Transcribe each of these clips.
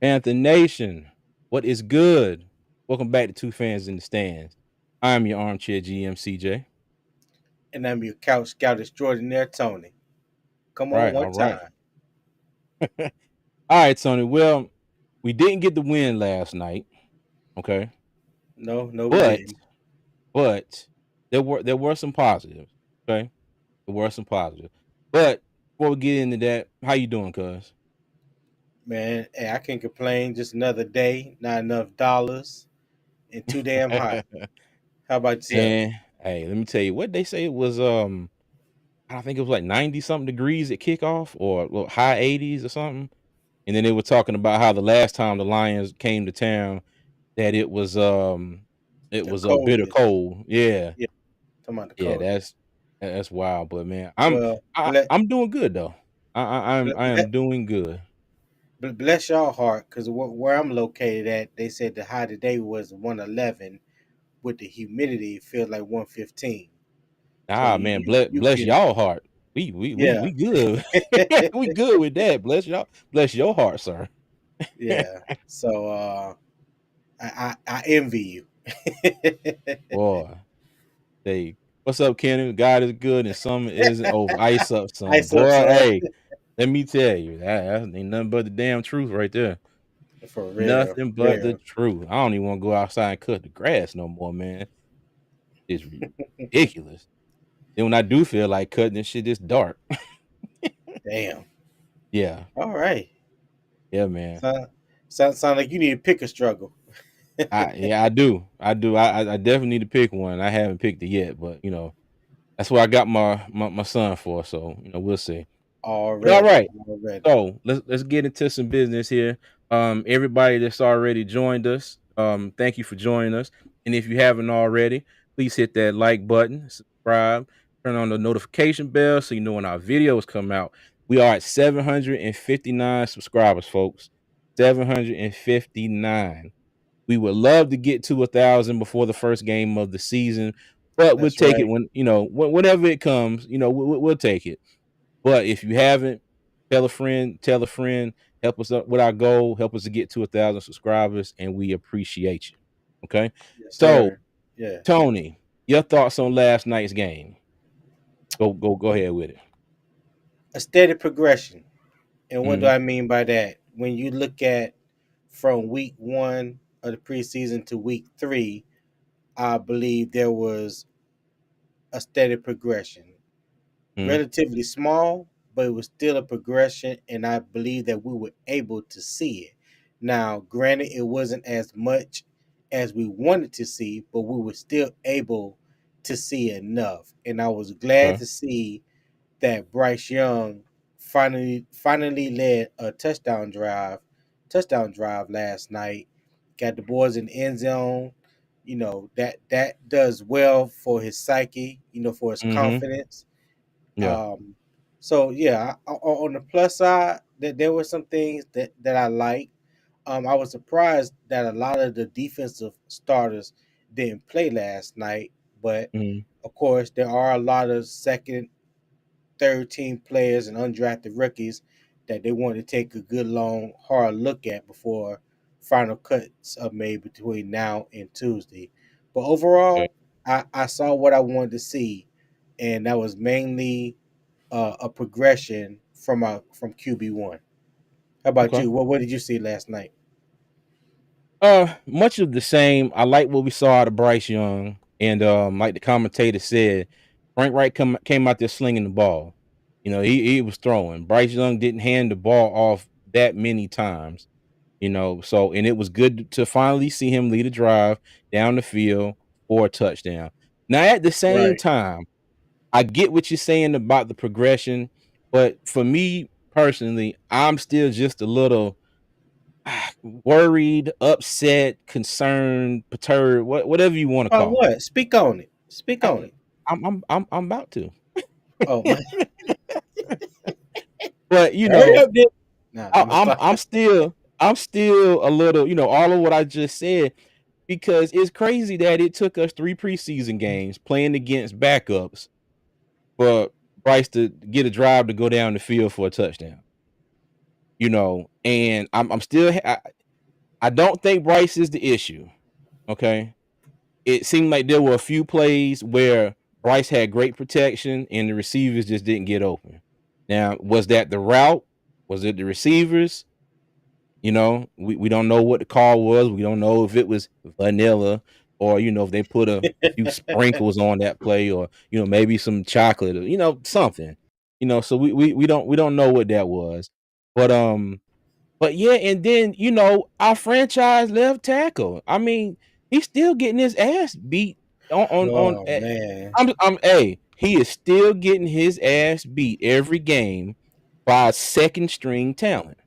Panther Nation, what is good? Welcome back to Two Fans in the Stands. I'm your armchair GM CJ. And I'm your couch scout extraordinaire, Tony. Come on Right, one all right. time. All right, Tony. Well, we didn't get the win last night, okay? No, we But didn't. but there were some positives, okay? There were some positives. But before we get into that, how you doing, cuz? Man, hey, I can't complain. Just another day, not enough dollars, and too damn hot. How about yourself? And hey, let me tell you what they say it was I think it was like 90 something degrees at kickoff or well, high 80s or something. And then they were talking about how the last time the Lions came to town that it The was a bitter coldest. cold. Yeah. Yeah, talking about the Yeah, coldest. that's wild. But man, Well, I'm doing good though. I am doing good. bless your heart, because where I'm located at, they said the high today was 111. With the humidity, it feels like 115. So Ah man, you bless get y'all heart. yeah. We good. We good with that. Bless y'all. Bless your heart, sir. Yeah. So I envy you. Boy. Hey, what's up, Kenny? God is good and summer isn't over. Ice up some. Ice up, Boy, son. hey, let me tell you, that ain't nothing but the damn truth right there. For real, Nothing for but the real. truth. I don't even want to go outside and cut the grass no more, man. It's ridiculous. Then when I do feel like cutting this shit, it's dark. Damn. Yeah. All right. Yeah, man. Sound like you need to pick a struggle. I do. I do. I definitely need to pick one. I haven't picked it yet, but that's what I got my son for. So, we'll see. But all Already. right. Already. So let's get into some business here. Everybody that's already joined us, thank you for joining us. And if you haven't already, please hit that like button, subscribe, turn on the notification bell so you know when our videos come out. We are at 759 subscribers, folks. 759. We would love to get to 1,000 before the first game of the season, but we'll That's take it right. when whenever it comes. We'll take it. But if you haven't, tell a friend, help us up with our goal, help us to get to 1,000 subscribers, and we appreciate you. Okay. Yes, So, sir. Yeah. Tony, your thoughts on last night's game? Go ahead with it. A steady progression. And what do Mm-hmm. I mean by that? When you look at from week one of the preseason to week three, I believe there was a steady progression. Mm-hmm. Relatively small, but it was still a progression, and I believe that we were able to see it. Now, granted, it wasn't as much as we wanted to see, but we were still able to see enough. And I was glad Okay. to see that Bryce Young finally led a touchdown drive last night. Got the boys in the end zone. That does well for his psyche. For his Mm-hmm. confidence. Yeah. Um, so yeah, on the plus side, that there were some things that I liked. I was surprised that a lot of the defensive starters didn't play last night, but Mm-hmm. of course there are a lot of second, third team players and undrafted rookies that they want to take a good long hard look at before final cuts are made between now and Tuesday. But Okay. overall, I saw what I wanted to see, and that was mainly a progression from QB1. How about Okay. you? What did you see last night? Much of the same. I like what we saw out of Bryce Young, and like the commentator said, Frank Wright came out there slinging the ball. He was throwing. Bryce Young didn't hand the ball off that many times. So and it was good to finally see him lead a drive down the field for a touchdown. Now at the same Right. time, I get what you're saying about the progression, but for me personally, I'm still just a little worried, upset, concerned, perturbed, whatever you want to About call it. what? Speak on it. Speak on I, it. I'm about to, Oh my! but Hurry up, then. Nah, I'm gonna stop. I'm still a little, all of what I just said because it's crazy that it took us 3 preseason games playing against backups for Bryce to get a drive to go down the field for a touchdown. And I'm still I don't think Bryce is the issue. Okay. It seemed like there were a few plays where Bryce had great protection and the receivers just didn't get open. Now, was that the route? Was it the receivers? We don't know what the call was. We don't know if it was vanilla or if they put a few sprinkles on that play or maybe some chocolate or something. So we don't know what that was. But yeah, and then our franchise left tackle. I mean, he's still getting his ass beat on Oh man. hey, he is still getting his ass beat every game by a second string talent.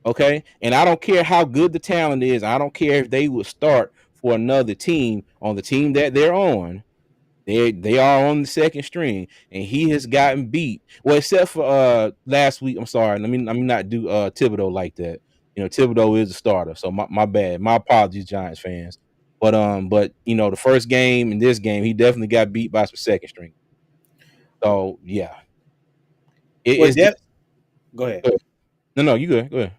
Okay. And I don't care how good the talent is. I don't care if they would start for another team on the team that they're on. They are on the second string, and he has gotten beat. Well, except for last week. I'm sorry. Let me not do Thibodeau like that. Thibodeau is the starter, so my bad. My apologies, Giants fans. But the first game and this game, he definitely got beat by some second string. So yeah, Well, it's just go ahead. no, you go ahead.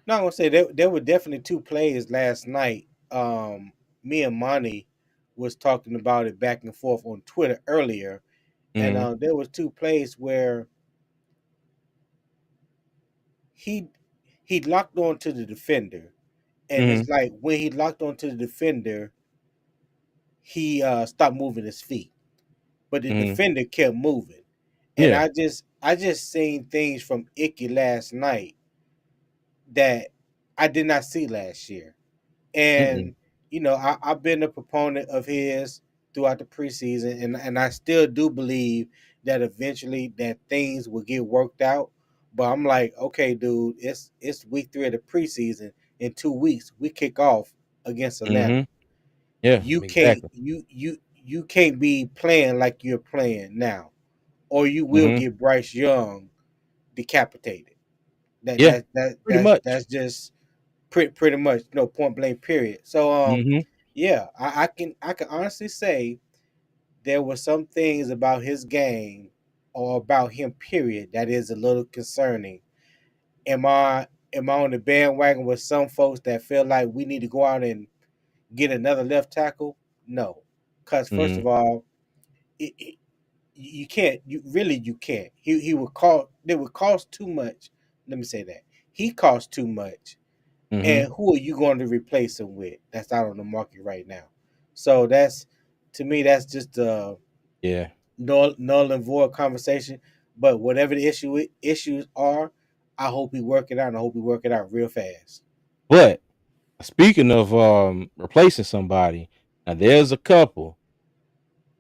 No, I'm gonna say there were definitely two plays last night. Me and Monty was talking about it back and forth on Twitter earlier, and Mm-hmm. there was two plays where he he locked on to the defender, and Mm-hmm. it's like when he locked on to the defender, he stopped moving his feet, but the Mm-hmm. defender kept moving, and Yeah. I just seen things from Icky last night that I did not see last year. Mm-mm. And I've been a proponent of his throughout the preseason, and I still do believe that eventually that things will get worked out. But I'm like, okay, dude, it's week 3 of the preseason. In 2 weeks, we kick off against Atlanta. Mm-hmm. Yeah. You can't Exactly. you can't be playing like you're playing now, or you will Mm-hmm. get Bryce Young decapitated. That Yeah. that that Pretty that's much. that's just pretty much point blank period. So Mm-hmm. yeah, I can honestly say there were some things about his game or about him period that is a little concerning. Am I on the bandwagon with some folks that feel like we need to go out and get another left tackle? No, because first Mm-hmm. of all, you can't. You can't. He would cost. They would cost too much. Let me say that he costs too much. Mm-hmm. And who are you going to replace him with? That's out on the market right now. So that's to me, that's just a Yeah. null and void conversation. But whatever the issues are, I hope he work it out. And I hope he work it out real fast. But speaking of replacing somebody, now there's a couple,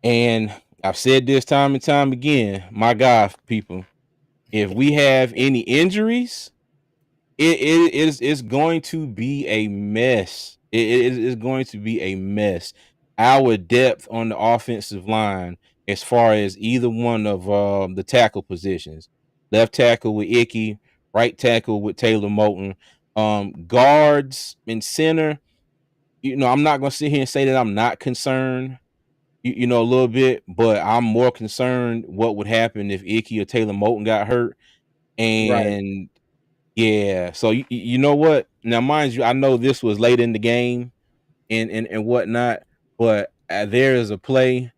and I've said this time and time again. My God, people, if we have any injuries, it is it's going to be a mess. It is going to be a mess. Our depth on the offensive line, as far as either one of the tackle positions, left tackle with Icky, right tackle with Taylor Moton, guards and center. I'm not going to sit here and say that I'm not concerned. A little bit, but I'm more concerned what would happen if Icky or Taylor Moton got hurt. Right. And yeah, so you know what? Now, mind you, I know this was late in the game and whatnot, but there is a play,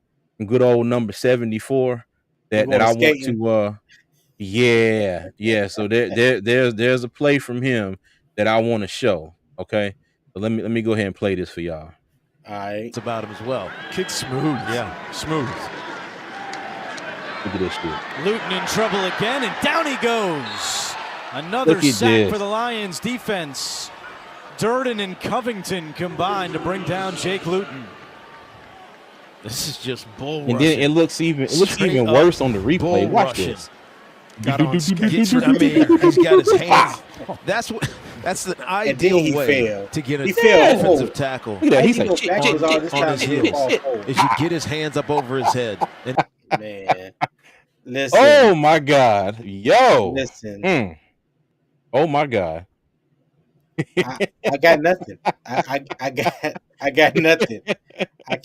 good old number 74 You that going to I want skating? to yeah. So there's a play from him that I want to show. Okay, so let me go ahead and play this for y'all. All right. It's about him as well. Kid smooth. Yeah, smooth. Look at this shit. Luton in trouble again, and down he goes. Another Look at sack this. for the Lions defense. Durden and Covington combined to bring down Jake Luton. This is just bull And rushing. then it looks even Straight up worse on the replay. bull Watch rushing. this. Got on skates. I mean, he's got his hands. That's the And then he ideal way failed. to get a He failed defensive forward. tackle. Look at that. How He's you like, go shit, backwards all this on time his and you heels. fall forward? Is you get his hands up over his head. And Man, oh listen, my God. Yo. listen. Oh my God. I got nothing. I got nothing. I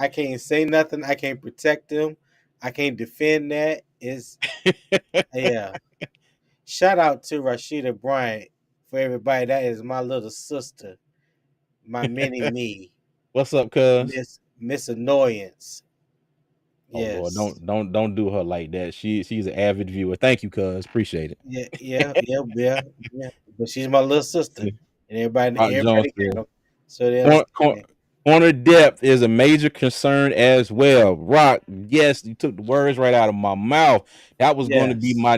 can't say nothing. I can't protect him. I can't defend that. It's yeah. shout out to Rashida Bryant for everybody. That is my little sister, my mini me, What's up, cuz? Miss Annoyance. Oh Lord, Yes. don't do her like that. She's an avid viewer. Thank you, cuz. Appreciate Yeah. But she's my little sister, it. and everybody Rock Jones everybody got said. them, so they Cor- understand cor- that. Corner depth is a major concern as well. Rock, yes, you took the words right out of my mouth. That was going to be Yes. my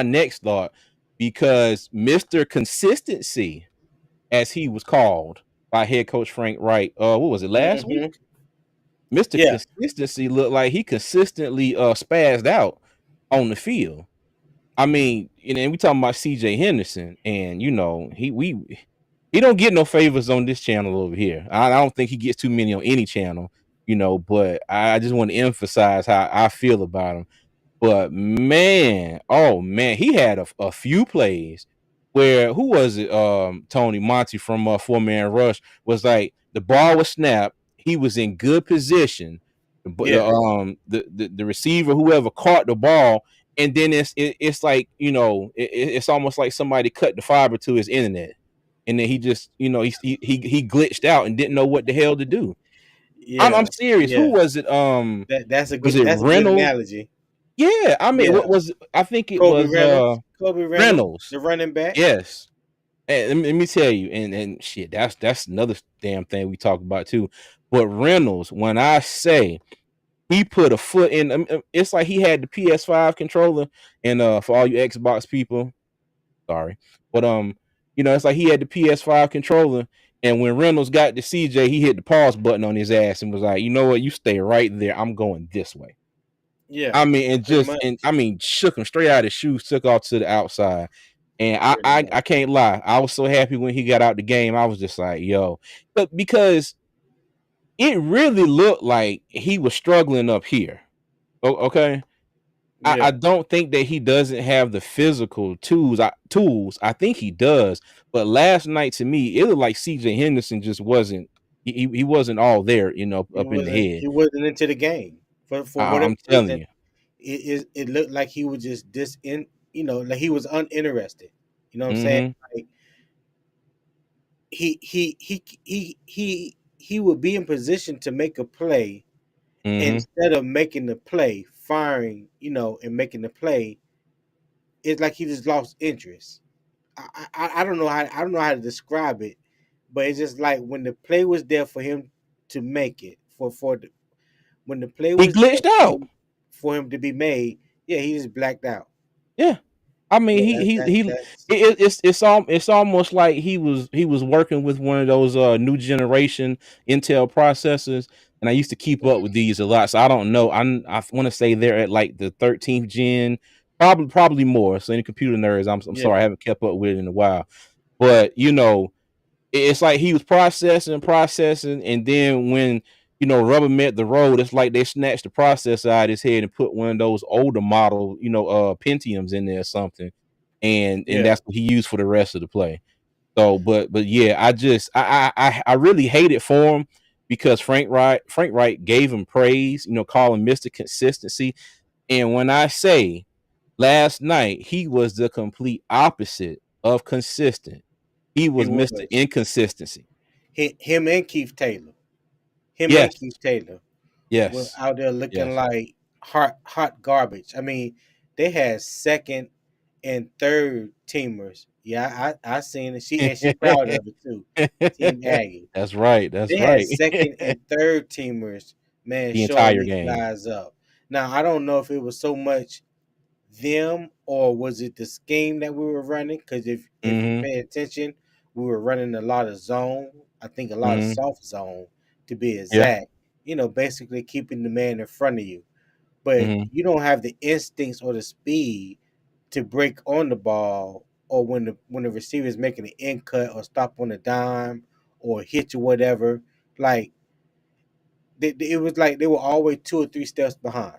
next thought because Mr. Consistency, as he was called by head coach Frank Wright, what was it last Hmm. week? Mr. Yeah. Consistency looked like he consistently spazzed out on the field. I mean, and we talking about CJ Henderson, and he don't get no favors on this channel over here. I don't think he gets too many on any channel, but I just want to emphasize how I feel about him. But man, oh man, he had a few plays where who was it? Tony Monty from 4-Man Rush was like the ball was snapped. He was in good position, but Yeah. the receiver, whoever caught the ball, and then it's like it's almost like somebody cut the fiber to his internet, and then he just he glitched out and didn't know what the hell to do. I'm Yeah. serious. Who Yeah. was it? Was it That's a good Reynolds? analogy. Yeah, I mean, Yeah. what was I think it Kobe was Reynolds. Kobe Reynolds, Reynolds. the running back. Yes. And let me tell you, and shit, that's another damn thing we talk about too. But Reynolds, when I say he put a foot in, it's like he had the PS5 controller, and for all you Xbox people, sorry, but it's like he had the PS5 controller, and when Reynolds got to CJ, he hit the pause button on his ass and was like, you know what, you stay right there, I'm going this way. Yeah. I mean, and Pretty just much. and I mean, shook him straight out of his shoes, took off to the outside. And I, Pretty I much. I can't lie. I was so happy when he got out the game. I was just like, yo. But because it really looked like he was struggling up here. Okay. I Yeah. don't think that he doesn't have the physical tools. I think he does. But last night to me, it looked like CJ Henderson just wasn't he wasn't all there, He up in the wasn't. head. He wasn't into the game for whatever I'm telling reason. you. It looked like he was just like he was uninterested. You know what I'm saying? Hmm. Like he would be in position to make a play, Hmm. instead of making the play, firing, and making the play. It's like he just lost interest. I don't know how to describe it, but it's just like when the play was there for him to make it, when the play He was there glitched out. for him to be made, yeah, he just blacked out. Yeah. I mean, Yeah, that's it's almost like he was working with one of those new generation Intel processors, and I used to keep up with these a lot. So I don't know. I want to say they're at like the 13th gen, probably more. So any computer nerds, I'm yeah, sorry, I haven't kept up with it in a while. But it's like he was processing, and then when rubber met the road, it's like they snatched the processor out of his head and put one of those older model, Pentiums in there or something, and yeah. that's what he used for the rest of the play. So, but yeah, I really hate it for him because Frank Wright gave him praise, calling Mr. Consistency, and when I say last night he was the complete opposite of consistent. He He was Mr. was. Inconsistency. Him and Keith Taylor. Him and Yes, Keith Taylor were yes, out there looking yes. like hot garbage. I mean, they had second and third teamers. Yeah, I seen it. She proud of it too. Team Aggie. That's right. They That's had right. second and third teamers, man, The showing entire these game. guys up. Now I don't know if it was so much them or was it the scheme that we were running? Because if you Mhm, pay attention, we were running a lot of zone. I think a lot of mhm. soft zone to be Yeah. exact. Basically keeping the man in front of you. But Mhm, you don't have the instincts or the speed to break on the ball, or when the receiver is making an in cut or stop on a dime or hit you whatever. Like it was like they were always 2 or 3 steps behind.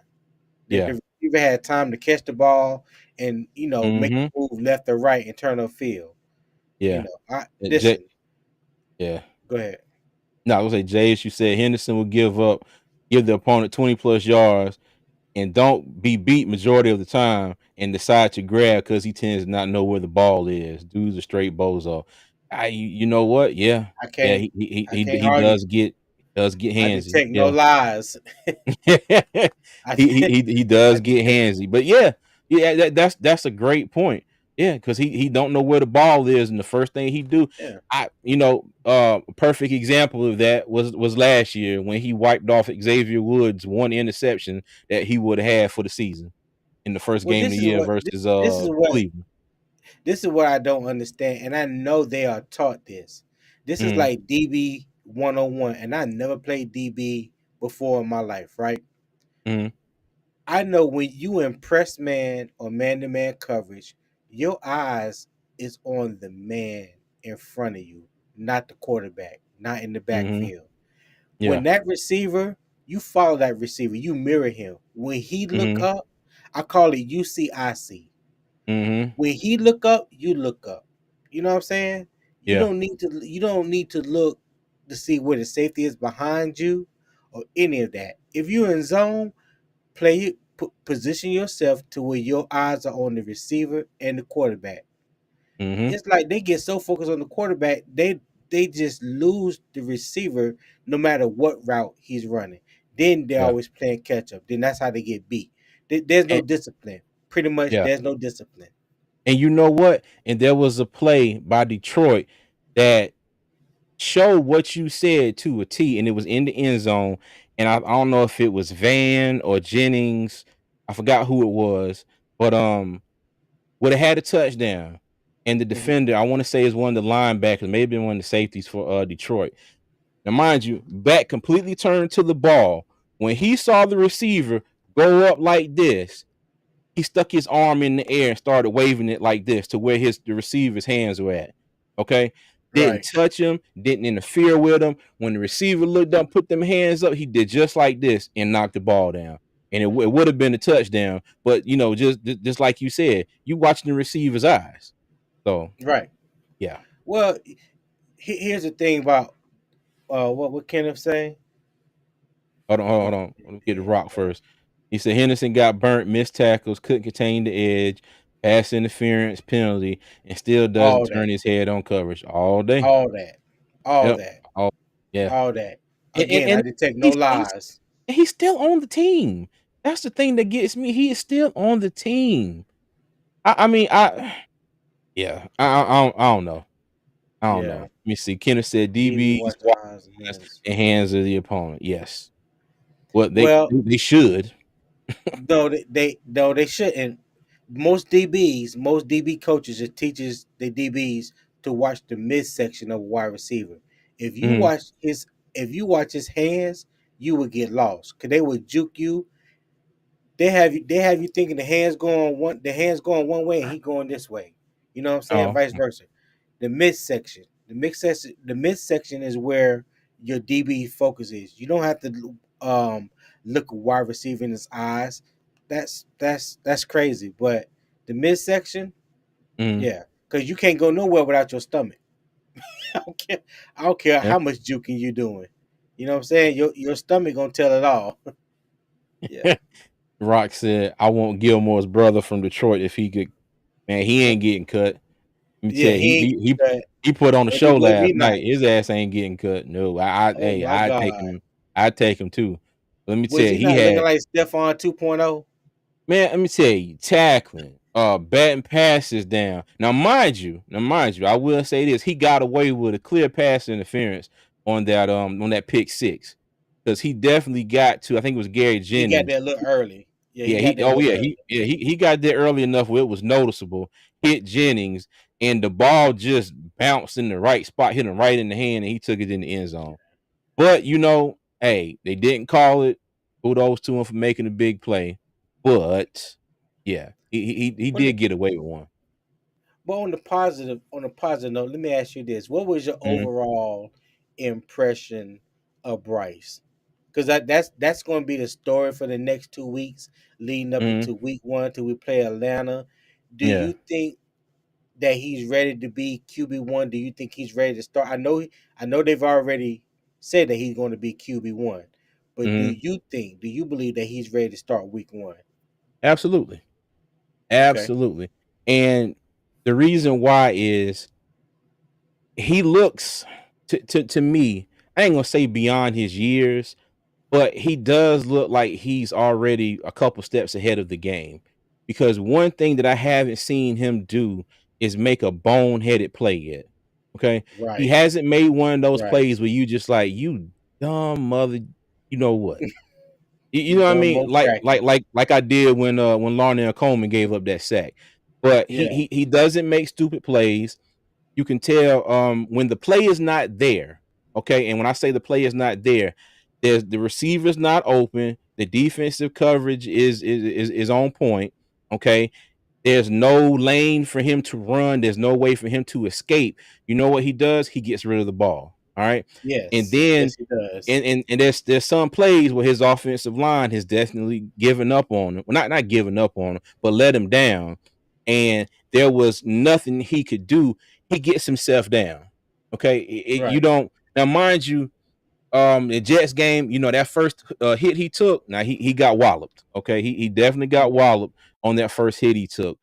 yeah. The receiver had time to catch the ball and make Mhm, a move left or right and turn upfield. yeah. I J listen. Yeah. Go ahead. No, I was say Jace, you said Henderson would give the opponent 20 plus yards. and don't be beat majority of the time and decide to grab because he tends to not know where the ball is. Dude's a straight bozo. You know what? Yeah, I yeah. can't I He can't he argue. does get I handsy. detect no Yeah. lies. I He I does get detect handsy, but yeah, that's a great point. Yeah, because he don't know where the ball is, and the first thing he do, yeah. a perfect example of that was last year when he wiped off Xavier Woods' one interception that he would have had for the season in the first Well, game of the year versus Cleveland. this is what I don't understand, and I know they are taught this. This is Mhm, like DB 101, and I never played DB before in my life, right? mhm, I know when you impress man or man to man coverage, your eyes is on the man in front of you, not the quarterback, not in the mhm, backfield. When yeah, that receiver, you follow that receiver, you mirror him. When he look mhm, up, I call it you see, I see. mhm, When he look up, you look up. You know what I'm saying? yeah, You don't need to look to see where the safety is behind you or any of that. If you're in zone, position yourself to where your eyes are on the receiver and the quarterback. mhm, It's like they get so focused on the quarterback, they just lose the receiver no matter what route he's running. Then they're yeah, always playing catch up. Then that's how they get beat. There's no and discipline. Pretty much, yeah. there's no discipline. And you know what? And there was a play by Detroit that showed what you said to a T, and it was in the end zone. And I don't know if it was Van or Jennings. I forgot who it was, but would have had a touchdown. And the Mhm. defender, I want to say, is one of the linebackers, maybe one of the safeties for Detroit. Now, mind you, back completely turned to the ball. When he saw the receiver go up like this, he stuck his arm in the air and started waving it like this to where the receiver's hands were at. Okay. Didn't Right, touch him, didn't interfere with him. When the receiver looked up, put them hands up, he did just like this and knocked the ball down. And it would have been a touchdown, but just like you said, you watching the receiver's eyes. So right. yeah. Well, here's the thing about what Kenneth say. Hold on. Let me get the rock first. He said Henderson got burnt, missed tackles, couldn't contain the edge, pass interference, penalty, and still doesn't All that, turn his head on coverage all day. all that, all Yep. that, All yeah. all that. And and, Again, I and detect no he's lies. he's still on the team. That's the thing that gets me. He is still on the team. I mean, yeah. I don't know. I don't know. Yeah, Let me see. Kenneth said DB DBs watching watch eyes and eyes hands. and hands of the opponent. Yes. Well, Well, they should. no, they shouldn't. Most DB coaches, it teaches the DBs to watch the midsection of a wide receiver. If you Mhm. watch his if you watch his hands, you would get lost because they would juke you. They have you thinking the hands going one way and he going this way. You know what I'm saying? Oh. Vice versa. The midsection is where your DB focus is. You don't have to look a wide receiver in his eyes. That's crazy. But the midsection, Mhm. yeah, because you can't go nowhere without your stomach. I don't care. I don't care Yeah. how much juking you doing. You know what I'm saying? Your stomach gonna tell it all. Yeah. Rock said, "I want Gilmore's brother from Detroit if he could." Man, he ain't getting cut. Let me tell Yeah, you, he ain't getting cut. he put on the And he show would be last night. nice. His ass ain't getting cut. No, Oh my I take God. him. I take him too. Let me tell Was you, he he not looking had like Stephon 2.0? man. Let me tell you, tackling, batting passes down. Now mind you, I will say this: he got away with a clear pass interference on that pick six because he definitely got to. I think it was Gary He got Jennings. there a little early. Yeah, he Yeah, got he there a oh little yeah, early. he got there early enough where it was noticeable. Hit Jennings and the ball just bounced in the right spot, hit him right in the hand, and he took it in the end zone. But hey, they didn't call it. Kudos to him for making a big play. But yeah, he But, did get away with one. on a positive note, let me ask you this: what was your Mhm, overall impression of Bryce? Because that's going to be the story for the next 2 weeks, leading up mhm, into week one till we play Atlanta. Do yeah. you think that he's ready to be QB1? Do you think he's ready to start? I know they've already said that he's going to be QB1, But Mhm. do you believe that he's ready to start week 1? Absolutely. Okay. Absolutely. And the reason why is he looks to me, I ain't gonna say beyond his years, but he does look like he's already a couple steps ahead of the game. Because one thing that I haven't seen him do is make a boneheaded play yet. Okay. He Right. hasn't made one of those Right. plays where you just like, you dumb mother, you know what? You You know what I dumb mean? old cracker. Like I did when Larnell Coleman gave up that sack. But he Yeah. he he doesn't make stupid plays. You can tell when the play is not there. Okay, and when I say the play is not there, there's the receiver's not open. The defensive coverage is on point. Okay, there's no lane for him to run. There's no way for him to escape. You know what he does? He gets rid of the ball. All right, and Yes. then Yes, he does. and there's some plays where his offensive line has definitely given up on him. Well, not given up on him, but let him down. And there was nothing he could do. He gets himself down. Okay, you Right. don't now, mind you. The Jets game, you know that first hit he took. Now he got walloped. Okay, he definitely got Mhm. walloped on that first hit he took.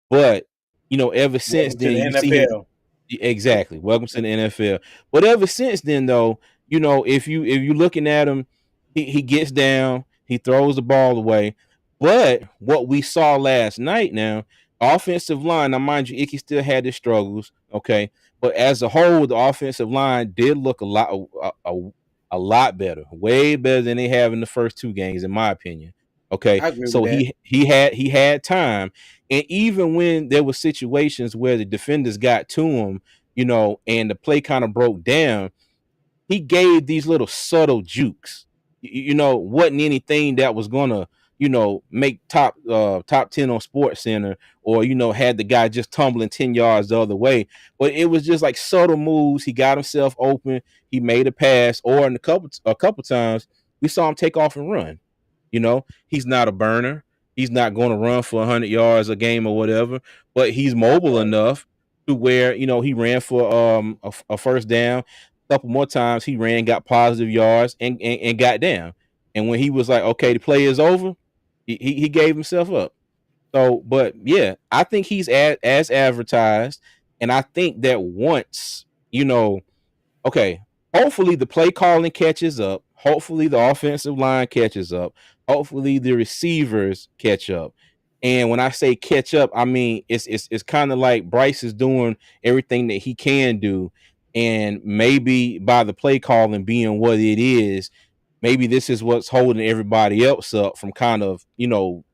But you know, ever since Welcome to then, the you see him. NFL. Exactly. Welcome to the NFL. But ever since then, though, you know, if you looking at him, he gets down, he throws the ball away. But what we saw last night now, offensive line, now mind you, Icky still had his struggles, okay. But as a whole, the offensive line did look a lot better, way better than they have in the first two games, in my opinion. Okay. I agree with So that. he had time, and even when there were situations where the defenders got to him, you know, and the play kind of broke down, he gave these little subtle jukes. You know, wasn't anything that was gonna, you know, make top 10 on Sports Center, or you know, had the guy just tumbling 10 yards the other way. But it was just like subtle moves. He got himself open, he made a pass, or in a couple times we saw him take off and run. You know, he's not a burner. He's not going to run for 100 yards a game or whatever, but he's mobile Right. enough to where, you know, he ran for a first down. A couple more times he ran, got positive yards, and got down. And when he was like, okay, the play is over, he gave himself up. So, but yeah, I think he's as advertised, and I think that once, you know, okay, hopefully the play calling catches up. Hopefully the offensive line catches up. Hopefully the receivers catch up. And when I say catch up, I mean it's kind of like Bryce is doing everything that he can do, and maybe by the play calling being what it is, maybe this is what's holding everybody else up from kind of, you know,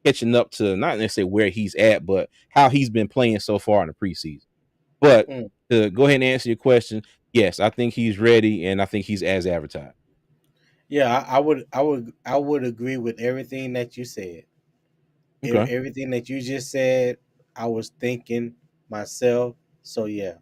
catching up to not necessarily where he's at, but how he's been playing so far in the preseason. But Mm. to go ahead and answer your question, yes, I think he's ready, and I think he's as advertised. Yeah, I would agree with everything that you said. Okay. Everything that you just said, I was thinking myself. So yeah,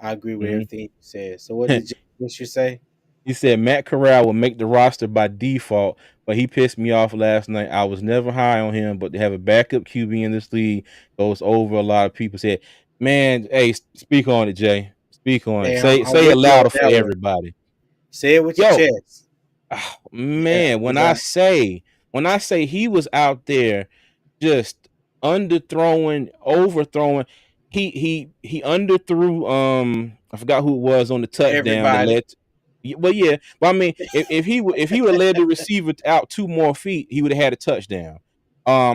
I agree with Mhm. everything you said. So what did you say? He said Matt Corral will make the roster by default, but he pissed me off last night. I was never high on him, but to have a backup QB in this league goes over a lot of people. Said, man, hey, speak on it, Jay. Speak on it. Hey, Say I'm say it with you on louder for that one. everybody. Say it with your Yo, chest. oh, Yeah, man, when because I say he was out there just underthrowing, overthrowing. He underthrew. I forgot who it was on the touchdown that everybody. led. Well, yeah, but I mean, if he would have led the receiver out 2 more feet, he would have had a touchdown.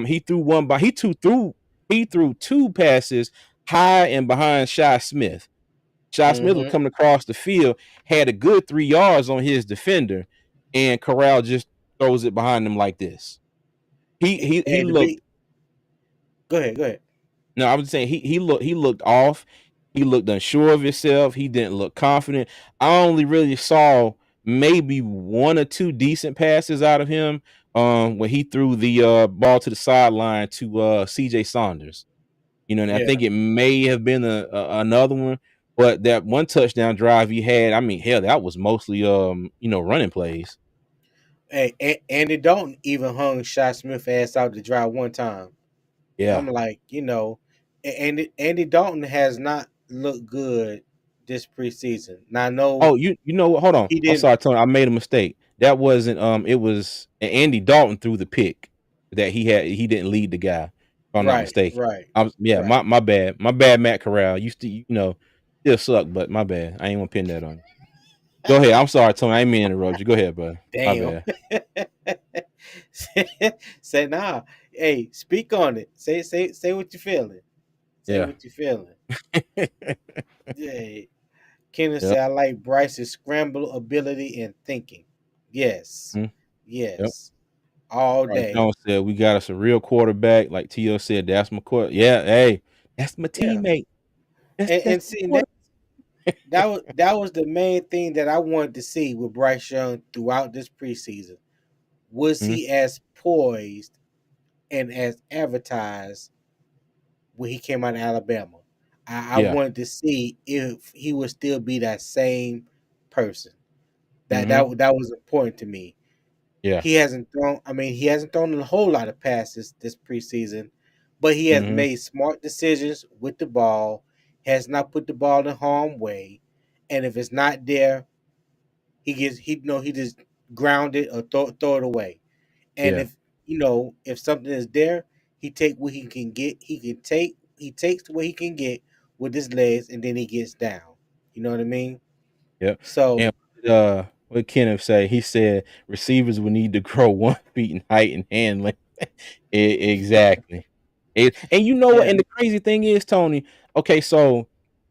He threw one by he threw two passes high and behind Shy Smith. Shy Smith was Hmm. coming across the field, had a good 3 yards on his defender, and Corral just throws it behind him like this. He And to be, looked. go ahead, go ahead. No, I was saying he looked off. He looked unsure of himself. He didn't look confident. I only really saw maybe one or two decent passes out of him. When he threw the ball to the sideline to CJ Saunders. You know, and I Yeah, think it may have been another one, but that one touchdown drive he had, I mean, hell, that was mostly running plays. hey, Andy Dalton even hung Shot Smith ass out to dry one time. Yeah. I'm like, Andy Dalton has not looked good this preseason. Now I know Oh, you know what? Hold on. he I'm didn't. sorry, Tony. I made a mistake. That wasn't it was Andy Dalton threw the pick that he didn't lead the guy, if I'm not Right, mistaken. right, I was yeah, right. my bad. My bad, Matt Corral. You still still suck, but my bad. I ain't gonna pin that on you. Go ahead. I'm sorry, Tony. I ain't mean to interrupt you. Go ahead, bud. My Damn. bad. Say nah. Hey, speak on it. Say what you feeling. Say Yeah. what you feeling. Yeah. Kenneth Yep. said I like Bryce's scramble ability and thinking. Yes. Mhm. Yep. Yes. All Right. day. Jones said we got us a real quarterback. Like T.O. said, that's my quarter. Yeah, hey, that's my Yeah. teammate. That's And my see quarter. that was the main thing that I wanted to see with Bryce Young throughout this preseason. Was Mhm. he as poised and as advertised when he came out of Alabama? I Yeah. wanted to see if he would still be that same person. Mhm. That was important to me. Yeah. He hasn't thrown. I mean, he hasn't thrown a whole lot of passes this preseason, but he has Mhm. made smart decisions with the ball. Has not put the ball in harm's way, and if it's not there, he just ground it or throw it away. And Yeah. if something is there, he take what he can get. He takes what he can get with his legs, and then he gets down. You know what I mean? Yep. So And what did Kenneth say? He said receivers will need to grow 1 feet in height and handling. Exactly. And you know what? yeah, And the crazy thing is, Tony. Okay, so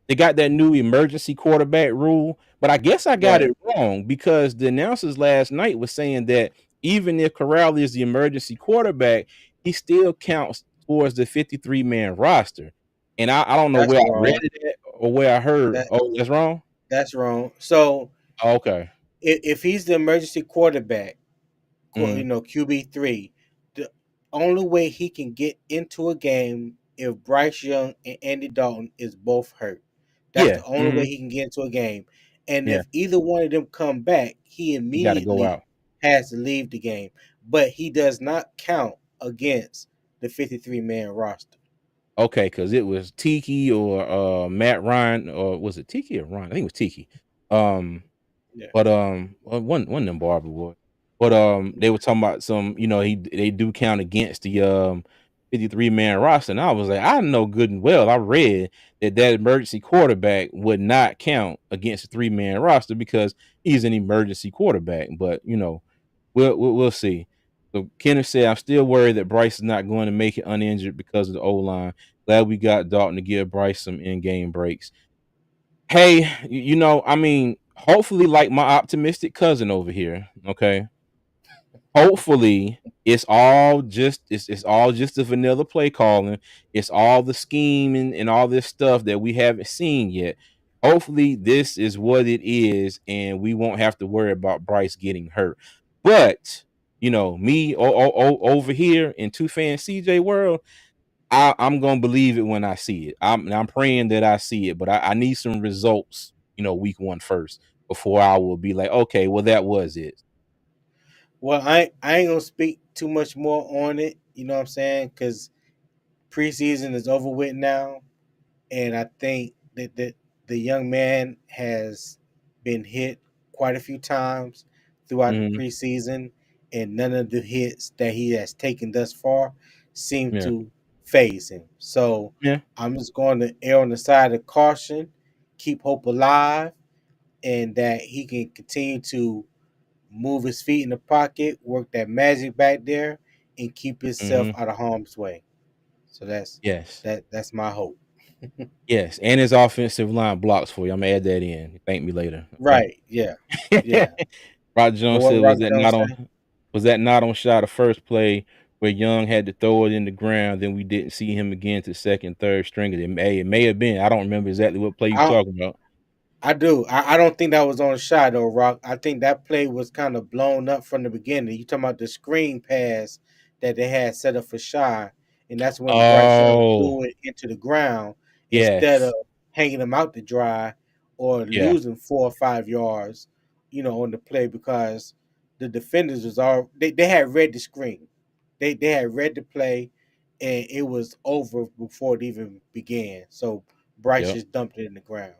they got that new emergency quarterback rule, but I guess I got right. it wrong because the announcers last night was saying that even if Corral is the emergency quarterback, he still counts towards the 53-man roster. And I don't know That's where I read wrong. it at or where I heard. That Oh, that's wrong. that's wrong. So Oh, okay. if he's the emergency quarterback, Mhm. QB3, the only way he can get into a game if Bryce Young and Andy Dalton is both hurt. That's Yeah. the only way Mhm. he can get into a game. And Yeah. if either one of them come back, he He got to go immediately out. has to leave the game. But he does not count against the 53-man roster. Okay, because it was Tiki or Matt Ryan, or was it Tiki or Ryan? I think it was Tiki. Um, Yeah. But, one of them Barber boy. But, they were talking about some, they do count against the, 53-man roster, and I was like, I know good and well, I read that emergency quarterback would not count against a three-man roster because he's an emergency quarterback, but, we'll see. So Kenneth said, "I'm still worried that Bryce is not going to make it uninjured because of the O-line. Glad we got Dalton to give Bryce some in-game breaks." Hey, I mean, hopefully, like my optimistic cousin over here, okay? Hopefully, it's all just the vanilla play calling. It's all the scheming and all this stuff that we haven't seen yet. Hopefully, this is what it is, and we won't have to worry about Bryce getting hurt. But me over here in two fan CJ world, I'm gonna believe it when I see it. I'm praying that I see it, but I need some results, week one first before I will be like, okay, well that was it. Well, I ain't gonna speak too much more on it. You know what I'm saying? Because preseason is over with now, and I think that the young man has been hit quite a few times throughout the Mhm. preseason, and none of the hits that he has taken thus far seem Yeah. to phase him. So Yeah. I'm just going to err on the side of caution, keep hope alive, and that he can continue to move his feet in the pocket, work that magic back there, and keep himself Mhm. out of harm's way. So that's Yes. that's my hope. Yes. And his offensive line blocks for you. I'm gonna add that in. Thank me later. Okay. Right. Yeah. Yeah. Rod But Jones what said, Rock Jones say? was that not on shot the first play where Young had to throw it in the ground, then we didn't see him again to second, third stringer. It may have been. I don't remember exactly what play you I talking about. I do. I don't think that was on shot though, Rock. I think that play was kind of blown up from the beginning. You talking about the screen pass that they had set up for Shy, and that's when Bryce Young Oh, threw it into the ground instead of yes. hanging him out to dry or Yeah. losing 4 or 5 yards, on the play because the defenders was all they had read the screen. They had read the play and it was over before it even began. So Bryce Yep. just dumped it in the ground.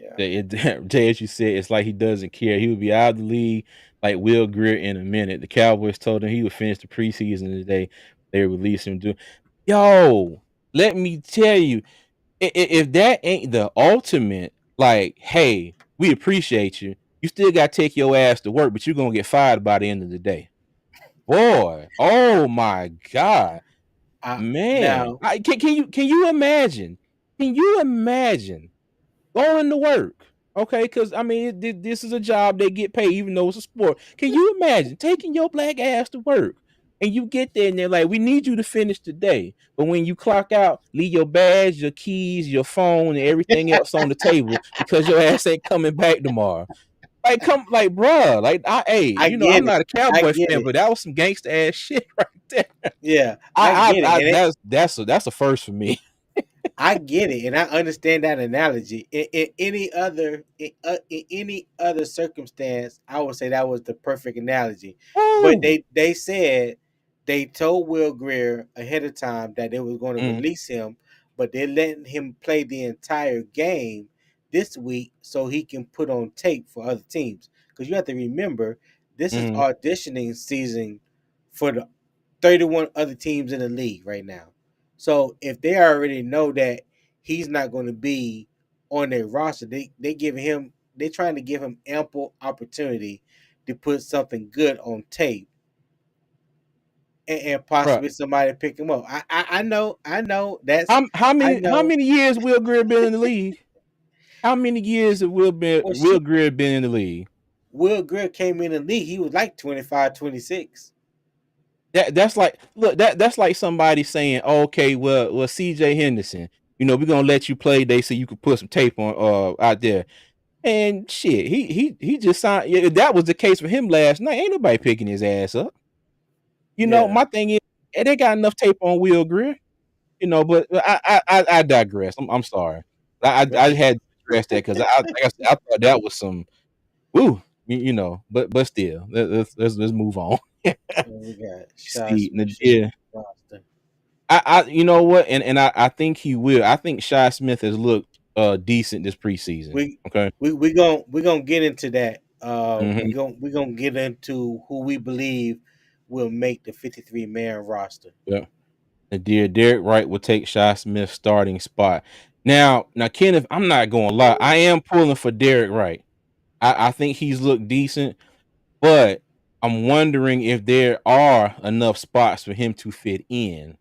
Yeah. Jay, as you said, it's like he doesn't care. He would be out of the league like Will Greer in a minute. The Cowboys told him he would finish the preseason today. They released him. Yo, let me tell you, if that ain't the ultimate, like, hey, we appreciate you. You still got to take your ass to work, but you're gonna get fired by the end of the day. Boy, oh my god, man, Now can you imagine? Can you imagine going to work? Okay, because I mean, this is a job they get paid, even though it's a sport. Can you imagine taking your black ass to work and you get there and they're like, "We need you to finish today," but when you clock out, leave your badge, your keys, your phone, and everything else on the table because your ass ain't coming back tomorrow. Like, come, like, bruh, like, I I'm get it. not a I Cowboy get fan, it. but that was some gangster ass shit right there. Yeah, I get it. That's a first for me. I get it, and I understand that analogy. In any other circumstance, I would say that was the perfect analogy. But Woo! they said they told Will Greer ahead of time that they was going to Mm, release him, but they're letting him play the entire game this week so he can put on tape for other teams. Because you have to remember, this is mhm, auditioning season for the 31 other teams in the league right now. So if they already know that he's not going to be on their roster, they give him they're trying to give him ample opportunity to put something good on tape and bruh. possibly somebody pick him up. I know I How know. many years Will Greer been in the league? How many years have Well, Will shit, Greer been in the league? Will Greer came in the league. He was like 25, 26. That's like, look, that's like somebody saying, okay, well, CJ Henderson, we're gonna let you play. They say you could put some tape on out there. And shit, he just signed. Yeah, if that was the case for him last night, ain't nobody picking his ass up. Yeah. My thing is, they got enough tape on Will Greer. But I digress. I'm sorry. I had to address that because like I said, I thought that was some woo. But still, let's move on. We got Shy See, Smith should yeah, make the roster. you know what, and I think he will. I think Shy Smith has looked decent this preseason. we Okay. we gonna get into that. Hmm. We gonna get into who we believe will make the 53-man roster. Yeah. And Derek Wright will take Shy Smith's starting spot. Now, Kenneth, I'm not going to lie. I am pulling for Derek Wright. I think he's looked decent, but I'm wondering if there are enough spots for him to fit in.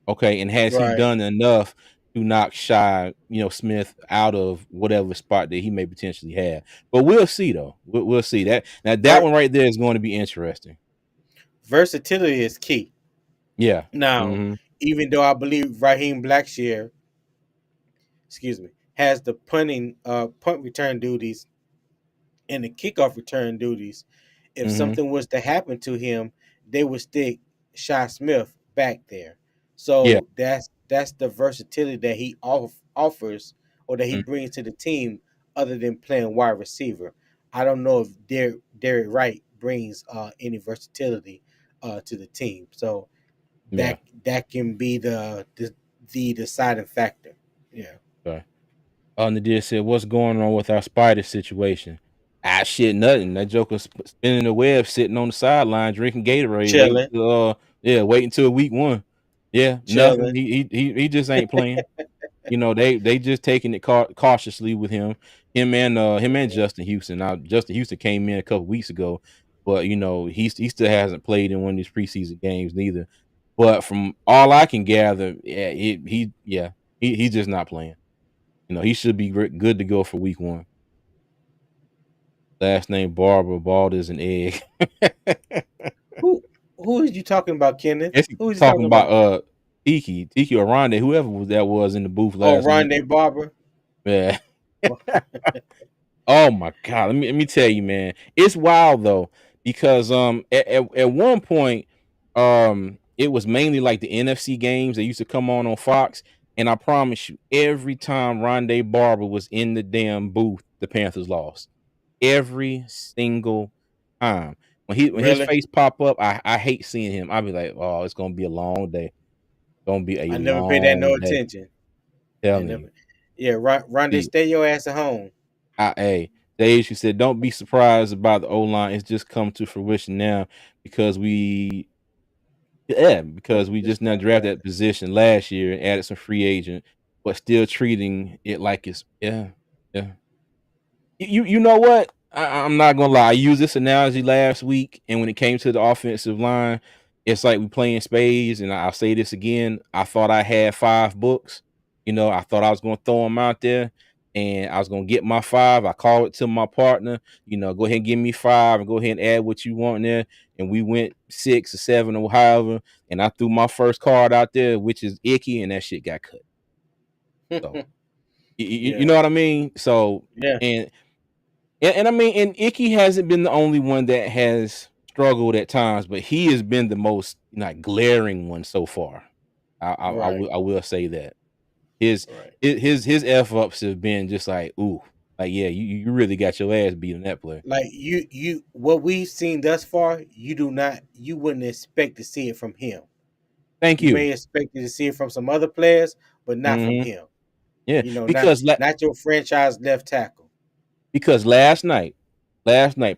Okay, and has he Right. done enough to knock Shy, Smith out of whatever spot that he may potentially have? But we'll see though. We'll see that. Now that Ver- one right there is going to be interesting. Versatility is key. Yeah. Now, Hmm. even though I believe Raheem Blackshear, excuse me, has the punt return duties and the kickoff return duties, if Hmm. something was to happen to him, they would stick Shy Smith back there. Yeah. So that's the versatility that he offers or that he brings to the team, other than playing wide receiver. I don't know if Derek Wright brings any versatility to the team. So Yeah. that can be the deciding factor. Yeah. Okay. Nadir said, "What's going on with our spider situation?" Ah, shit, nothing. That joker spinning the web, sitting on the sideline, drinking Gatorade, waiting Chilling, to wait until week one. Yeah, nothing. chilling. He just ain't playing. They just taking it cautiously with him. Him and Justin Houston. Now Justin Houston came in a couple weeks ago, but he still hasn't played in one of these preseason games neither. But from all I can gather, yeah, he's just not playing. He should be good to go for week one. Last name Barber, bald as an egg. Who who is you talking about, Kenneth? Guess he Who is you talking talking about about? Tiki or Rondé, whoever was in the booth Oh, last night. Rondé Barber. Yeah. Oh my god, let me tell you, man, it's wild though because at one point it was mainly like the NFC games that used to come on Fox, and I promise you, every time Rondé Barber was in the damn booth, the Panthers lost every single time. When his Really? face pop up, I hate seeing him. I'll be like, oh, it's gonna be a long day. Gonna be a I never paid that no long day. attention. I Telling you, never. Yeah, Rondé, see, stay your ass at home. Hey, Dave, you said, don't be surprised about the O line. It's just come to fruition now because because we Just just now got drafted drafted. that position last year and added some free agent, but still treating it like it's yeah. You know what? I'm not gonna lie. I used this analogy last week, and when it came to the offensive line, it's like we playing spades. And I'll say this again: I thought I had 5 books. I thought I was gonna throw them out there, and I was gonna get my 5. I called it to my partner. Go ahead and give me 5, and go ahead and add what you want in there. And we went 6 or 7 or however, and I threw my first card out there, which is Icky, and that shit got cut. So you Yeah, know what I mean? So yeah, and I mean, and Icky hasn't been the only one that has struggled at times, but he has been the most like glaring one so far. right, I will say that his right. his f ups have been just like ooh, like yeah, you really got your ass beat in that play. Like what we've seen thus far, you wouldn't expect to see it from him. Thank You you. may expect to see it from some other players, but not from Hmm. him. Yeah, Not because not your franchise left tackle. Because last night,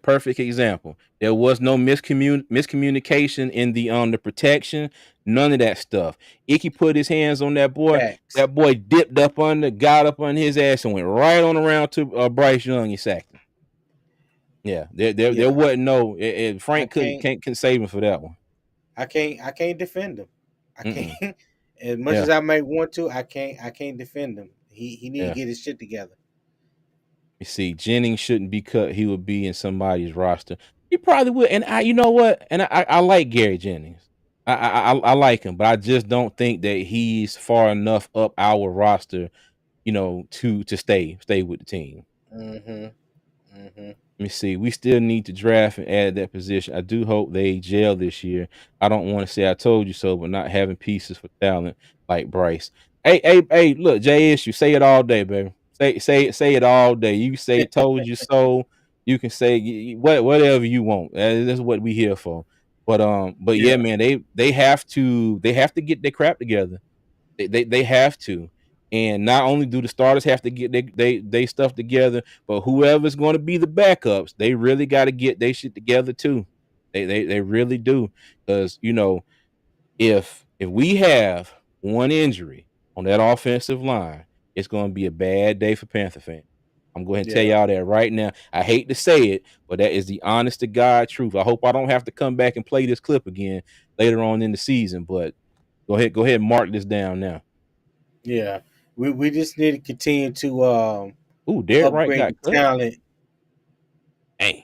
perfect example. There was no miscommunication in the protection, none of that stuff. Icky put his hands on that boy. Facts. That boy dipped up under, got up on his ass, and went right on around to Bryce Young and sacked him. Yeah, there Yeah, wasn't no. I Frank can't, can't save him for that one. I can't defend him. I can't. Mm-mm. As much Yeah, as I might want to, I can't defend him. He need to yeah. get his shit together. You see, Jennings shouldn't be cut. He would be in somebody's roster. He probably would. And you know what? And I like Gary Jennings. I like him, but I just don't think that he's far enough up our roster, to stay with the team. Mm-hmm. Mm-hmm. Let me see. We still need to draft and add that position. I do hope they gel this year. I don't want to say I told you so, but not having pieces for talent like Bryce. Hey, look, Jay issue. Say it all day, baby. Say it all day. You say told you so. You can say whatever you want. That's what we here for. But yeah, Yeah. man, they have to get their crap together. They have to. And not only do the starters have to get they stuff together, but whoever's going to be the backups, they really got to get their shit together too. They really do. Because if we have one injury on that offensive line, it's going to be a bad day for Panther fans. I'm going to tell Yeah. y'all that right now. I hate to say it, but that is the honest to God truth. I hope I don't have to come back and play this clip again later on in the season. But go ahead and mark this down now. Yeah. We just need to continue to Ooh, Derek Wright upgrade got the cut. talent. Dang.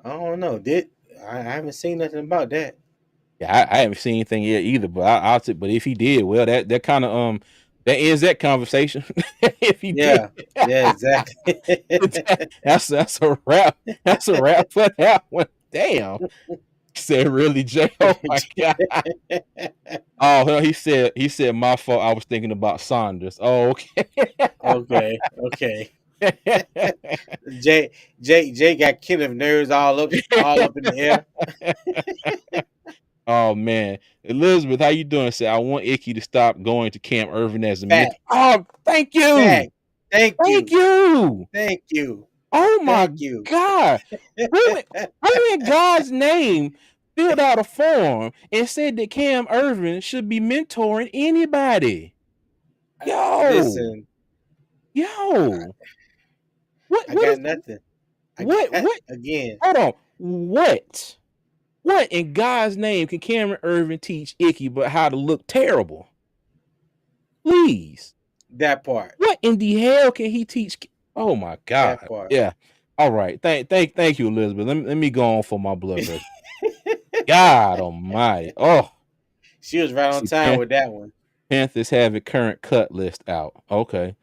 I don't know. Did I haven't seen nothing about that. Yeah, I haven't seen anything yet either. But I'll say, but if he did, well, that kind of that ends that conversation. If he did, Yeah. Yeah, exactly. that's a wrap. That's a wrap for that one. Damn. He said, "Really, Jay? Oh my god." Oh, well, he said my fault. I was thinking about Saunders. Oh, okay. Okay. Okay. Jay Jay got killer nerves all up in the air. Oh man, Elizabeth, how you doing? Say, I want Icky to stop going to Camp Irvin as a mentor. Fact. Oh, thank you, Fact. Thank thank you. you. Thank you. Oh my Thank you. God, who in God's name filled out a form and said that Cam Irvin should be mentoring anybody? Yo, Listen, yo, what I what got is nothing. I what got what? again Hold on, what? What in God's name can Cameron Irvin teach Icky but how to look terrible? Please. that part. What in the hell can he teach? Oh my That God. part. Yeah. All right. Thank you, Elizabeth. Let me go on for my blood pressure. God almighty. Oh, She was right on see, time with that one. Panthers have a current cut list out. Okay.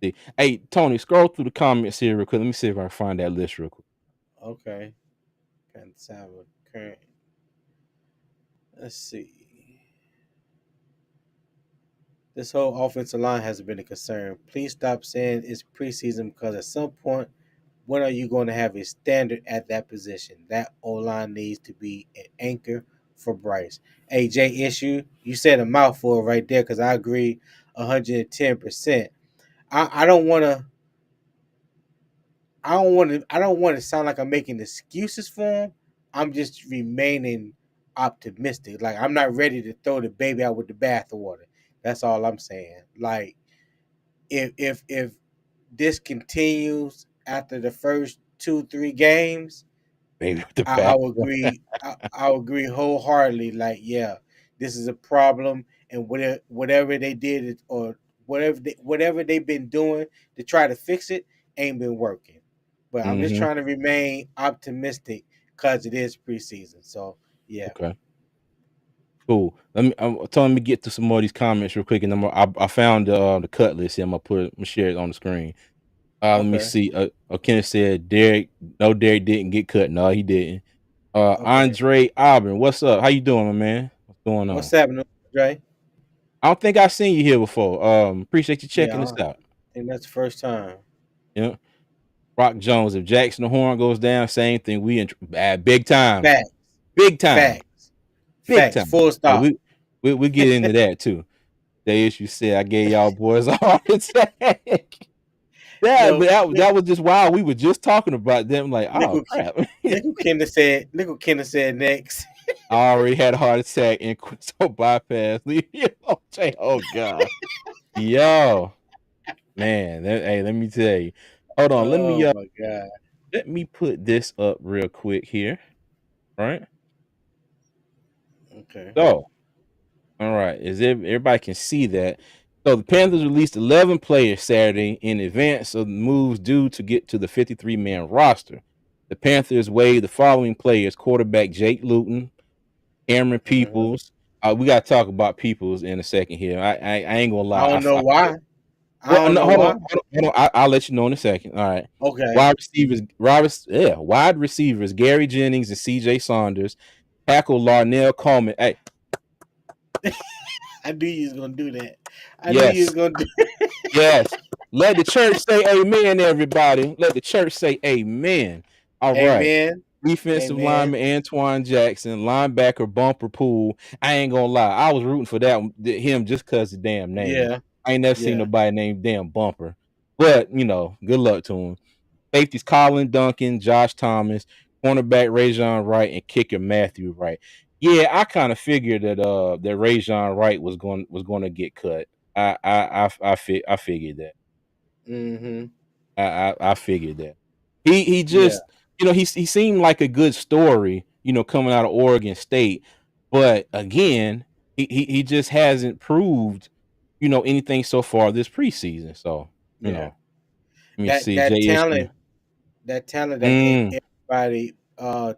See. Hey, Tony, scroll through the comments here real quick. Let me see if I can find that list real quick. Okay. Panthers have a current. Let's see. This whole offensive line has been a concern. Please stop saying it's preseason because at some point, when are you going to have a standard at that position? That O line needs to be an anchor for Bryce. Hey, Jay Issue, you said a mouthful right there because I agree 110%. I don't want to. I don't want to sound like I'm making excuses for him. I'm just remaining optimistic. Like I'm not ready to throw the baby out with the bathwater. That's all I'm saying. Like if this continues after the first 2-3 games, Maybe with the I back. would agree. I would agree wholeheartedly. Like, yeah, this is a problem, and whatever they did or whatever they've been doing to try to fix it ain't been working. But I'm just Mm-hmm. trying to remain optimistic because it is preseason. So yeah. Okay. Cool. I'm telling me get to some more of these comments real quick, and I found the cut list here. I'm gonna share it on the screen. Let me Okay. see. Kenneth said Derek didn't get cut. No, he didn't. Okay. Andre Auburn, what's up? How you doing, my man? What's going on? What's happening, Dre? I don't think I've seen you here before. Appreciate you Yeah, checking this I out. think that's the first time. Yeah. Rock Jones, if Jackson the Horn goes down, same thing. We in big time. Facts. Big time. Facts. Big Facts. time. Full Yeah, stop. we get into that too. The issue said I gave y'all boys a heart attack. That but Look, that was just wild. We were just talking about them, like, oh Nickel, crap. Nickel Kinder said. Nickel Kinder said next. I already had a heart attack and so bypass. Leave me alone, Jay. Oh god. Yo, man. Hey, let me tell you. Hold on. Oh my god. Let me put this up real quick here. Right. Okay. So, all right. Everybody can see that. So the Panthers released 11 players Saturday in advance of the moves due to get to the 53-man roster. The Panthers waived the following players: quarterback Jake Luton, Cameron Hmm. Peoples. We got to talk about Peoples in a second here. I ain't gonna I lie. don't know why. I Well, don't no, know hold on, why. hold on. I'll let you know in a second. All right. Okay. Wide receivers Gary Jennings and C.J. Saunders. Tackle Larnell Coleman. Hey, I knew you was gonna do that. I knew you was yes, gonna do. yes. Let the church say amen, everybody. Let the church say amen. All right. Amen. Defensive Amen. lineman Antoine Jackson, linebacker Bumper Pool. I ain't gonna lie, I was rooting for him just cause the damn name. Yeah. I ain't never seen Yeah. nobody named damn Bumper. But good luck to him. Safeties Colin Duncan, Josh Thomas, cornerback Rajon Wright, and kicker Matthew Wright. Yeah, I kind of figured that Rajon Wright was going to get cut. I figured that. Mm-hmm. I figured that. He Yeah. just he seemed like a good story, coming out of Oregon State, but again, he just hasn't proved anything so far this preseason. So Yeah. let me That see that JSU. talent, that talent that Mm, everybody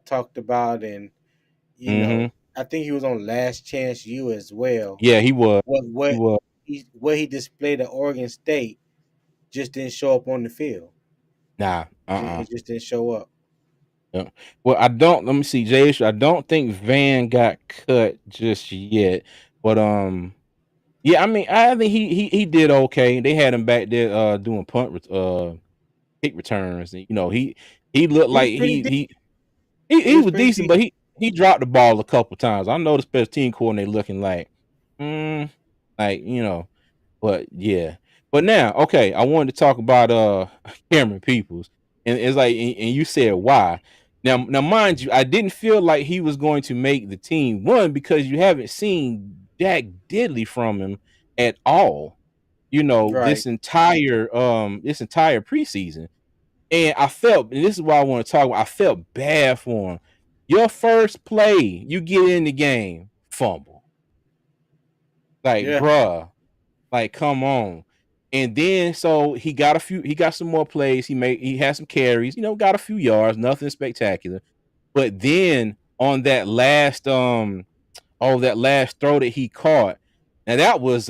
talked about, and mm-hmm. I think he was on Last Chance U as well. Yeah, he was. What He what was. what he displayed at Oregon State just didn't show up on the field. Nah. It just didn't show up. Yeah. Well, I don't. Let me see, JSU. I don't think Van got cut just yet, but yeah. I mean, I think he did okay. They had him back there doing kick returns. And, he looked He was like pretty deep. He he was was pretty decent, but deep. he dropped the ball a couple times. I know the special team coordinator looking mm, like but yeah. But now, okay, I wanted to talk about Cameron Peoples, and it's like, and you said why. Now, mind you, I didn't feel like he was going to make the team. One, because you haven't seen Jack Diddley from him at all. Right. This entire preseason. And I felt, and this is why I want to talk about, I felt bad for him. Your first play, you get in the game, fumble. Like, Yeah. bruh, like, come on. And then so he got some more plays. He had some carries, got a few yards, nothing spectacular. But then on that last throw that he caught. Now that was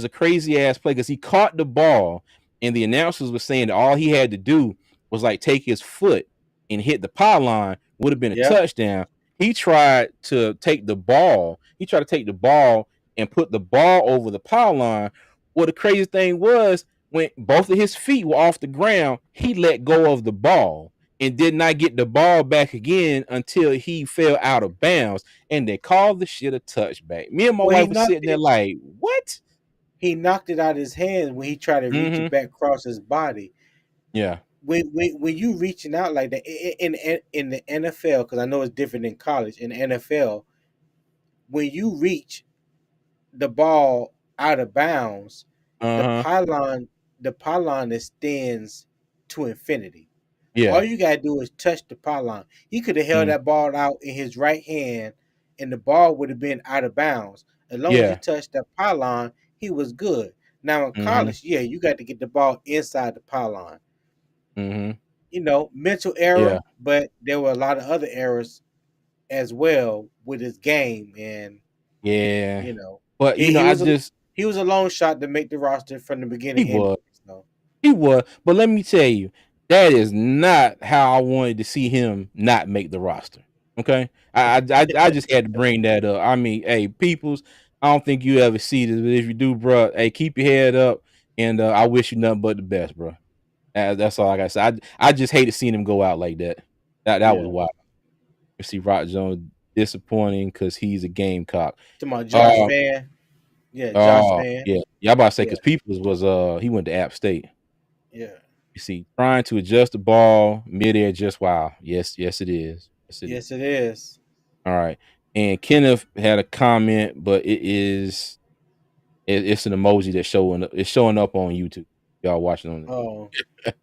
a crazy ass play because he caught the ball, and the announcers were saying that all he had to do was like take his foot and hit the pylon, would have been a Yeah. touchdown. He tried to take the ball. He tried to take the ball and put the ball over the pylon. Well, the crazy thing was when both of his feet were off the ground, he let go of the ball and did not get the ball back again until he fell out of bounds, and they called the shit a touchback. Me and my Well, wife was sitting there like, "What?" he knocked it out of his hands when he tried to reach it Mm-hmm. back across his body. Yeah. when you reaching out like that in the NFL, because I know it's different in college. In the NFL, when you reach the ball out of bounds, the Uh-huh. pylon the pylon extends to infinity. All Yeah. you gotta do is touch the pylon. He could have held Mm, that ball out in his right hand, and the ball would have been out of bounds. As long as you yeah. touched that pylon, he was good. Now in Mhm. college, yeah, you got to get the ball inside the pylon. Mhm. Mental Yeah. error, but there were a lot of other errors as well with his game, and Yeah. you know, But he he I was a just he was a long shot to make the roster from the beginning he anyway. was. So He was. But let me tell you, that is not how I wanted to see him not make the roster. Okay? I just had to bring that up. I mean, hey, peoples, I don't think you ever see this, but if you do, bro, hey, keep your head up, and I wish you nothing but the best, bro. That's all I gotta say. I just hated seeing him go out like that. That was yeah, wild. You see Rock Jones disappointing because he's a gamecock. to my Josh Uh, fan, yeah, Josh fan, yeah. Y'all about to say yeah, because Peoples was he went to App State. yeah, You see, trying to adjust the ball midair, just wow. Yes, it is. Yes, it is. yes, it is. All right. And Kenneth had a comment, but it's an emoji that's showing up on YouTube. Y'all watching on Oh, it,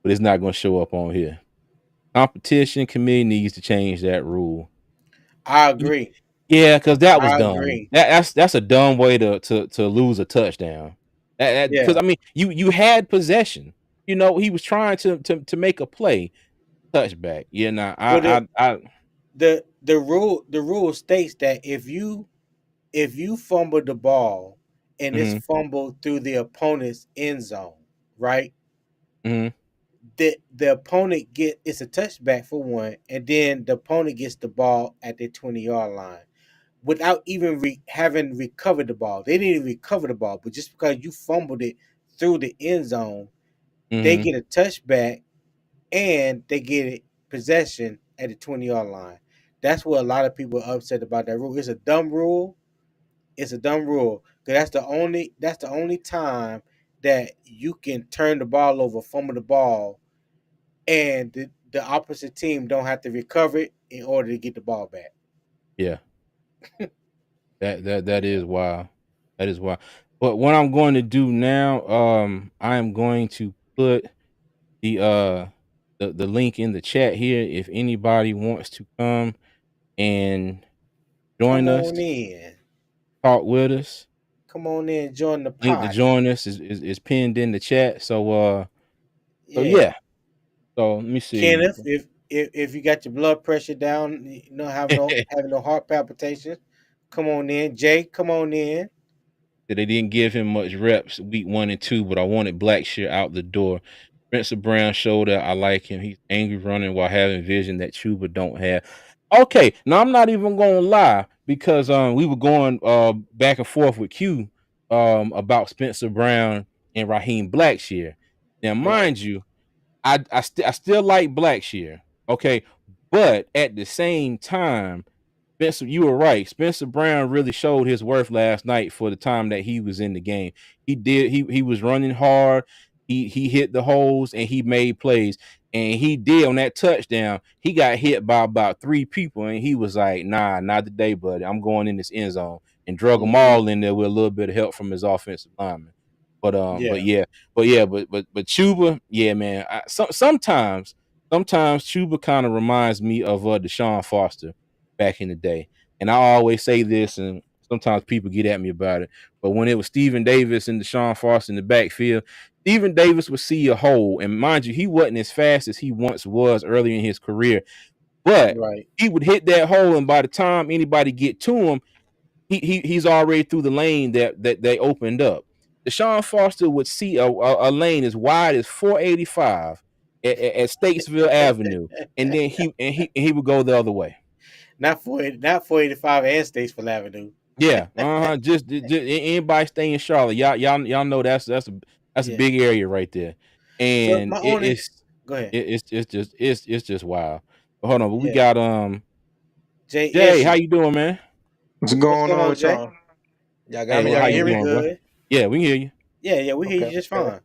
but it's not going to show up on here. Competition committee needs to change that rule. I Y- agree. Yeah, because that was I dumb. agree. That's a dumb way to lose a touchdown. Because Yeah, I mean, you had possession. He was trying to make a play touchback. Yeah, nah, well, I the rule states that if you fumble the ball and it's mhm, fumbled through the opponent's end zone, right? mhm, The opponent get it's a touchback for one, and then the opponent gets the ball at the 20-yard line without even having recovered the ball. They didn't even recover the ball, but just because you fumbled it through the end zone, they mhm, get a touchback and they get it possession at the 20-yard line. That's what a lot of people are upset about that rule. It's a dumb rule. It's a dumb rule because that's the only time that you can turn the ball over, fumble the ball, and the opposite team don't have to recover it in order to get the ball back. yeah. That is wild. That is wild. But what I'm going to do now, I am going to put the the link in the chat here if anybody wants to come and Come join us, on in. talk with us. Come on in, join the Link to party. join us is pinned in the chat. So Yeah. yeah. So let me see. Kenneth, if you got your blood pressure down, having no heart palpitations, come on in. Jay, come on in. That they didn't give him much reps week 1 and 2, but I wanted Blackshear out the door. Spencer Brown showed that I like him. He's angry running while having vision that Chuba don't have. Okay, now I'm not even gonna lie because we were going back and forth with Q about Spencer Brown and Raheem Blackshear. Now, Right. mind you, I still like Blackshear, okay, but at the same time, Spencer, you were right. Spencer Brown really showed his worth last night for the time that he was in the game. He did. He was running hard. He hit the holes and he made plays. And he did on that touchdown. He got hit by about 3 people and he was like, "Nah, not today, buddy. I'm going in this end zone." And drug them Mm-hmm. all in there with a little bit of help from his offensive lineman. But Yeah. yeah, but Chuba, yeah, man. Sometimes Chuba kind of reminds me of Deshaun Foster back in the day. And I always say this, and sometimes people get at me about it. But when it was Stephen Davis and Deshaun Foster in the backfield, Stephen Davis would see a hole. And mind you, he wasn't as fast as he once was early in his career. But Right. he would hit that hole, and by the time anybody get to him, he's already through the lane that they opened up. Deshaun Foster would see a lane as wide as 485 at Statesville Avenue, and then he would go the other way. Not 485 and Statesville Avenue. Yeah, just anybody stay in Charlotte, y'all know that's a Yeah. big area right there, So and my only go ahead. it's just wild. But hold on, but we Yeah. got Jay Jay, how Ishi. you doing, man? What's What's going going on on, with Jay? y'all? Y'all got Hey, me? well, Y'all how can Yeah, you hear we me? doing, bro? good. Yeah, we can hear you. Yeah, we hear Okay, you just okay. fine.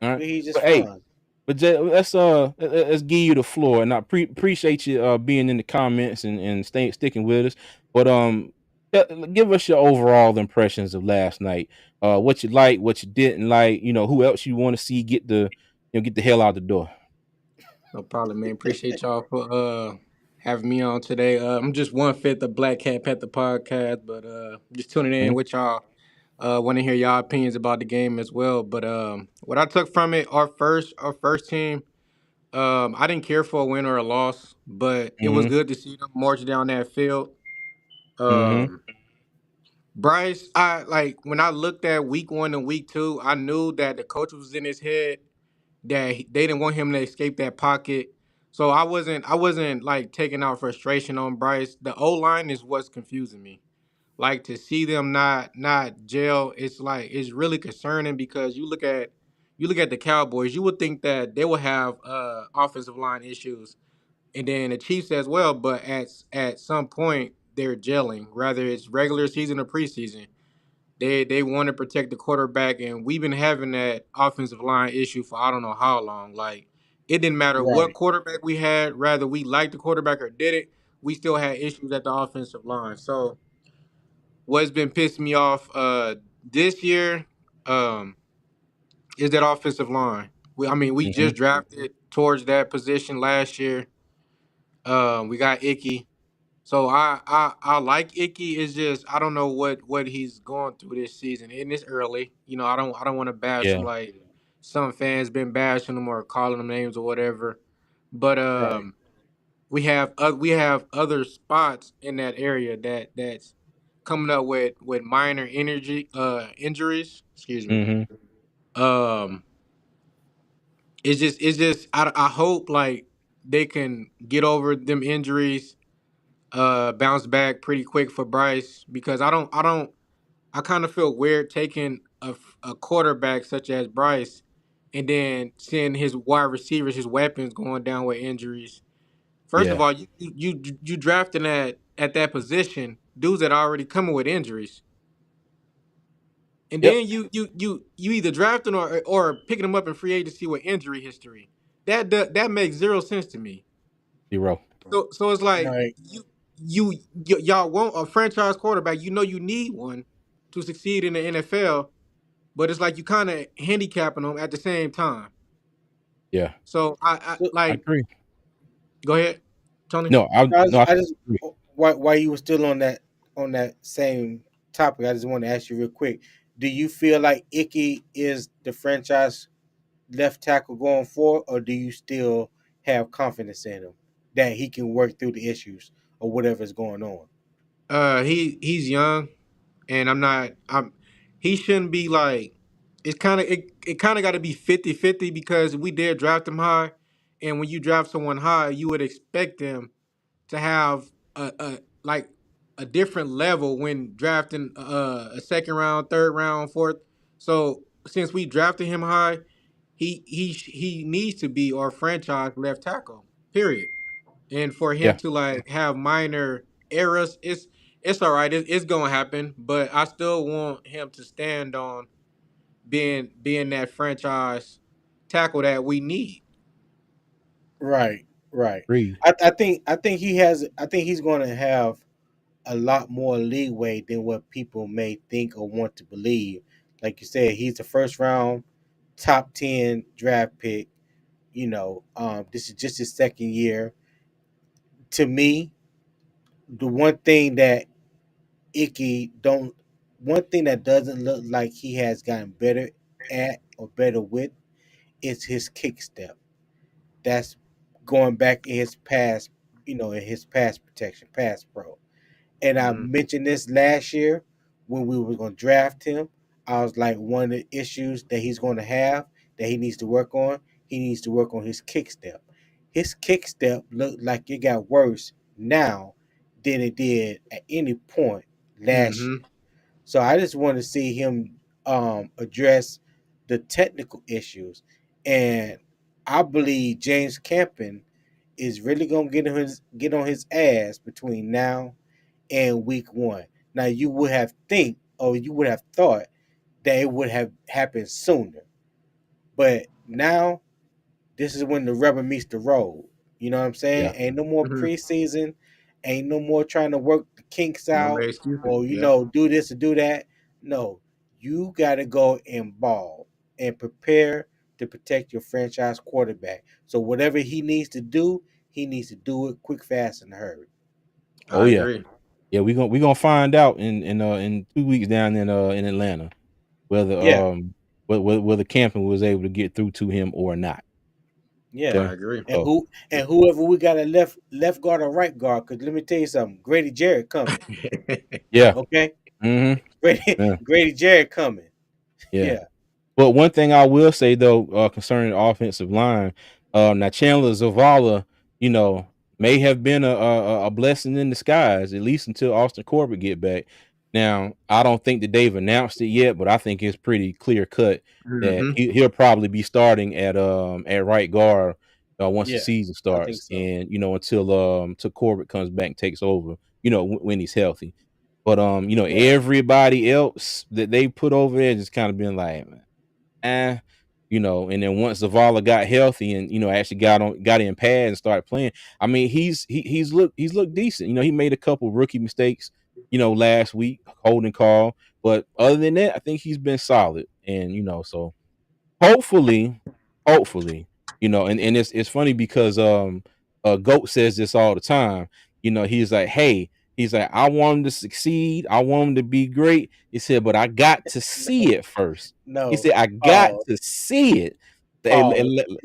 All right, We hear you just but hey, fine. But let's give you the floor, and I appreciate you being in the comments and staying sticking with us. But give us your overall impressions of last night. What you like, what you didn't like. Who else you want to see get the hell out the door. No problem, man. Appreciate y'all for having me on today. I'm just 1/5 of Black Cat Panther podcast, but just tuning in Mhm, with y'all. Want to hear y'all opinions about the game as well. But what I took from it, our first team, I didn't care for a win or a loss, but it was mhm, good to see them march down that field. mhm. Um, Bryce, I like when I looked at week 1 and week 2, I knew that the coach was in his head that they didn't want him to escape that pocket. So I wasn't like taking out frustration on Bryce. The O line is what's confusing me. Like to see them not gel, it's like it's really concerning because you look at the Cowboys, you would think that they will have offensive line issues, and then the Chiefs as well. But at some point they're gelling, whether it's regular season or preseason. They want to protect the quarterback, and we've been having that offensive line issue for I don't know how long. Like it didn't matter what Right. quarterback we had, rather we liked the quarterback or did it, we still had issues at the offensive line. So what's been pissing me off this year um, is that offensive line. We Mhm. just drafted towards that position last year. We got Icky. So I like Icky. It's just I don't know what he's going through this season. And it's early. I don't want to bash him Yeah. like some fans been bashing him or calling him names or whatever. But Right. we have other spots in that area that's coming up with minor injuries. Excuse me. Mhm. Um, it's just I hope like they can get over them injuries, bounce back pretty quick for Bryce because I kind of feel weird taking a quarterback such as Bryce and then seeing his wide receivers, his weapons going down with injuries. First of Yeah. all, you drafting at that position dudes that are already coming with injuries, and Yep. then you either drafting or picking them up in free agency with injury history. That makes zero sense to me. 0. So it's like Right. y'all want a franchise quarterback. You know you need one to succeed in the NFL, but it's like you kind of handicapping them at the same time. Yeah. So I So I like agree. go ahead, Tony. No, I I no, just, I I just agree. while you were still on that same topic, I just want to ask you real quick. Do you feel like Icky is the franchise left tackle going forward, or do you still have confidence in him that he can work through the issues or whatever's going on? He's young, and he shouldn't be like it kind of got to be 50-50 because we did draft him high, and when you draft someone high, you would expect them to have a like a different level when drafting a second round, third round, fourth. So since we drafted him high, he needs to be our franchise left tackle. Period. And for him Yeah. to like have minor errors, it's all right. It's gonna happen, but I still want him to stand on being that franchise tackle that we need. Right, right. Agreed. I think he has. I think he's going to have a lot more leeway than what people may think or want to believe. Like you said, he's a first round, top 10 draft pick. This is just his second year. To me, the don't one thing that doesn't look like he has gotten better at or better with is his kick step. That's going back in his past, in his pass protection, pass pro. And I Mm-hmm. mentioned this last year when we were going to draft him. I was like, one of the issues that he's going to have that he needs to work on, he needs to work on his kick step. His kick step looked like it got worse now than it did at any point last Mm-hmm. year. So I just want to see him address the technical issues. And I believe James Campen is really going to get on his ass between now and week 1. Now you would have thought that it would have happened sooner. But now This is when the rubber meets the road. You know what I'm saying? Yeah. Ain't no more Hmm. preseason. Ain't no more trying to work the kinks No out more excuses. or Yep. do this or do that. No, you got to go and ball and prepare to protect your franchise quarterback. So whatever he needs to do it quick, fast, and hurry. Oh I yeah. agree. Yeah, we gonna find out in 2 weeks down in Atlanta whether Yeah, whether Camping was able to get through to him or not. yeah. Okay. I agree. And So whoever we got a left guard or right guard, because let me tell you something, Grady Jarrett coming. yeah. Okay, Hmm. Yeah. Grady Jarrett coming. Yeah. Yeah, But one thing I will say though, concerning the offensive line, now Chandler Zavala, you know, may have been a blessing in disguise, at least until Austin Corbett get back. Now, I don't think that they've announced it yet, but I think it's pretty clear cut that Hmm. he'll probably be starting at right guard once the yeah. season I think starts, so. and until Corbett comes back and takes over, when he's healthy. But Yeah, everybody else that they put over there just kind of been like, eh, and then once Zavala got healthy and actually got in pads and started playing, I mean he's looked decent. He made a couple rookie mistakes, last week, holding call, but other than that, I think he's been solid. And so hopefully, hopefully, and it's funny because Goat says this all the time. He's like, hey, he's like, I want him to succeed, I want him to be great. He said, but I got to see no, it first. He no. said, I got Paul, to see it. Hey, Paul.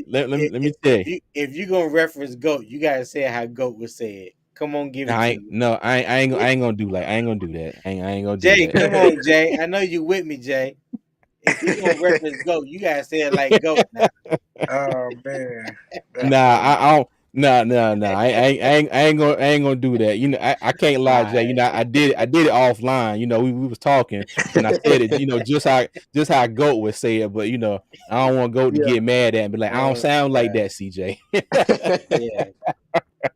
let me tell you. If you gonna reference Goat, you gotta say how Goat would say it. Come on, give it I to ain't me, no, I ain't gonna do like I ain't gonna do that. I ain't gonna do Jay. Come on, that. Jay. I know you with me, Jay. If you gonna reference Goat, you gotta say it like Goat now. Oh man, that's Nah, funny. I don't. Nah, nah, nah. I ain't gonna do that. I can't lie, All Jay. right. I did it offline. We was talking, and I said it. Just how Goat would say it. But I don't want Goat to Yeah. get mad at me. But like, I don't sound like Right. that, CJ. Yeah.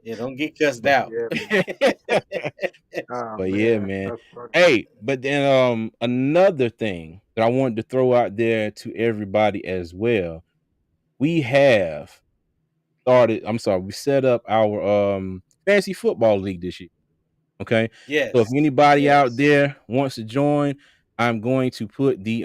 Yeah. Don't get cussed out. Yeah, man. Oh But yeah, man, man. that's funny. Hey, but then another thing that I wanted to throw out there to everybody as well. We have started. I'm sorry. We set up our fantasy football league this year. Okay. So if Yes. anybody out Yes. there wants to join, I'm going to put the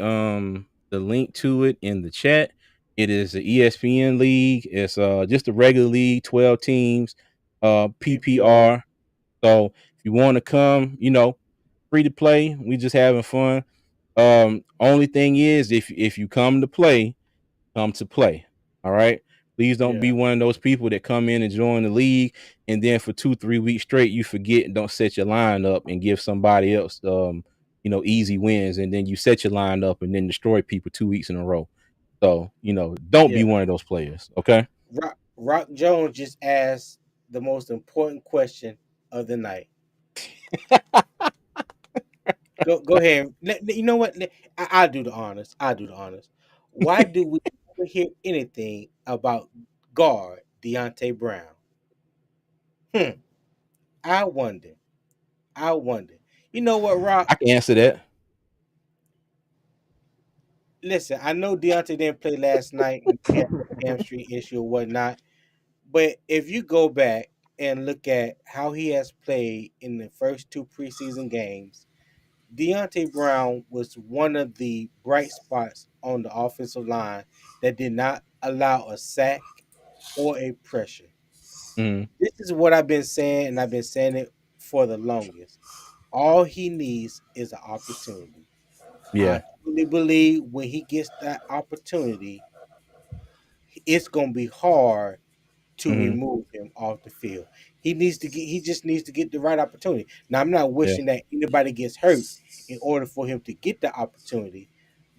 link to it in the chat. It is the ESPN league. It's just a regular league, 12 teams, PPR. PPR. So if you want to come, free to play. We just having fun. Only thing is if you come to play. All right. Please don't be Yeah. one of those people that come in and join the league, and then for 2-3 weeks straight you forget and don't set your line up and give somebody else easy wins, and then you set your line up and then destroy people 2 weeks in a row. So don't be Yeah. one of those players. Okay. Rock Jones just asked the most important question of the night. Go ahead. You know what? I'll do the honors. I'll do the honors. Why do we never hear anything about guard Deontay Brown? Hmm. I wonder. I wonder. You know what, Rock? I can answer that. Listen, I know Deontay didn't play last night and he had a hamstring issue or whatnot. But if you go back and look at how he has played in the first two preseason games, Deontay Brown was one of the bright spots on the offensive line that did not allow a sack or a pressure. Mhm. This is what I've been saying, and I've been saying it for the longest. All he needs is an opportunity. I Yeah. truly believe when he gets that opportunity, it's gonna be hard to Mhm. remove him off the field. He just needs to get the right opportunity. Now I'm not Yeah. wishing that anybody gets hurt in order for him to get the opportunity,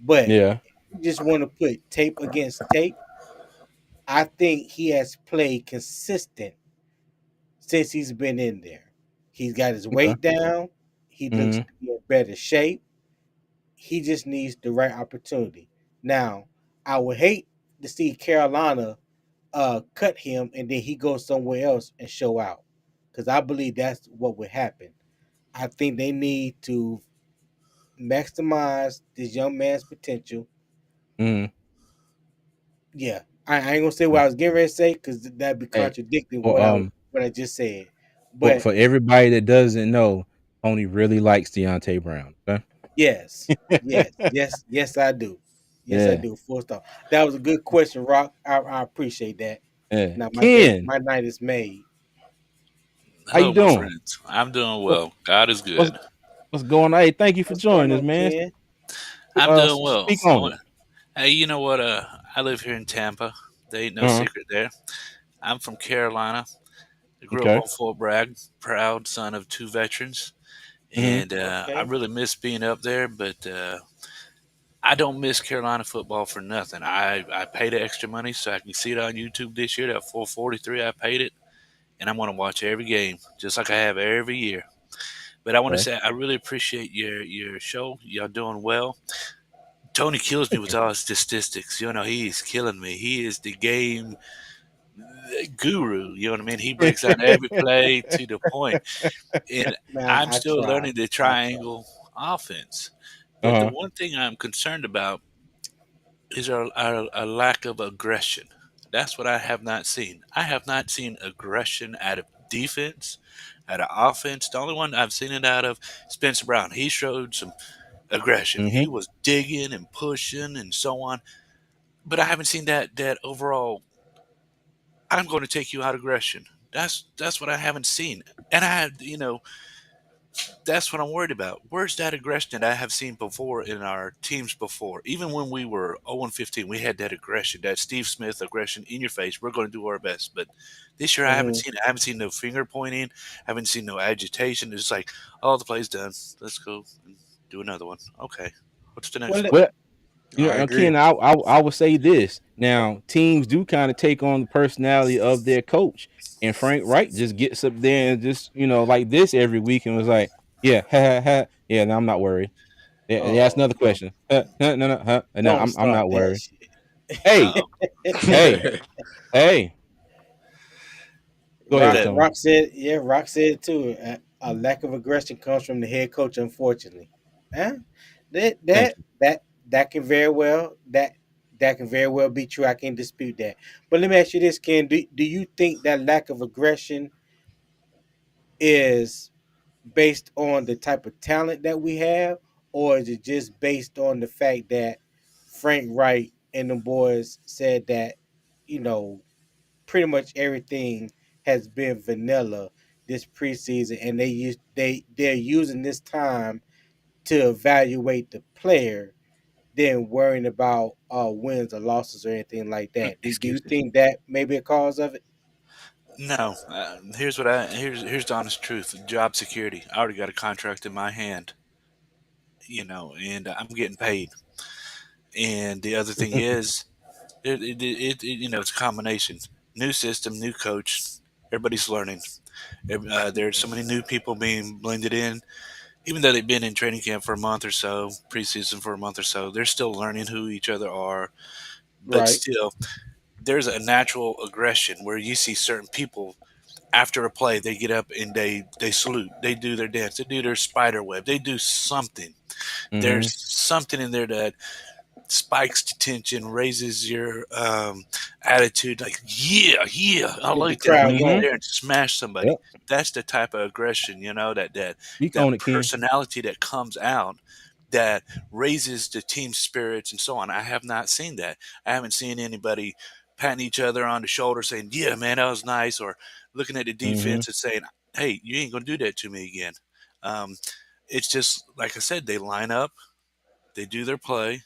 but Yeah. you just want to put tape against tape. I think he has played consistent since he's been in there. He's got his Okay. weight down. He looks Mhm. to be in better shape. He just needs the right opportunity. Now, I would hate to see Carolina cut him and then he goes somewhere else and show out, because I believe that's what would happen. I think they need to maximize this young man's potential. Mhm. Yeah, I ain't gonna say what I was getting ready to say because that'd be Hey, contradicting for what I just said. for But for everybody that doesn't know, Tony really likes Deontay Brown. Okay. yes, yes, I do. Yes, I Yeah. do. Full stop. That was a good question, Rock. I appreciate that. Yeah. Now Ken, my night is made. how you Hello, my doing? friends. I'm doing What well. God is what's good. what's going on? Hey, thank you for What's going joining us, on, man. Ken? I'm doing well. Speak on it. Hey, you know what? I live here in Tampa. There ain't no Uh-huh. secret there. I'm from Carolina. I grew up Okay. on Fort Bragg, proud son of two veterans, Mhm. and I Okay. really miss being up there. But I don't miss Carolina football for nothing. I paid the extra money so I can see it on YouTube this year. That 443, I paid it, and I'm going to watch every game just like I have every year. But I want to Okay. say I really appreciate your show. Y'all doing well. Tony kills me Thank with you. all his statistics. You know, he's killing me. He is the game guru. You know what I mean? He breaks down every play to the point. And Man, I'm still learning the I try. triangle offense. But the Uh-huh. one thing I'm concerned about is our lack of aggression. That's what I have not seen. I have not seen aggression out of defense, out of offense. The only one I've seen it out of Spencer Brown. He showed some aggression. He Mhm. was digging and pushing and so on. But I haven't seen that overall. I'm going to take you out aggression. That's what I haven't seen, and that's what I'm worried about. Where's that aggression that I have seen before in our teams before? Even when we were 0-15, we had that aggression, that Steve Smith aggression in your face. We're going to do our best, but this year I haven't Hmm. seen it. I haven't seen no finger pointing. I haven't seen no agitation. It's like, oh, the play's done. Let's go and do another one. Okay, what's the next Well, one? Well, I Ken, agree. I would say this. Now, teams do kind of take on the personality of their coach, and Frank Wright just gets up there and just like this every week and was like, "Yeah, ha ha ha, yeah, no, I'm not worried." Yeah, and ask oh another no! question. No, no, no, huh? No, Don't I'm start not that worried. shit. Hey, hey, hey, go But ahead, Rock that Tony. Rock said, yeah, Rock said it too. A lack of aggression comes from the head coach, unfortunately. Huh? That Thank that you. that that can very well that can very well be true. I can't dispute that. But let me ask you this, Ken. Do you think that lack of aggression is based on the type of talent that we have, or is it just based on the fact that Frank Wright and the boys said that, you know, pretty much everything has been vanilla this preseason, and they're using this time to evaluate the player than worrying about wins or losses or anything like that. Do you excuses. think that may be a cause of it? No, here's the honest truth. Job security. I already got a contract in my hand, and I'm getting paid. And the other thing is, it's a combination. New system, new coach. Everybody's learning. There's so many new people being blended in. Even though they've been in training camp for a month or so, preseason for a month or so, they're still learning who each other are. But Right. still, there's a natural aggression where you see certain people after a play, they get up and they salute, they do their dance, they do their spider web, they do something. Mm-hmm. There's something in there that spikes the tension, raises your attitude. Like, yeah, yeah, I Get the like that. crowd We get in Mm-hmm. there going. and smash somebody. Yep. That's the type of aggression, Speak that on it, Ken. personality that comes out that raises the team spirits and so on. I have not seen that. I haven't seen anybody patting each other on the shoulder saying, "Yeah, man, that was nice," or looking at the Mm-hmm. defense and saying, "Hey, you ain't gonna do that to me again." Um, it's just like I said, they line up, they do their play,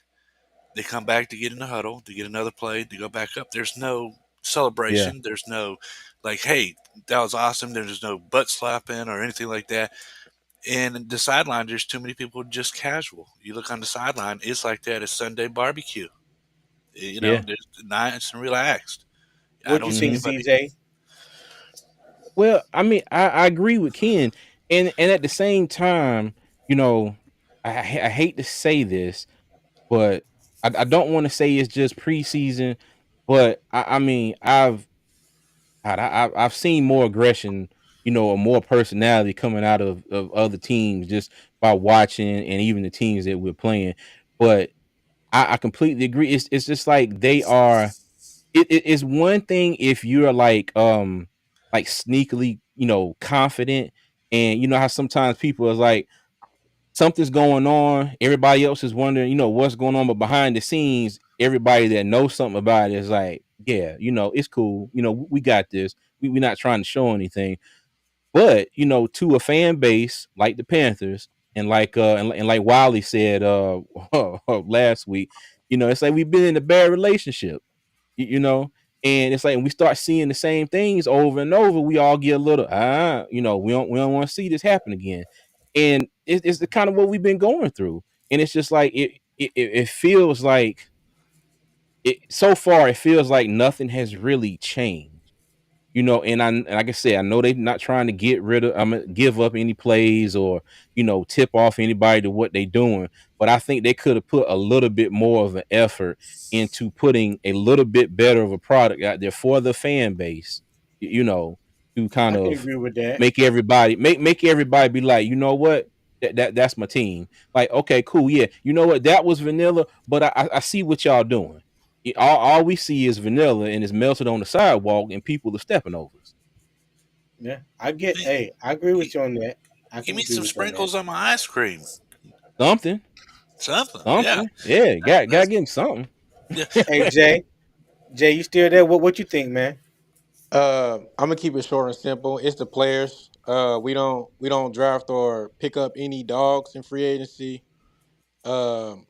they come back to get in the huddle, to get another play, to go back up. There's no Yeah. celebration. There's no like, hey, that was awesome. There's no butt slapping or anything like that. And the sideline, there's too many people just casual. You look on the sideline, it's like that. It's Sunday barbecue. Yeah. There's nice and relaxed. I What don't you see think, Mm-hmm. anybody. CJ? Well, I mean, I agree with Ken, and at the same time, you know, I hate to say this, but I don't want to say it's just preseason, but I mean, I've seen more aggression, or more personality coming out of other teams just by watching, and even the teams that we're playing. But I completely agree. It's just like they are. it is one thing if you're like sneakily, confident, and you know how sometimes people is like something's going on, everybody else is wondering, what's going on, but behind the scenes, everybody that knows something about it is like, yeah, it's cool, we got this. We're not trying to show anything. But to a fan base like the Panthers, and like Wiley said last week, it's like we've been in a bad relationship, you know, and it's like when we start seeing the same things over and over, we all get a little we don't want to see this happen again, and it's the kind of what we've been going through, and it's just like it feels like so far it feels like nothing has really changed. And like I said, I know they're not trying to get rid of, give up any plays or tip off anybody to what they're doing, but I think they could have put a little bit more of an effort into putting a little bit better of a product out there for the fan base, to kind I can of agree with that. make everybody be like, you know what, that's my team. Like, okay, cool, yeah, you know what, that was vanilla, but I see what y'all doing. All we see is vanilla and it's melted on the sidewalk and people are stepping over us. Yeah, Hey, hey, I agree with you on that. I give can me agree some with you on that. sprinkles on my ice cream. Something, Something. Yeah. something. Yeah, got That's, getting something. yeah. Hey, Jay, you still there? What you think, man? I'm gonna keep it short and simple. It's the players. We don't draft or pick up any dogs in free agency. Um,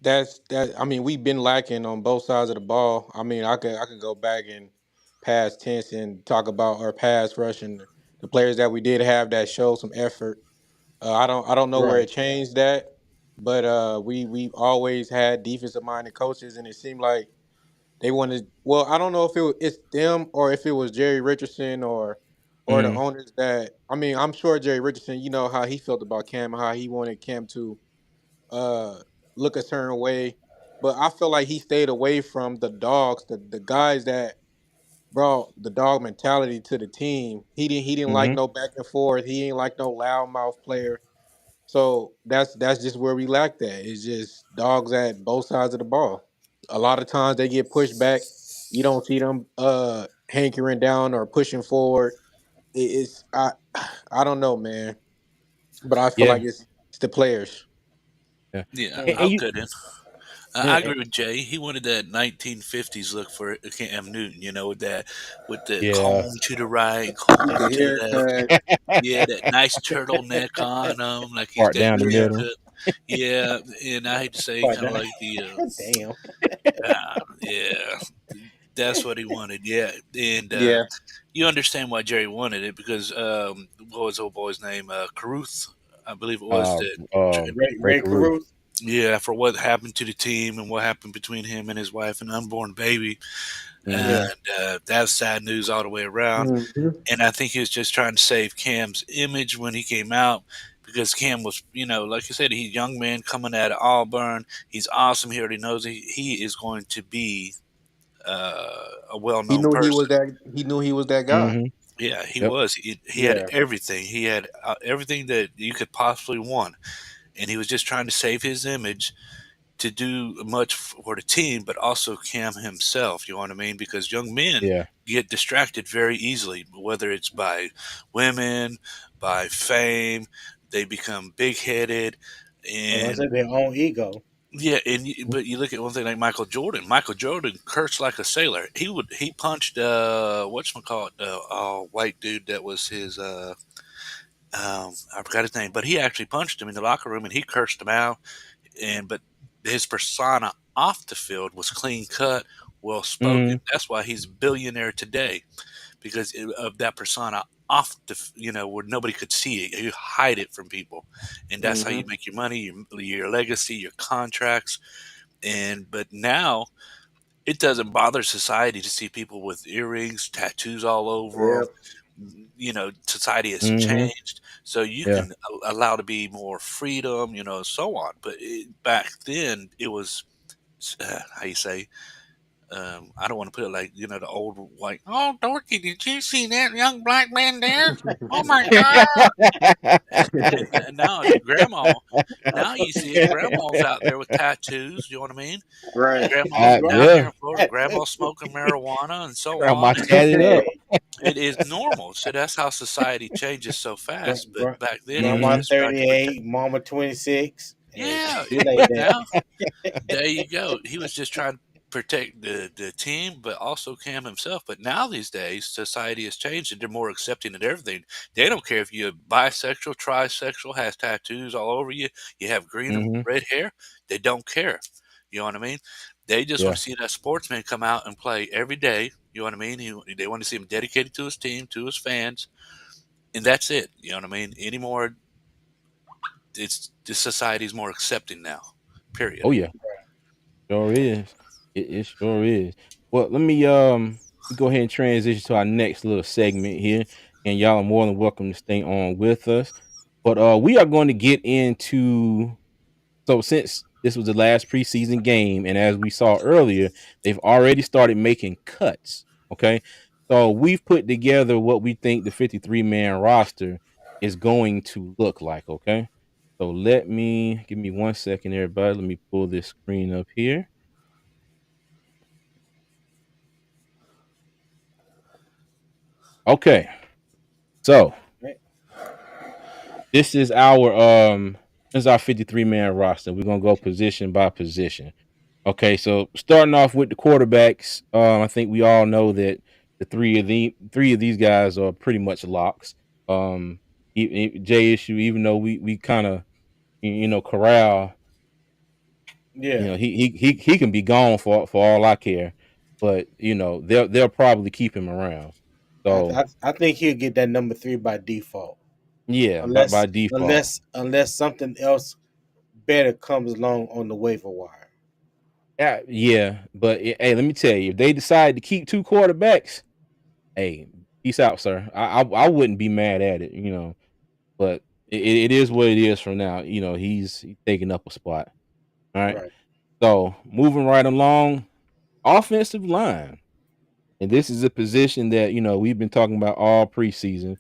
that's that. I mean, we've been lacking on both sides of the ball. I mean, I can go back in past tense and talk about our pass rush and the players that we did have that showed some effort. I don't know where Right. it changed that, but we've always had defensive minded coaches, and it seemed like they wanted. Well, I don't know if it's them or if it was Jerry Richardson or the Mm-hmm. owners that. I mean, I'm sure Jerry Richardson. You know how he felt about Cam, how he wanted Cam to uh, look a certain way, but I feel like he stayed away from the dogs, the guys that brought the dog mentality to the team. He didn't like Mm-hmm. no back and forth. He ain't like no loudmouth player. So that's just where we lack that. It's just dogs at both sides of the ball. A lot of times they get pushed back. You don't see them hankering down or pushing forward. It's I don't know, man. But I feel Yeah, like it's the players. yeah. Yeah. And, Hey, and I'll you, cut in. I and, agree with Jay. He wanted that 1950s look for Cam Newton, with the yeah, comb to the right, comb The to the left. haircut. Yeah, that nice turtleneck on him, like he's part got down the your Yeah. middle. haircut. Yeah, and I hate to say, part kind of down. like the, Damn. yeah, that's what he wanted. Yeah, and Yeah. you understand why Jerry wanted it because what was the old boy's name? Caruth, I believe it was Uh, that. Ray Break a roof. Caruth. Yeah, for what happened to the team and what happened between him and his wife and unborn baby, Mm-hmm. Yeah. and that's sad news all the way around. Hmm. And I think he was just trying to save Cam's image when he came out because Cam was, like you said, he's a young man coming out of Auburn. He's awesome. He already knows he is going to be a He well-known knew he was person. that. He knew he was that guy. Mm-hmm. Yeah, he Yep. was. He had Yeah. everything. He had everything that you could possibly want, and he was just trying to save his image to do much for the team, but also Cam himself. You know what I mean? Because young men Yeah. get distracted very easily, whether it's by women, by fame. They become big headed, Well, I and said their own ego. yeah, but you look at one thing like Michael Jordan. Michael Jordan cursed like a sailor. He punched whatchamacallit, white dude that was his I forgot his name, but he actually punched him in the locker room and he cursed him out. But his persona off the field was clean cut, well spoken. Mm-hmm. That's why he's a billionaire today because of that persona off where nobody could see it. You hide it from people, and that's how you Hmm. make your money, your legacy, your contracts. But now it doesn't bother society to see people with earrings, tattoos all over them. Yep. Society has Mm-hmm. changed, so you Yeah. can allow to be more freedom, so on. But back then, it was how you say I don't want to put it like the old like, oh Dorothy, did you see that young black man there? Oh my God! And now now you see it. Grandma's out there with tattoos. You know what I mean? Right. Grandma's down here Yeah, in Florida. Grandma's smoking marijuana and so grandma on. And tatted up. Hey, it is normal. So that's how society changes so gra- fast. But gra- back then, it was grandma Hmm. just trying to protect. 38, mama 26. Hey, Yeah, be like that. now there you go. He was just trying to protect the team, but also Cam himself. But now these days, society has changed and they're more accepting of everything. They don't care if you're bisexual, trisexual, has tattoos all over you, you have green or Hmm. red hair. They don't care. You know what I mean? They just want Yeah. to see that sportsman come out and play every day. You know what I mean? They want to see him dedicated to his team, to his fans, and that's it. You know what I mean? Anymore, it's the society's more accepting now. Period. Oh yeah. Sure is. It sure is. Well, we go ahead and transition to our next little segment here, and y'all are more than welcome to stay on with us. But we are going to get into so since this was the last preseason game, and as we saw earlier, they've already started making cuts. Okay, so we've put together what we think the 53-man roster is going to look like. Okay, so give me 1 second, everybody. Let me pull this screen up here. Okay, so Right. this is our 53-man roster. We're gonna go position by position. Okay, so starting off with the quarterbacks, I think we all know that three of these guys are pretty much locks. J issue, even though we kind of corral, Yeah. he can be gone for all I care, but they'll probably keep him around. So I think he'll get that number 3 by default. yeah, by Unless default. unless something else better comes along on the waiver wire. Yeah, but hey, let me tell you, if they decide to keep two quarterbacks, hey, peace out, sir. I wouldn't be mad at it, but it is what it is for now. He's taking up a spot. All right. Right. So moving right along, offensive line, and this is a position that we've been talking about all preseason,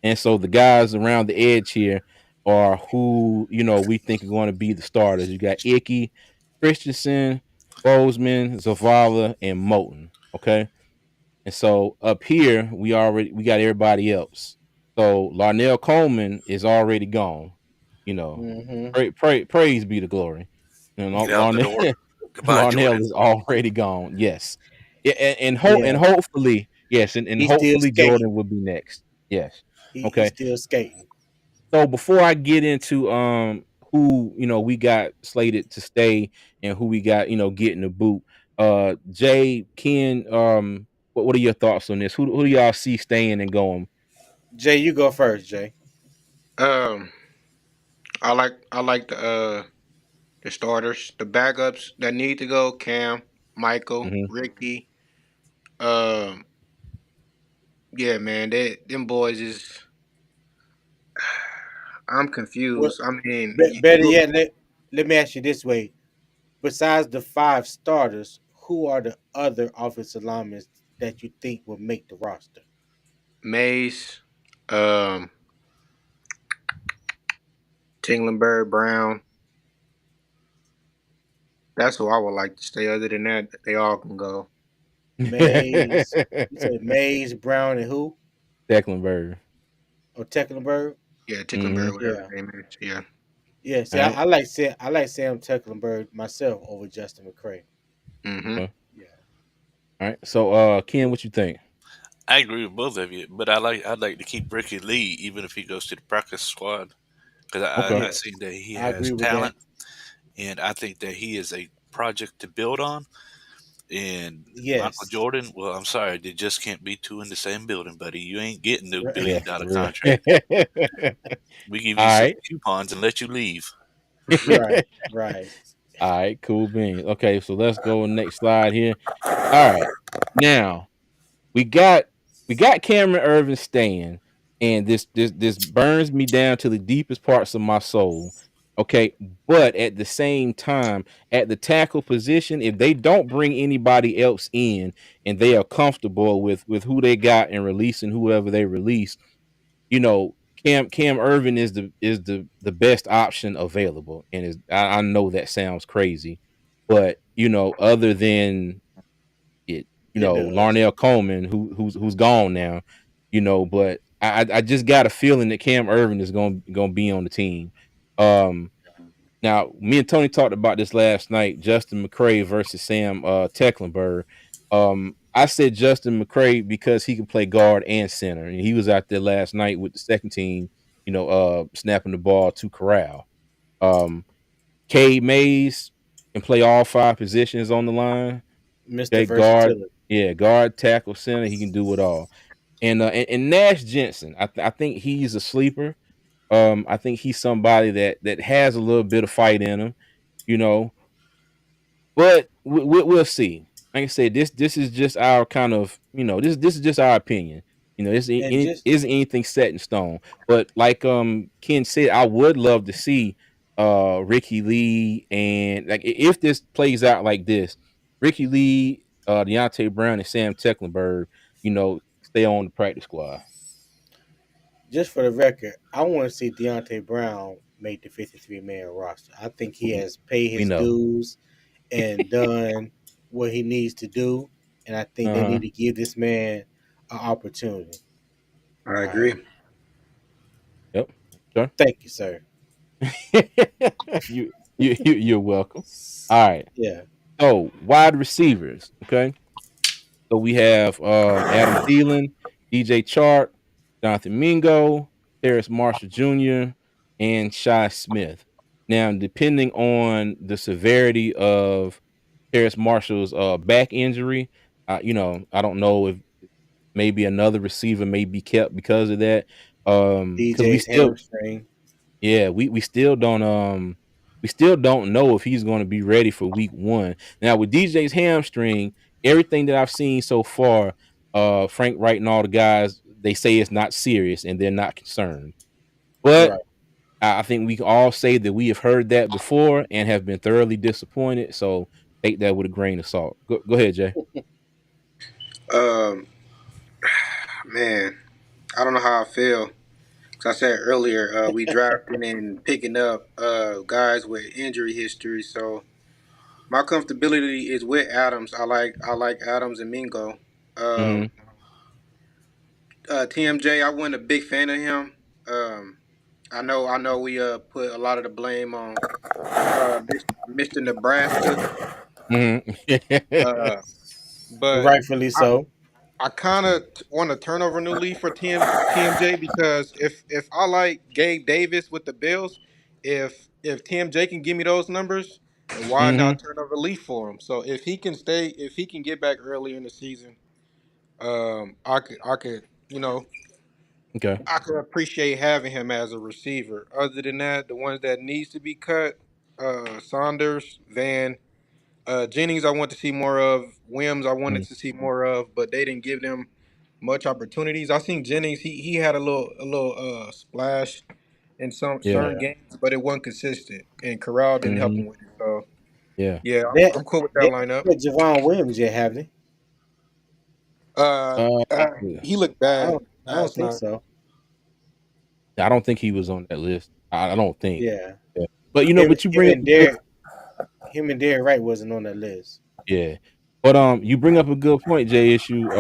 and so the guys around the edge here are who we think are going to be the starters. You got Icky, Christensen, Bozeman, Zavala, and Moten. Okay. And so up here, we got everybody else. So Larnell Coleman is already gone. You know, Mm-hmm. praise be to glory. Get out the Larnell, door. Goodbye, Larnell Jordan. is already gone. Yes. Yeah, and Yeah. hopefully, yes, and He's still hopefully Jordan skating. will be next. Yes. He's Okay. still skating. So before I get into who we got slated to stay and who we got getting the boot, Jay, Ken, what are your thoughts on this? Who do y'all see staying and going? Jay, you go first, Jay. Um, I like the starters, the backups that need to go. Cam, Michael, Hmm. Ricky. Um, yeah, man, them boys is. I'm What confused. I mean, better yet, let me ask you this way. Besides the 5 starters, who are the other offensive linemen that you think will make the roster? Mays, um, Tinglenberg, Brown. That's who I would like to stay. Other than that, they all can go. Mays. You said Mays, Brown, and who? Tecklenberg. Or Tecklenburg? Yeah, Hmm. Ticklenberg, whatever his Yeah. name is. Yeah. Yeah. All See, right. I like Sam Tecklenburg myself over Justin McCray. Mm-hmm. Okay. Yeah. All right. So Ken, what you think? I agree with both of you, but I'd like to keep Ricky Lee even if he goes to the practice squad because Okay. I Yeah. see that he I has agree with that. talent and I think that he is a project to build on. And Michael Yes. Jordan, well, I'm sorry, they just can't be two in the same building, buddy. You ain't getting no Right. Yeah, $1 billion for real. contract. We give you All some right. coupons and let you leave. Right. Right. All right, cool beans. Okay, so let's go next slide here. All right. Now, we got Cameron Irvin staying, and this burns me down to the deepest parts of my soul. Okay, but at the same time, at the tackle position, if they don't bring anybody else in and they are comfortable with who they got and releasing whoever they release, you know, Cam Irvin is the best option available. And I know that sounds crazy, but other than it, It does. Larnell Coleman, who's gone now, but I just got a feeling that Cam Irvin is gonna be on the team. Um Now, me and Tony talked about this last night. Justin McCray versus Sam Tecklenburg. I said Justin McCray because he can play guard and center, and he was out there last night with the second team. Snapping the ball to Corral. Um, Cade Mays can play all five positions on the line. Mr. Okay, guard, Versatility. yeah, guard, tackle, center. He can do it all. And Nash Jensen, I think he's a sleeper. I think he's somebody that has a little bit of fight in him, you know. But we'll see. Like I said, this is just our kind of this is just our opinion. This And just isn't anything set in stone. But like Ken said, I would love to see Ricky Lee, and like if this plays out like this, Ricky Lee, Deontay Brown, and Sam Tecklenburg, stay on the practice squad. just for the record, I want to see Deontay Brown make the 53-man roster. I think he We, has paid we his know. dues and done what he needs to do, and I think they Uh-huh. need to give this man an opportunity. I All right. agree. Yep. Sure. Thank you, sir. You're welcome. All right. Yeah. So wide receivers. Okay. So we have Adam Thielen, DJ Chark, Jonathan Mingo, Terrace Marshall Jr., and Shy Smith. Now, depending on the severity of Terrace Marshall's back injury, I don't know if maybe another receiver may be kept because of that. Because we DJ's still hamstring. yeah, we still don't know if he's going to be ready for week 1. Now with DJ's hamstring, everything that I've seen so far, Frank Wright and all the guys, they say it's not serious and they're not concerned. But Right. I think we can all say that we have heard that before and have been thoroughly disappointed. So take that with a grain of salt. Go ahead, Jay. Um, man, I don't know how I feel. Cause I said earlier, we drafting and picking up guys with injury history. So my comfortability is with Adams. I like Adams and Mingo. Mm-hmm. Um, TMJ, I wasn't a big fan of him. Um, I know we put a lot of the blame on Mr. Nebraska, Mm-hmm. uh, but Rightfully I, so. I kind of want to turn over a new leaf for TMJ because if I like Gabe Davis with the Bills, if TMJ can give me those numbers, then why Mm-hmm. not turn over a leaf for him? So if he can get back early in the season, I could Okay. I could appreciate having him as a receiver. Other than that, the ones that needs to be cut, Saunders, Van, Jennings, I want to see more of. Wims, I wanted Mm, to see more of, but they didn't give them much opportunities. I think Jennings, he had a little splash in some yeah. certain games, but it wasn't consistent, and Corral didn't help Mm-hmm. him with it. So Yeah. yeah, I'm, They I'm cool with that they lineup. haven't Javon Williams yet, have they? Uh, Uh, he looked I bad don't I don't last think night. so. I don't think he was on that list. I don't think. Yeah. Yeah. But Him, but you him bring up and a good Derek him and Derek Wright wasn't on that list. yeah. But you bring up a good point, Jay issue.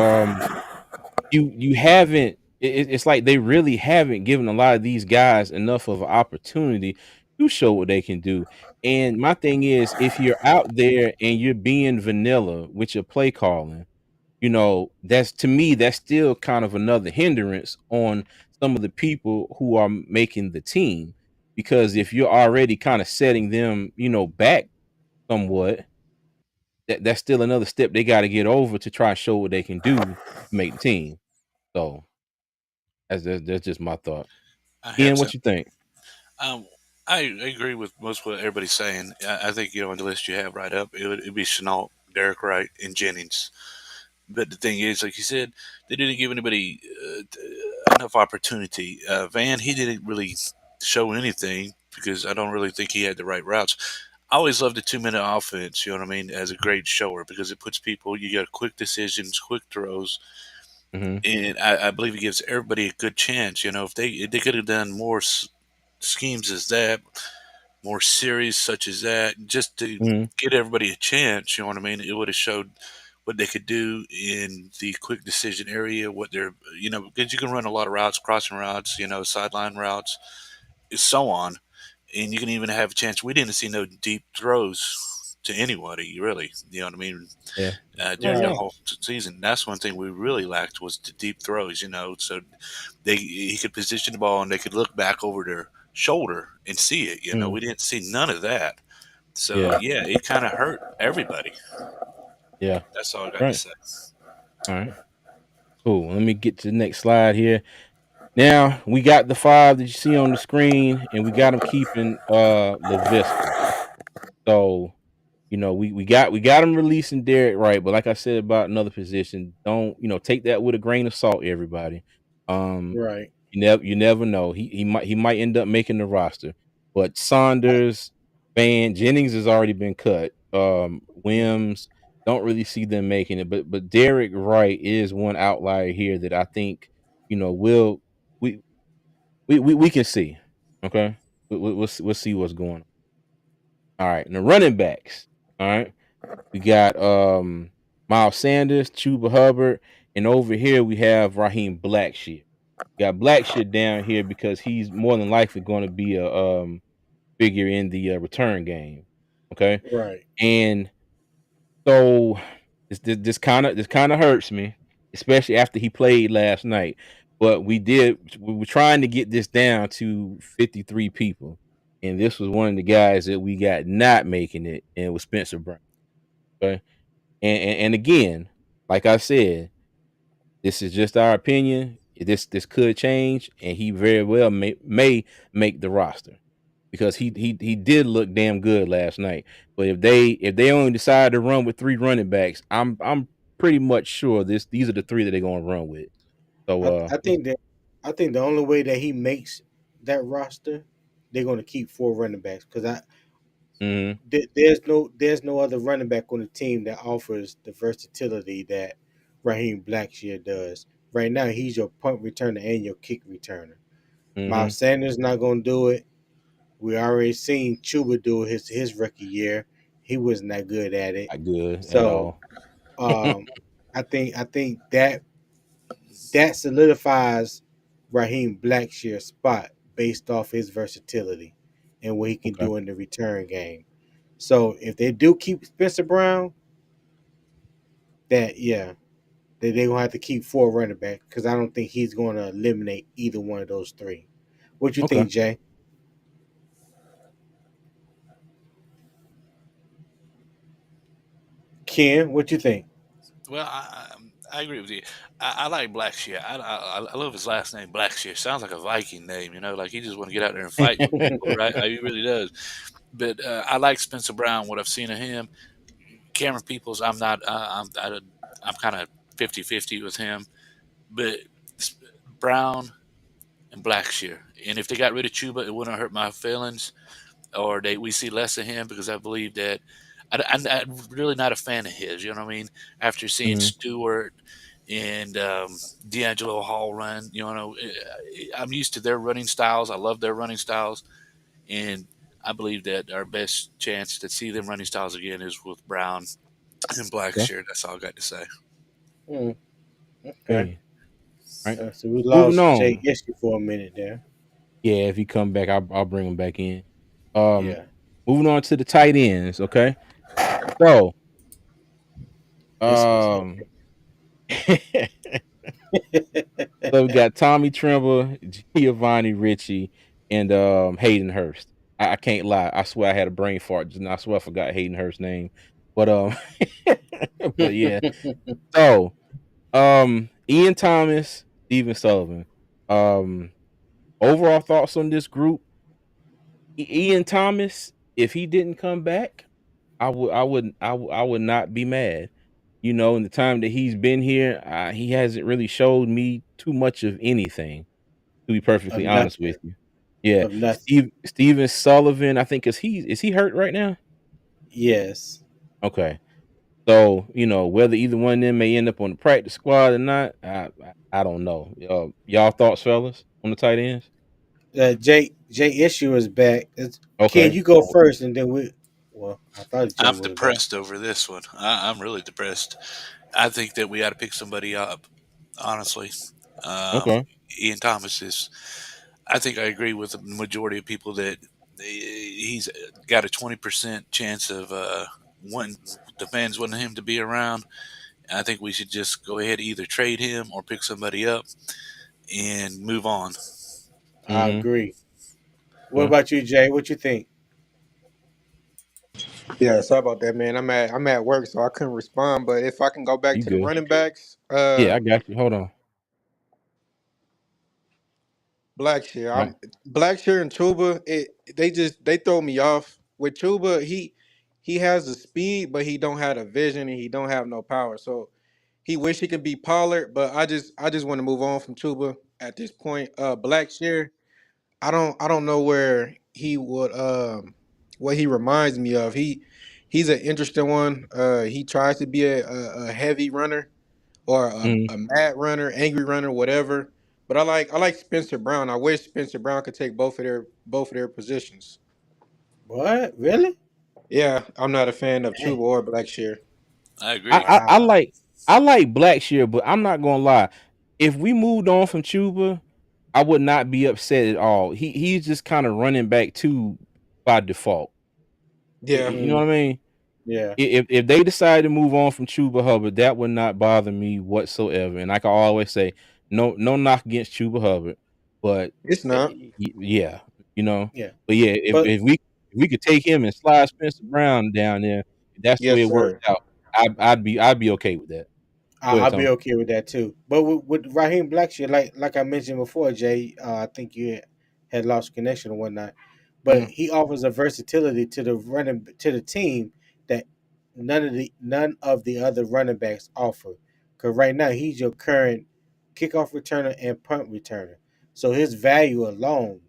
You haven't it's like they really haven't given a lot of these guys enough of an opportunity to show what they can do. And my thing is if you're out there and you're being vanilla with your play calling, that's to me, that's still kind of another hindrance on some of the people who are making the team. Because if you're already kind of setting them, back somewhat, that's still another step they got to get over to try and show what they can do to make the team. So that's just my thought. I have Ian, some. what you think? Um, I agree with most of what everybody's saying. I think on the list you have right up, it'd be Chenault, Derek Wright, and Jennings. But the thing is, like you said, they didn't give anybody enough opportunity. Van, he didn't really show anything. because I don't really think he had the right routes. I always loved the 2 minute offense, you know what I mean, as a great shower because it puts people, you got quick decisions, quick throws, Mhm. and I believe it gives everybody a good chance. You know, if they could have done more schemes as that, more series such as that, just to Mhm. get everybody a chance, you know what I mean, it would have showed what they could do in the quick decision area, what they're, you know, because you can run a lot of routes, crossing routes, you know, sideline routes, so on, and you can even have a chance. We didn't see no deep throws to anybody, really. You know what I mean? Yeah. Yeah, During the yeah. Right. whole season, that's one thing we really lacked was the deep throws. You know, so he could position the ball and they could look back over their shoulder and see it. You know, Mm. we didn't see none of that. So Yeah. yeah, it kind of hurt everybody. Yeah. That's all I got to Right. say. Alright. Cool. Let me get to the next slide here. Now, we got the 5 that you see on the screen, and we got them keeping, Laviska. So, you know, we got him releasing Derek Wright, but like I said about another position, don't, take that with a grain of salt, everybody. Um, Right. you never know. He might end up making the roster. But Saunders, Van Jennings has already been cut. Williams, don't really see them making it. But Derek Wright is one outlier here that I think, will we we can see. Okay. We'll see what's going on. All right. And the running backs. All right. We got Miles Sanders, Chuba Hubbard, and over here we have Raheem Blackshear. Got Blackshear down here because he's more than likely going to be a figure in the return game. Okay, Right. and so this kind of hurts me, especially after he played last night. But we were trying to get this down to 53 people, and this was one of the guys that we got not making it, and it was Spencer Brown. Okay, and again, like I said, this is just our opinion. This could change, and he very well may make the roster because he did look damn good last night. But if they only decide to run with 3 running backs, I'm pretty much sure these are the 3 that they're gonna run with. So I think that the only way that he makes that roster, they're going to keep 4 running backs because mhm, there's no other running back on the team that offers the versatility that Raheem Blackshear does. Right now, he's your punt returner and your kick returner. mhm, Miles Sanders not going to do it. We already seen Chuba do his rookie year. He wasn't that good at it. not good at So all. um, I think that solidifies Raheem Blackshear's spot based off his versatility and what he can Okay, do in the return game. So if they do keep Spencer Brown, that yeah, they gonna have to keep 4 running backs because I don't think he's gonna eliminate either one of those 3. What you okay. think, Jay? Ken, what you think? Well, I agree with you. I like Blackshear. I love his last name, Blackshear. Sounds like a Viking name, you know, like he just want to get out there and fight people, right? He really does. But I like Spencer Brown. What I've seen of him, Cameron Peoples, I'm not. I'm kind of 50-50 with him. But Brown and Blackshear, and if they got rid of Chuba, it wouldn't hurt my feelings. Or we see less of him because I believe that I'm really not a fan of his. You know what I mean? After seeing Mhm, Stewart and D'Angelo Hall run, I'm used to their running styles. I love their running styles, and I believe that our best chance to see them running styles again is with Brown and okay, Blackshear. That's all I got to say. Hmm, okay. okay. Right. So we Moving lost Jay on. Ishii for a minute there. Yeah, if he come back, I'll bring him back in. Um, Yeah, moving on to the tight ends. Okay, so this was um. So we got Tommy Tremble, Giovanni Ricci, and Hayden Hurst. I can't lie. I swear I had a brain fart. Just now. I swear I forgot Hayden Hurst's name. But but yeah. So Ian Thomas, Steven Sullivan. Um, overall thoughts on this group. Ian Thomas, if he didn't come back, I would not be mad. In the time that he's been here, he hasn't really showed me too much of anything. To be perfectly honest with nothing. you. Yeah, of nothing. Steven Sullivan, I think is he hurt right now? Yes. Okay. So, whether either one of them may end up on the practice squad or not, I don't know. Y'all thoughts, fellas, on the tight ends? Jay Issue is back. Kid, Okay. you go first, and then we. Well, I thought Jay I'm was back. depressed over this one. I'm really depressed. I think that we got to pick somebody up. Honestly, um, Okay. Ian Thomas is. I think I agree with the majority of people that he's got a 20% chance of wanting the fans wanting him to be around. I think we should just go ahead either trade him or pick somebody up and move on. I Mhm. agree. What Okay. about you, Jay? What you think? Yeah, sorry about that, man. I'm at work, so I couldn't respond. But if I can go back You to the good. running backs, Yeah, I got you. Hold on. Blackshear. Right. Blackshear and Chuba. They throw me off with Chuba. He has the speed, but he don't have the vision and he don't have no power. So he wish he could be Pollard, but I just want to move on from Chuba at this point. Blackshear. I don't know where he would what he reminds me of. He's an interesting one. He tries to be a heavy runner or Mhm. a mad runner, angry runner, whatever. But I like Spencer Brown. I wish Spencer Brown could take both of their positions. What? Really? Yeah, I'm not a fan of Dang. Chuba or Blackshear. I I, agree. I I Wow. like I like Blackshear, but I'm not gonna lie. If we moved on from Chuba, I would not be upset at all. He's just kind of running back two by default. Yeah, You know what Mm, I mean? yeah. If they decide to move on from Chuba Hubbard, that would not bother me whatsoever. And like I always say, no knock against Chuba Hubbard, but it's not. yeah, you know. Yeah. But yeah, if But if we could take him and slide Spencer Brown down there, if that's the way Yes, it works sir. out, I'd be okay with that. Go ahead, I'll be Tony. okay with that too. But with Raheem Blackshear, like I mentioned before, Jay, I think you had lost connection and whatnot. But Mhm, he offers a versatility to the running to the team that none of the other running backs offer. Because right now he's your current kickoff returner and punt returner. So his value alone,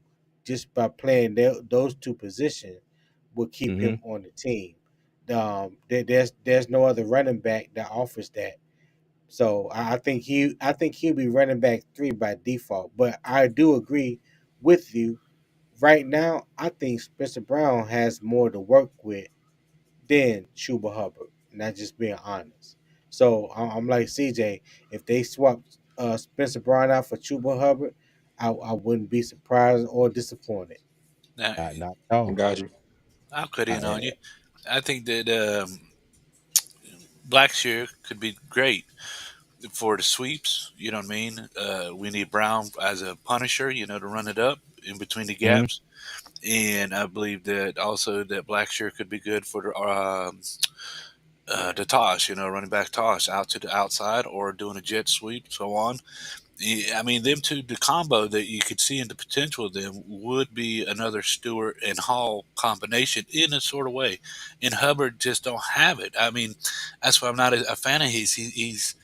just by playing those two positions, will keep mhm, him on the team. There's no other running back that offers that. So I think he'll be running back three by default. But I do agree with you. Right now, I think Spencer Brown has more to work with than Chuba Hubbard. Not just being honest. So I'm like CJ. If they swap Spencer Brown out for Chuba Hubbard, I wouldn't be surprised or disappointed. Now, not at all. Got you. I'll cut in Not at on you. all. I think that Blackshear could be great for the sweeps. You know what I mean? We need Brown as a punisher, to run it up in between the Mhm, gaps. And I believe that also that Blackshear could be good for the toss, running back toss out to the outside or doing a jet sweep, so on. Yeah, I mean, them two, the combo that you could see in the potential of them would be another Stewart and Hall combination in a sort of way. And Hubbard just don't have it. I mean, that's why I'm not a fan of his. He's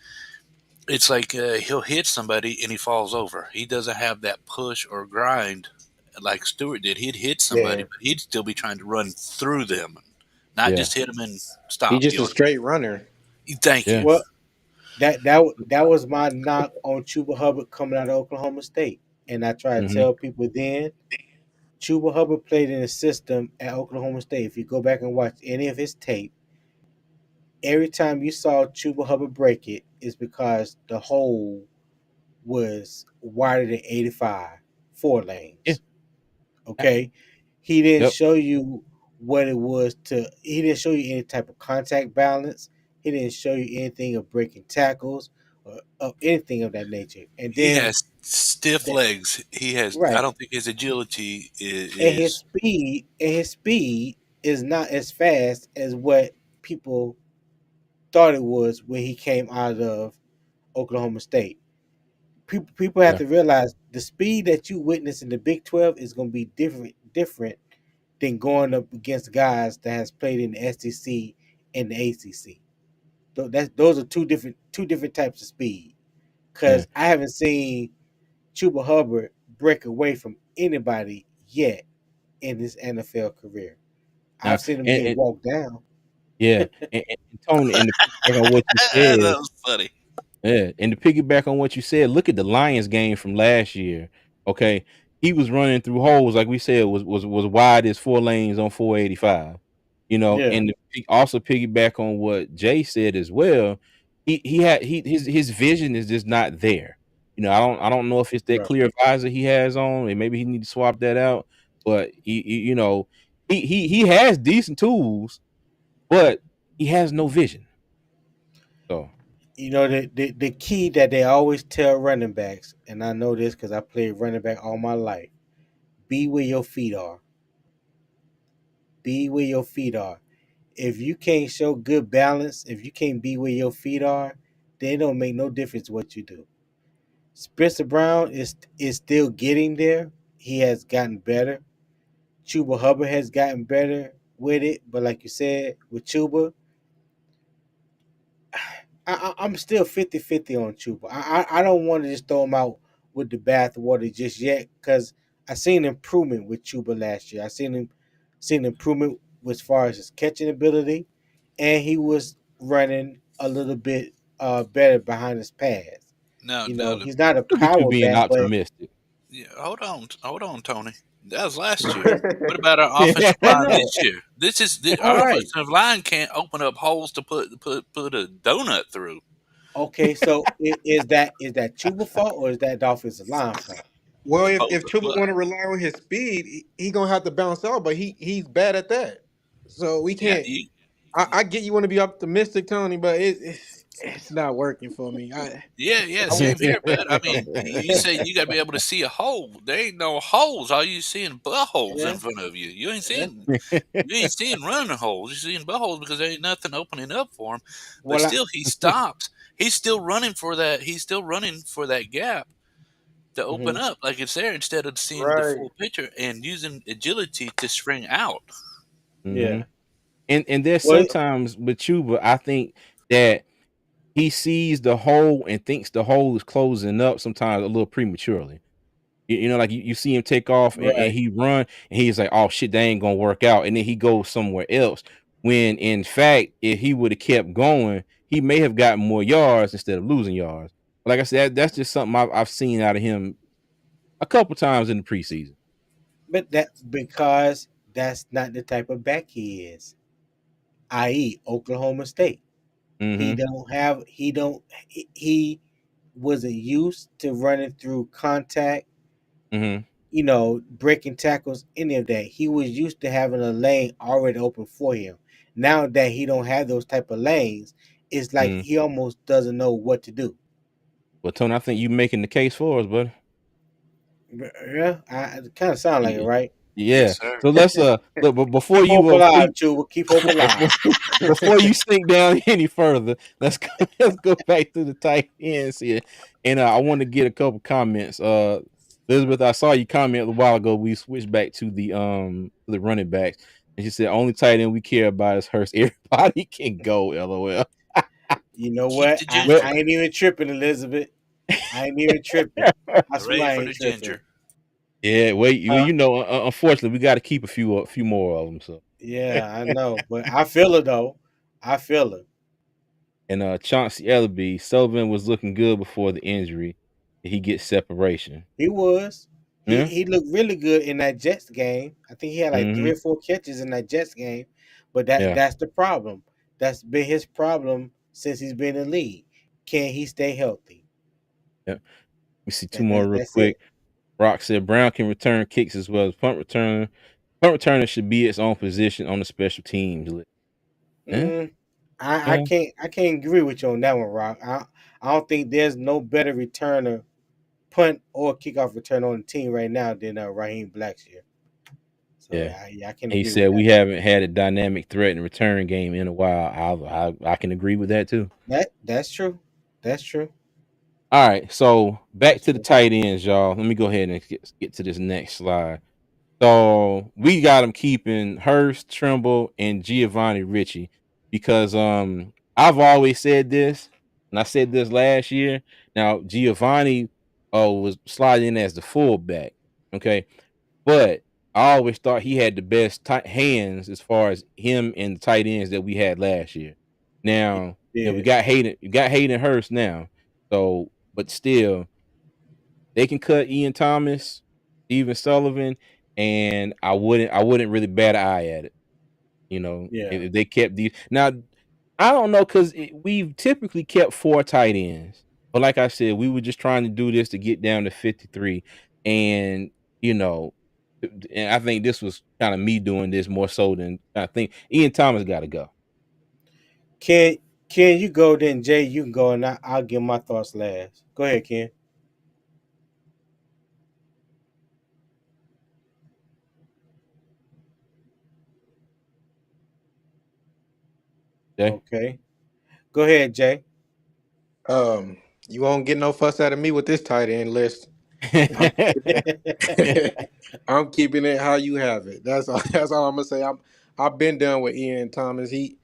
it's like he'll hit somebody and he falls over. He doesn't have that push or grind like Stewart did. He'd hit somebody, Yeah, but he'd still be trying to run through them, not yeah, just hit them and he stop. just a straight runner. Thank you. yeah. Well, that was my knock on Chuba Hubbard coming out of Oklahoma State, and I try to Mhm, tell people then Chuba Hubbard played in a system at Oklahoma State. If you go back and watch any of his tape, every time you saw Chuba Hubbard break it, is because the hole was wider than 85, four yeah. lanes. Okay, he didn't Yep. show you what it was to. He didn't show you any type of contact balance. He didn't show you anything of breaking tackles or of anything of that nature. And He then has stiff that legs. He has. I right, don't think his agility is. and his speed is not as fast as what people thought it was when he came out of Oklahoma State. People have Yeah. to realize the speed that you witness in the Big 12 is going to be different than going up against guys that has played in the SEC and the ACC. Those are two different types of speed. Yeah. Because I haven't seen Chuba Hubbard break away from anybody yet in his NFL career. Now, I've seen him get and walked down. yeah, and Tony, and to piggyback on what you that said, was funny. yeah, and to piggyback on what you said, look at the Lions game from last year. Okay, he was running through holes like we said was wide as 4 lanes on 485. Yeah, And to also piggyback on what Jay said as well. He had his vision is just not there. I don't know if it's that right. clear visor he has on, and maybe he need to swap that out. But he has decent tools, but he has no vision. So The key that they always tell running backs, and I know this because I played running back all my life: be where your feet are. Be where your feet are. If you can't show good balance, if you can't be where your feet are, then it don't make no difference what you do. Spencer Brown is still getting there. He has gotten better. Chuba Hubbard has gotten better with it, but like you said, with Chuba, I'm still 50-50 on Chuba. I don't want to just throw him out with the bathwater just yet because I seen improvement with Chuba last year. I seen improvement as far as his catching ability, and he was running a little bit better behind his pads. No, He's not a look at you power being back, but optimistic. yeah, hold on, Tony. That was last year. What about our offensive I line know. this year? All Our right. offensive line can't open up holes to put a donut through. Okay, so is that Chuba fault or is that the offensive line fault? Well, Both, if Chuba but want to rely on his speed, he gonna have to bounce out, but he's bad at that. So we yeah, can't. I get you want to be optimistic, Tony, but it's not working for me. yeah, I same here, bud. I mean, you say you got to be able to see a hole. There ain't no holes. All you seeing buttholes in Yeah, front of you. yeah. You ain't seeing running holes. You're seeing buttholes because there ain't nothing opening up for him. But Well, still, he stops. He's still running for that. He's still running for that gap to open mhm, up like it's there instead of seeing the right. full picture and using agility to spring out. hmm yeah. and there's Well, sometimes with Chuba, I think that he sees the hole and thinks the hole is closing up sometimes a little prematurely. Like you see him take off and right. he run and he's like, oh shit, that ain't gonna work out. And then he goes somewhere else. When in fact, if he would have kept going, he may have gotten more yards instead of losing yards. But like I said, that's just something I've seen out of him a couple times in the preseason. But that because that's not the type of back he is, i.e., Oklahoma State. He Mm-hmm. don't have. He wasn't used to running through contact. Mm-hmm. Breaking tackles, any of that. He was used to having a lane already open for him. Now that he don't have those type of lanes, it's like Mm. he almost doesn't know what to do. But Tony, I think you making the case for us, buddy. Yeah, it kind of sound like it, Yeah. right? Yeah. Yes, sir. So let's look, but before Keep you hope alive, Chuba. Keep hope alive. before, before you sink down any further, let's go back to the tight ends here. And I want to get a couple comments. Elizabeth, I saw you comment a while ago. We switched back to the running backs, and she said only tight end we care about is Hurst. Everybody can go. LOL. You know Keep what? the I, Well, ginger. I ain't even tripping, Elizabeth. I ain't even tripping. I swear Hooray I for ain't the tripping. ginger. yeah. Well, Huh? unfortunately, we got to keep a few more of them. So. Yeah, I know. But I feel it though. I feel it. And Chauncey Ellerby, Sullivan was looking good before the injury. He gets separation. He was. He Yeah. he looked really good in that Jets game. I think he had like three Hmm. or four catches in that Jets game. But that Yeah. that's the problem. That's been his problem since he's been in the league. Can he stay healthy? Yeah. We see two That, more that real that's it. quick. Rock said Brown can return kicks as well as punt returner. Punt returner should be its own position on the special teams list. Yeah. Mm, I Yeah. can't agree with you on that one, Rock. I don't think there's no better returner, punt or kickoff return on the team right now than Raheem Blackshear. So Yeah. I can He agree with said that we one. haven't had a dynamic threat and return game in a while. I can agree with that too. That's true. That's true. All right. So back That's to the true. tight ends, y'all. Let me go ahead and get to this next slide. So we got him keeping Hurst, Trimble, and Giovanni Ritchie because I've always said this, and I said this last year. Now Giovanni was sliding in as the fullback, okay, but I always thought he had the best tight hands as far as him and the tight ends that we had last year. Now, we Yeah, got Hayden Hurst now. So, but still, they can cut Ian Thomas, Steven Sullivan, and I wouldn't really bat an eye at it. yeah. If they kept these now, I don't know because we've typically kept 4 tight ends, but like I said, we were just trying to do this to get down to 53, and you know, and I think this was kind of me doing this more so than I think Ian Thomas got to go. Ken, Ken, you go then. Jay, you can go, and I'll give my thoughts last. Go ahead, Ken. Okay. Okay, go ahead, Jay. Um, you won't get no fuss out of me with this tight end list. I'm keeping it, I'm keeping it how you have it. That's all. That's all I'm gonna say. I've been done with Ian Thomas. He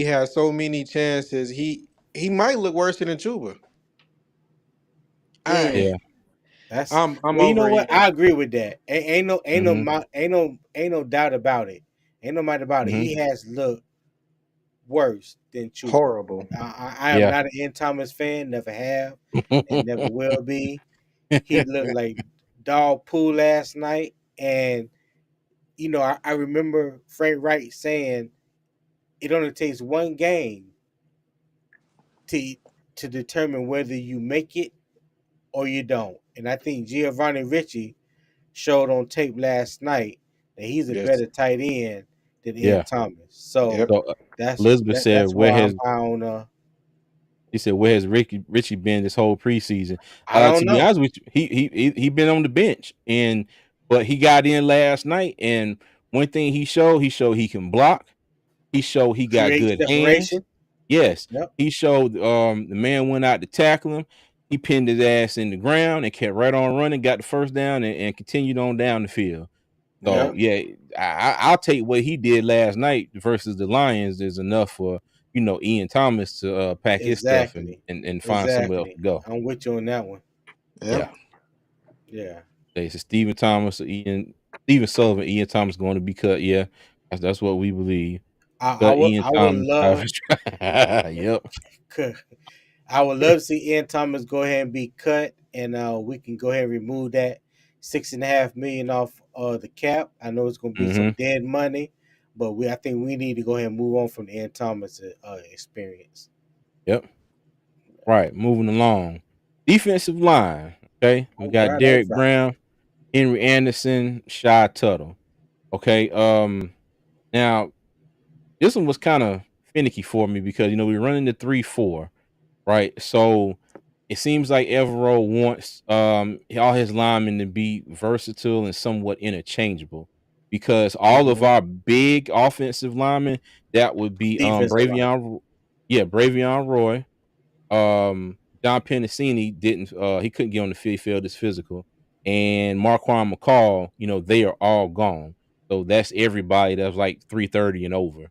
has so many chances. He might look worse than Chuba. I Mm, Yeah. that's I'm well. You know over what? Ian. I agree with that. Hmm. Ain't no doubt about it. Ain't no matter about it. Hmm. He has looked worse than Chuba. Horrible. I am Yeah. not an N Thomas fan. Never have, and never will be. He looked like dog poo last night, and I remember Frank Wright saying it only takes one game to determine whether you make it or you don't. And I think Giovanni Ricci showed on tape last night that he's a Yes. better tight end than Ian Yeah. Thomas. So Yep. So Elizabeth said, that's "Where why I'm has high on. He said, "Where has Richie been this whole preseason?" I don't To be know. honest with you, he been on the bench, but he got in last night, and one thing he showed he can block. He showed he got Create good hands. separation. Yes, Yep. he showed the man went out to tackle him. He pinned his ass in the ground and kept right on running, got the first down, and continued on down the field. So Yep. yeah, I'll take what he did last night versus the Lions is enough for Ian Thomas to pack his stuff and, Exactly. and and find somewhere else Exactly. to go. I'm with you on that one. Yeah, Yep. Yeah. they said Stephen Thomas, Stephen Sullivan, Ian Thomas going to be cut. Yeah, that's what we believe. Cut Ian I would Thomas. love Yep. I would love to see Ian Thomas go ahead and be cut, and we can go ahead and remove that 6.5 million off the cap. I know it's going to be some Hmm. dead money, but I think we need to go ahead and move on from the Ian Thomas experience. Yep. Right. Moving along. Defensive line. Okay, we All got right, all Derek right. Brown, Henry Anderson, Shy Tuttle. Okay. Now this one was kind of finicky for me because we were running the 3-4, right? So it seems like Evero wants all his linemen to be versatile and somewhat interchangeable because all of Mm-hmm. our big offensive linemen that would be Defensive line. Bravion Roy, John Pennicini didn't he couldn't get on the field, he failed his physical, and Marquand McCall, they are all gone. So that's everybody that's like 330 and over.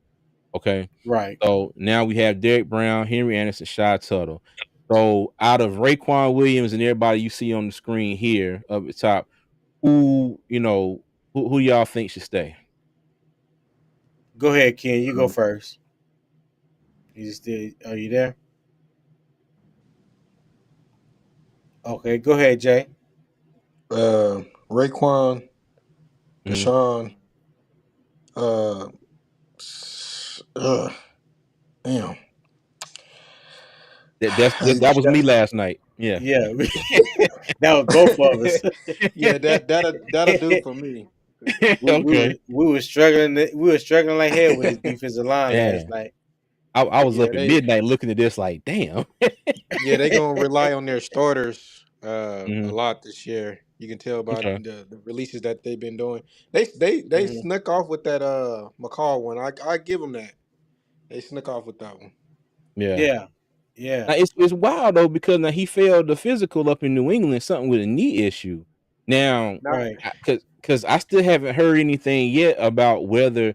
Okay. Right. So now we have Derek Brown, Henry Anderson, Shy Tuttle. So out of Raekwon Williams and everybody you see on the screen here up at top, who y'all think should stay? Go ahead, Ken. You go first. Are you there? Okay, go ahead, Jay. Raekwon, Mhm. Deshaun, uh, uh damn. That was me last night. Yeah. Yeah, that was both of us. Yeah, that'll do for me. Okay. We were struggling. We were struggling like hell with this defensive line last Man, night. I was Yeah, up at they midnight looking at this like, damn. they gonna rely on their starters a Mhm. lot this year. You can tell by Okay. the releases that they've been doing. They Mhm. snuck off with that McCall one. I give them that. They snuck off with that one. Yeah. Yeah, yeah, Now it's wild though because now he failed the physical up in New England, something with a knee issue. Now, Not right. because I still haven't heard anything yet about whether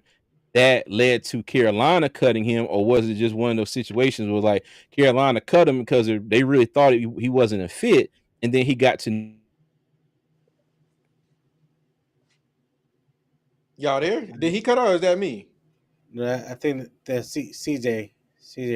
that led to Carolina cutting him or was it just one of those situations where like Carolina cut him because they really thought he wasn't a fit, and then he got to Y'all there? Did he cut out or is that me? No, I think that CJ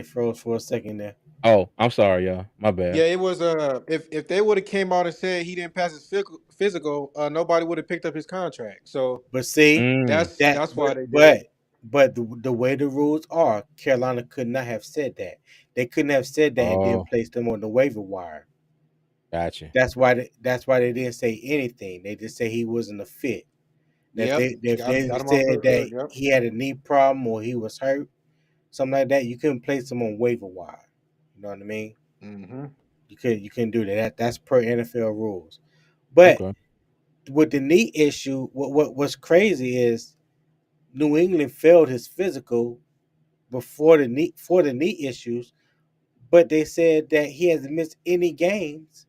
froze for a second there. Oh, I'm sorry, y'all. My Yeah, bad. it was if they would have came out and said he didn't pass his physical, nobody would have picked up his contract. So But see Mm. that, that's why they did it. but the way the rules are, Carolina could not have said that. They couldn't have said that and then Oh, placed them on the waiver wire. gotcha. That's why they didn't say anything. They just say he wasn't a fit. That Yep, if they got him off said real that good. Yep. he had a knee problem or he was hurt, something like that, you couldn't place him on waiver wire. You know what I mean? Mm-hmm. You couldn't do that. That's per NFL rules. But Okay. with the knee issue, what's crazy is New England failed his physical before the knee issues, but they said that he hasn't missed any games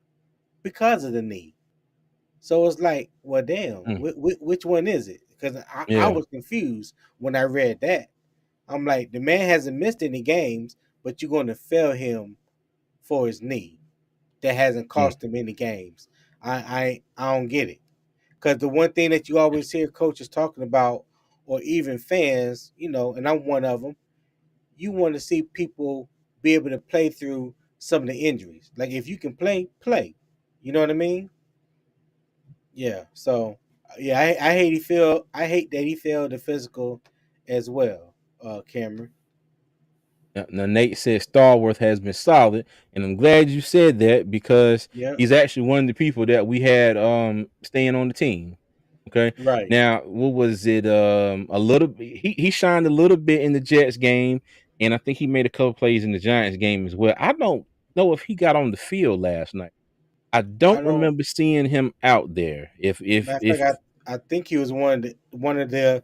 because of the knee. So it's like, well, damn, Mm. which one is it? Because I Yeah. was confused when I read that. I'm like, the man hasn't missed any games, but you're going to fail him for his knee that hasn't Mm. cost him any games. I don't get it. Because the one thing that you always hear coaches talking about, or even fans, and I'm one of them, you want to see people be able to play through some of the injuries. Like if you can play, play. You know what I mean? Yeah. So yeah, I hate that he failed the physical as well, Cameron. Now, Nate said Starworth has been solid, and I'm glad you said that because Yeah. he's actually one of the people that we had staying on the team. Okay. Right. Now, what was it? A little he shined a little bit in the Jets game, and I think he made a couple plays in the Giants game as well. I don't know if he got on the field last night. I I don't don't remember seeing him out there. matter of fact, I think he was one of the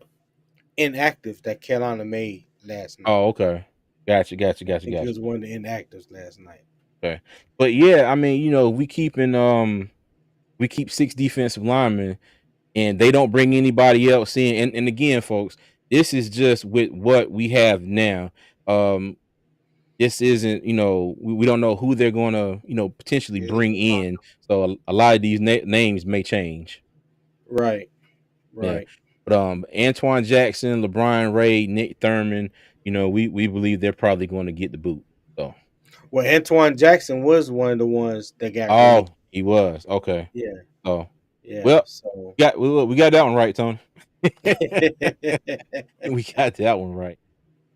inactives that Carolina made last night. Oh, okay. Gotcha, gotcha, I gotcha, think he gotcha. was one of the inactives last night. Okay. But yeah, I mean, we keep 6 defensive linemen and they don't bring anybody else in. And again, folks, this is just with what we have now. Um, this isn't, we don't know who they're going to, potentially bring in. So a lot of these names may change. Right. Yeah. Right. But Antoine Jackson, LeBron Ray, Nick Thurman, we believe they're probably going to get the boot. So, Well, Antoine Jackson was one of the ones that got released. oh, he was. Okay. Yeah. So, Yeah. well, So we got that one right, Tony. We got that one right.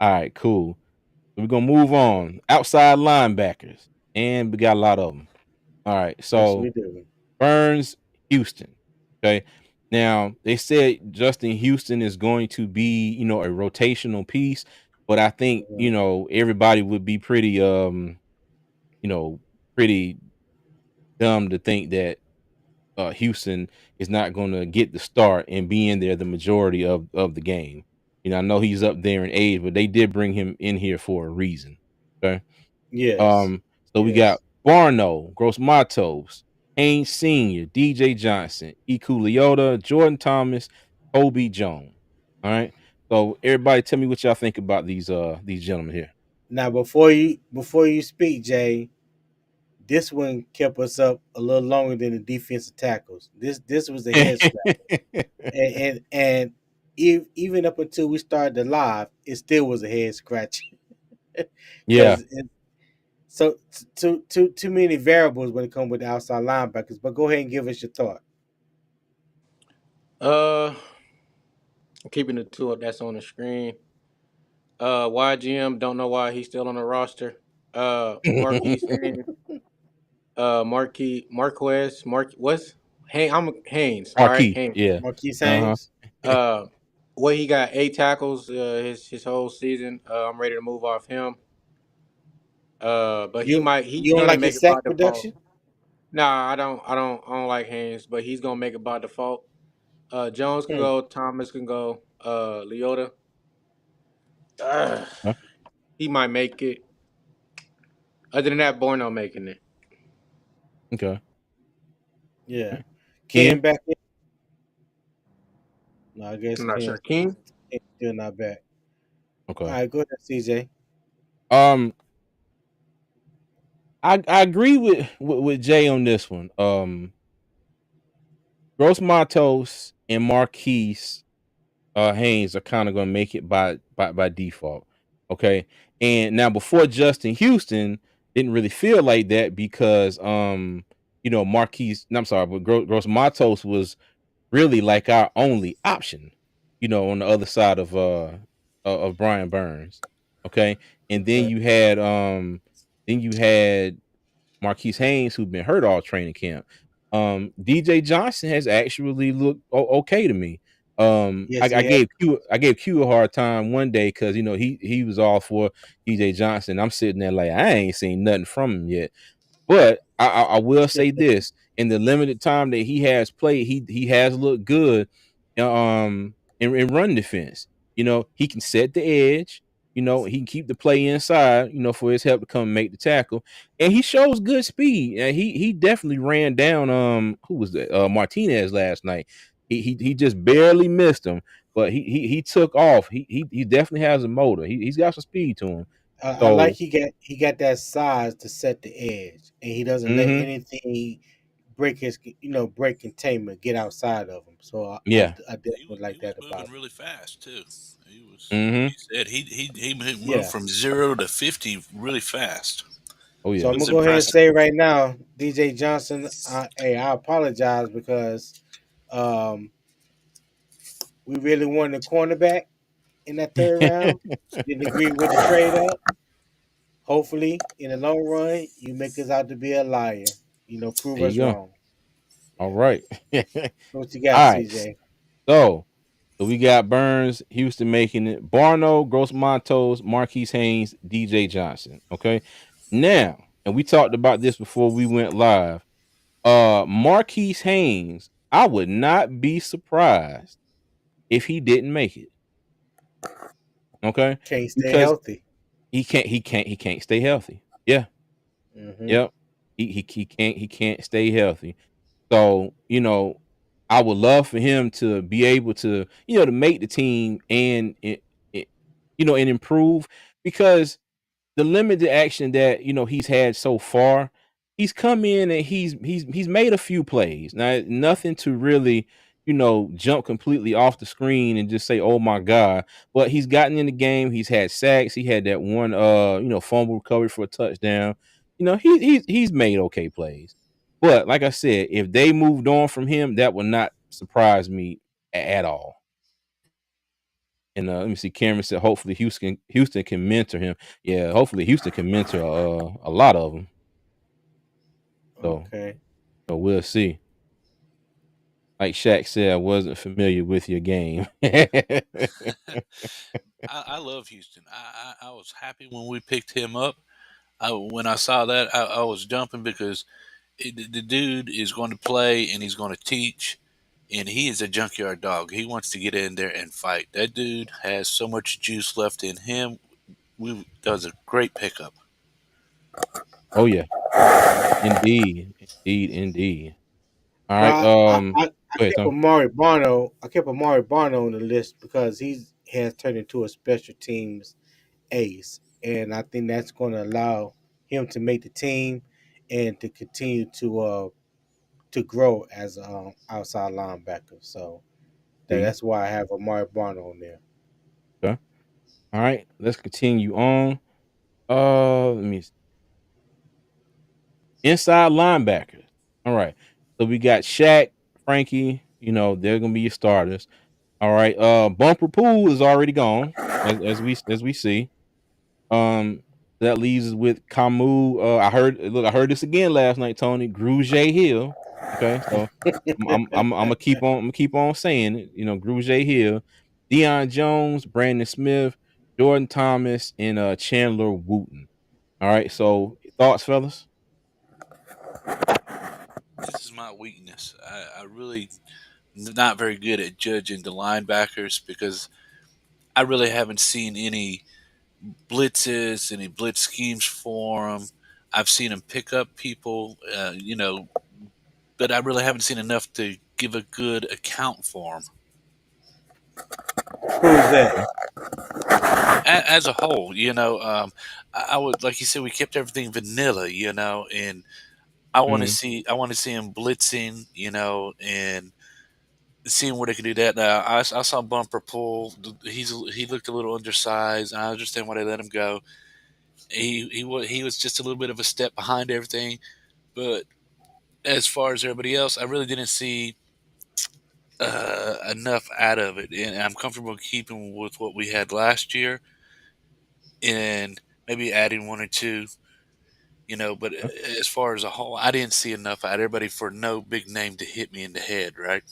All right, cool. So we're gonna move on. Outside linebackers, and we got a lot of them. All right, yes, we so do. Burns, Houston. Okay, now they said Justin Houston is going to be, a rotational piece, but I think Mhm. everybody would be pretty you know, pretty dumb to think that Houston is not going to get the start and be in there the majority of the game. I know he's up there in age, but they did bring him in here for a reason. Okay. Yes. So we got Yes. Barno, Gross Matos, Haynes Sr., DJ Johnson, Iku Leota, Jordan Thomas, Kobe Jones. All right. So everybody tell me what y'all think about these gentlemen here. Now before you speak, Jay, this one kept us up a little longer than the defensive tackles. This was a head scratch, and even up until we started the live, it still was a head scratch Yeah. because so too many variables when it comes with the outside linebackers. But go ahead and give us your thought. Uh, I'm keeping the two up that's on the screen. YGM don't know why he's still on the roster. Marquise Haynes, Marquez, what's I'm Haynes. All right, Marquis. Haynes. Yeah. Marquise Uh-huh. Haynes. Uh, he got 8 tackles his whole season. I'm ready to move off him. But he's You don't gonna like make his it by sack default. production? Nah, I don't like Haynes, but he's gonna make it by default. Jones can Hmm. go, Thomas can go, Leota. Uh, Huh? he might make it. Other than that, Borno making it. Okay. Yeah. Ken? Ken back in? No, I guess I'm not sure. Ken's King? still not back. All Okay. right, go ahead, CJ. Um, I agree with Jay on this one. Gross Matos and Marquise Haynes are kind of going to make it by default. Okay, and now before Justin Houston didn't really feel like that because Marquise. No, I'm sorry, but Gross Matos was really like our only option. On the other side of Brian Burns. Okay, and Okay. then you had Marquise Haynes, who'd been hurt all training camp. DJ Johnson has actually looked okay to me. Yes, I he has. gave Q a hard time one day because he was all for DJ Johnson. I'm sitting there like I ain't seen nothing from him yet. But I will say this: in the limited time that he has played, he has looked good. In run defense, he can set the edge. He can keep the play inside. For his help to come and make the tackle, and he shows good speed. And he definitely ran down who was that Martinez last night. He just barely missed him, but he took off. He definitely has a motor. He's got some speed to him. I like So. he got that size to set the edge, and he doesn't let Hmm. anything break containment, get outside of him. So Yeah. I definitely He like was that about moving him. really fast too. He was like Hmm. you said he moved Yeah. from 0 to 50 really fast. Oh So yeah. I'm It gonna was go ahead and impressive. say right now, DJ Johnson. I apologize because um, we really wanted a cornerback in that third round. Didn't agree with the trade up. Hopefully, in the long run, you make us out to be a liar. Prove There you us go. wrong. All Yeah. right. So what you got, All right. CJ? So, we got Burns, Houston making it. Barno, Gross Montos, Marquise Haynes, DJ Johnson. Okay. Now, and we talked about this before we went live. Marquise Haynes, I would not be surprised if he didn't make it. Okay. Can't stay Because healthy. he can't stay healthy. Yeah. Hmm. Yep. He can't stay healthy. So, I would love for him to be able to make the team and improve because the limited action that he's had so far, he's come in and he's made a few plays. Now, nothing to really jump completely off the screen and just say, "Oh my god!" But he's gotten in the game. He's had sacks. He had that one fumble recovery for a touchdown. He's made okay plays. But like I said, if they moved on from him, that would not surprise me at all. And let me see. Cameron said, hopefully Houston can mentor him. Yeah, hopefully Houston can mentor a lot of them. So, Okay. we'll see. Like Shaq said, I wasn't familiar with your game. I love Houston. I was happy when we picked him up. When I saw that, I was jumping because the dude is going to play and he's going to teach, and he is a junkyard dog. He wants to get in there and fight. That dude has so much juice left in him. That was a great pickup. Oh yeah, Okay. indeed. All right. Now I Go ahead, kept Tom. Amari Barno. I kept Amari Barno on the list because he has turned into a special teams ace, and I think that's going to allow him to make the team and to continue to grow as an outside linebacker. So See. that's why I have Amari Barno on there. Okay. All right. Let's continue on. Let me inside linebackers. All right. So we got Shaq, Frankie. They're gonna be your starters. All right. Bumper Pool is already gone, as we see. Um, that leaves us with Camus. I heard this again last night, Tony. Grugier Hill. Okay, so I'm gonna keep on saying it. Grugier Hill, Deion Jones, Brandon Smith, Jordan Thomas, and Chandler Wooten. All right. So thoughts, fellas? This is my weakness. I really not very good at judging the linebackers because I really haven't seen any blitzes, any blitz schemes for them. I've seen him pick up people, but I really haven't seen enough to give a good account for him. Who's that? Okay. As a whole, I would like you said we kept everything vanilla, and I want to Mm, see him blitzing, and seeing where they could do that. Now, I saw Bumper pull. He looked a little undersized, and I understand why they let him go. He was just a little bit of a step behind everything, but as far as everybody else, I really didn't see enough out of it, and I'm comfortable keeping with what we had last year, and maybe adding one or two. But as far as a whole, I didn't see enough out of everybody for no big name to hit me in the head, right?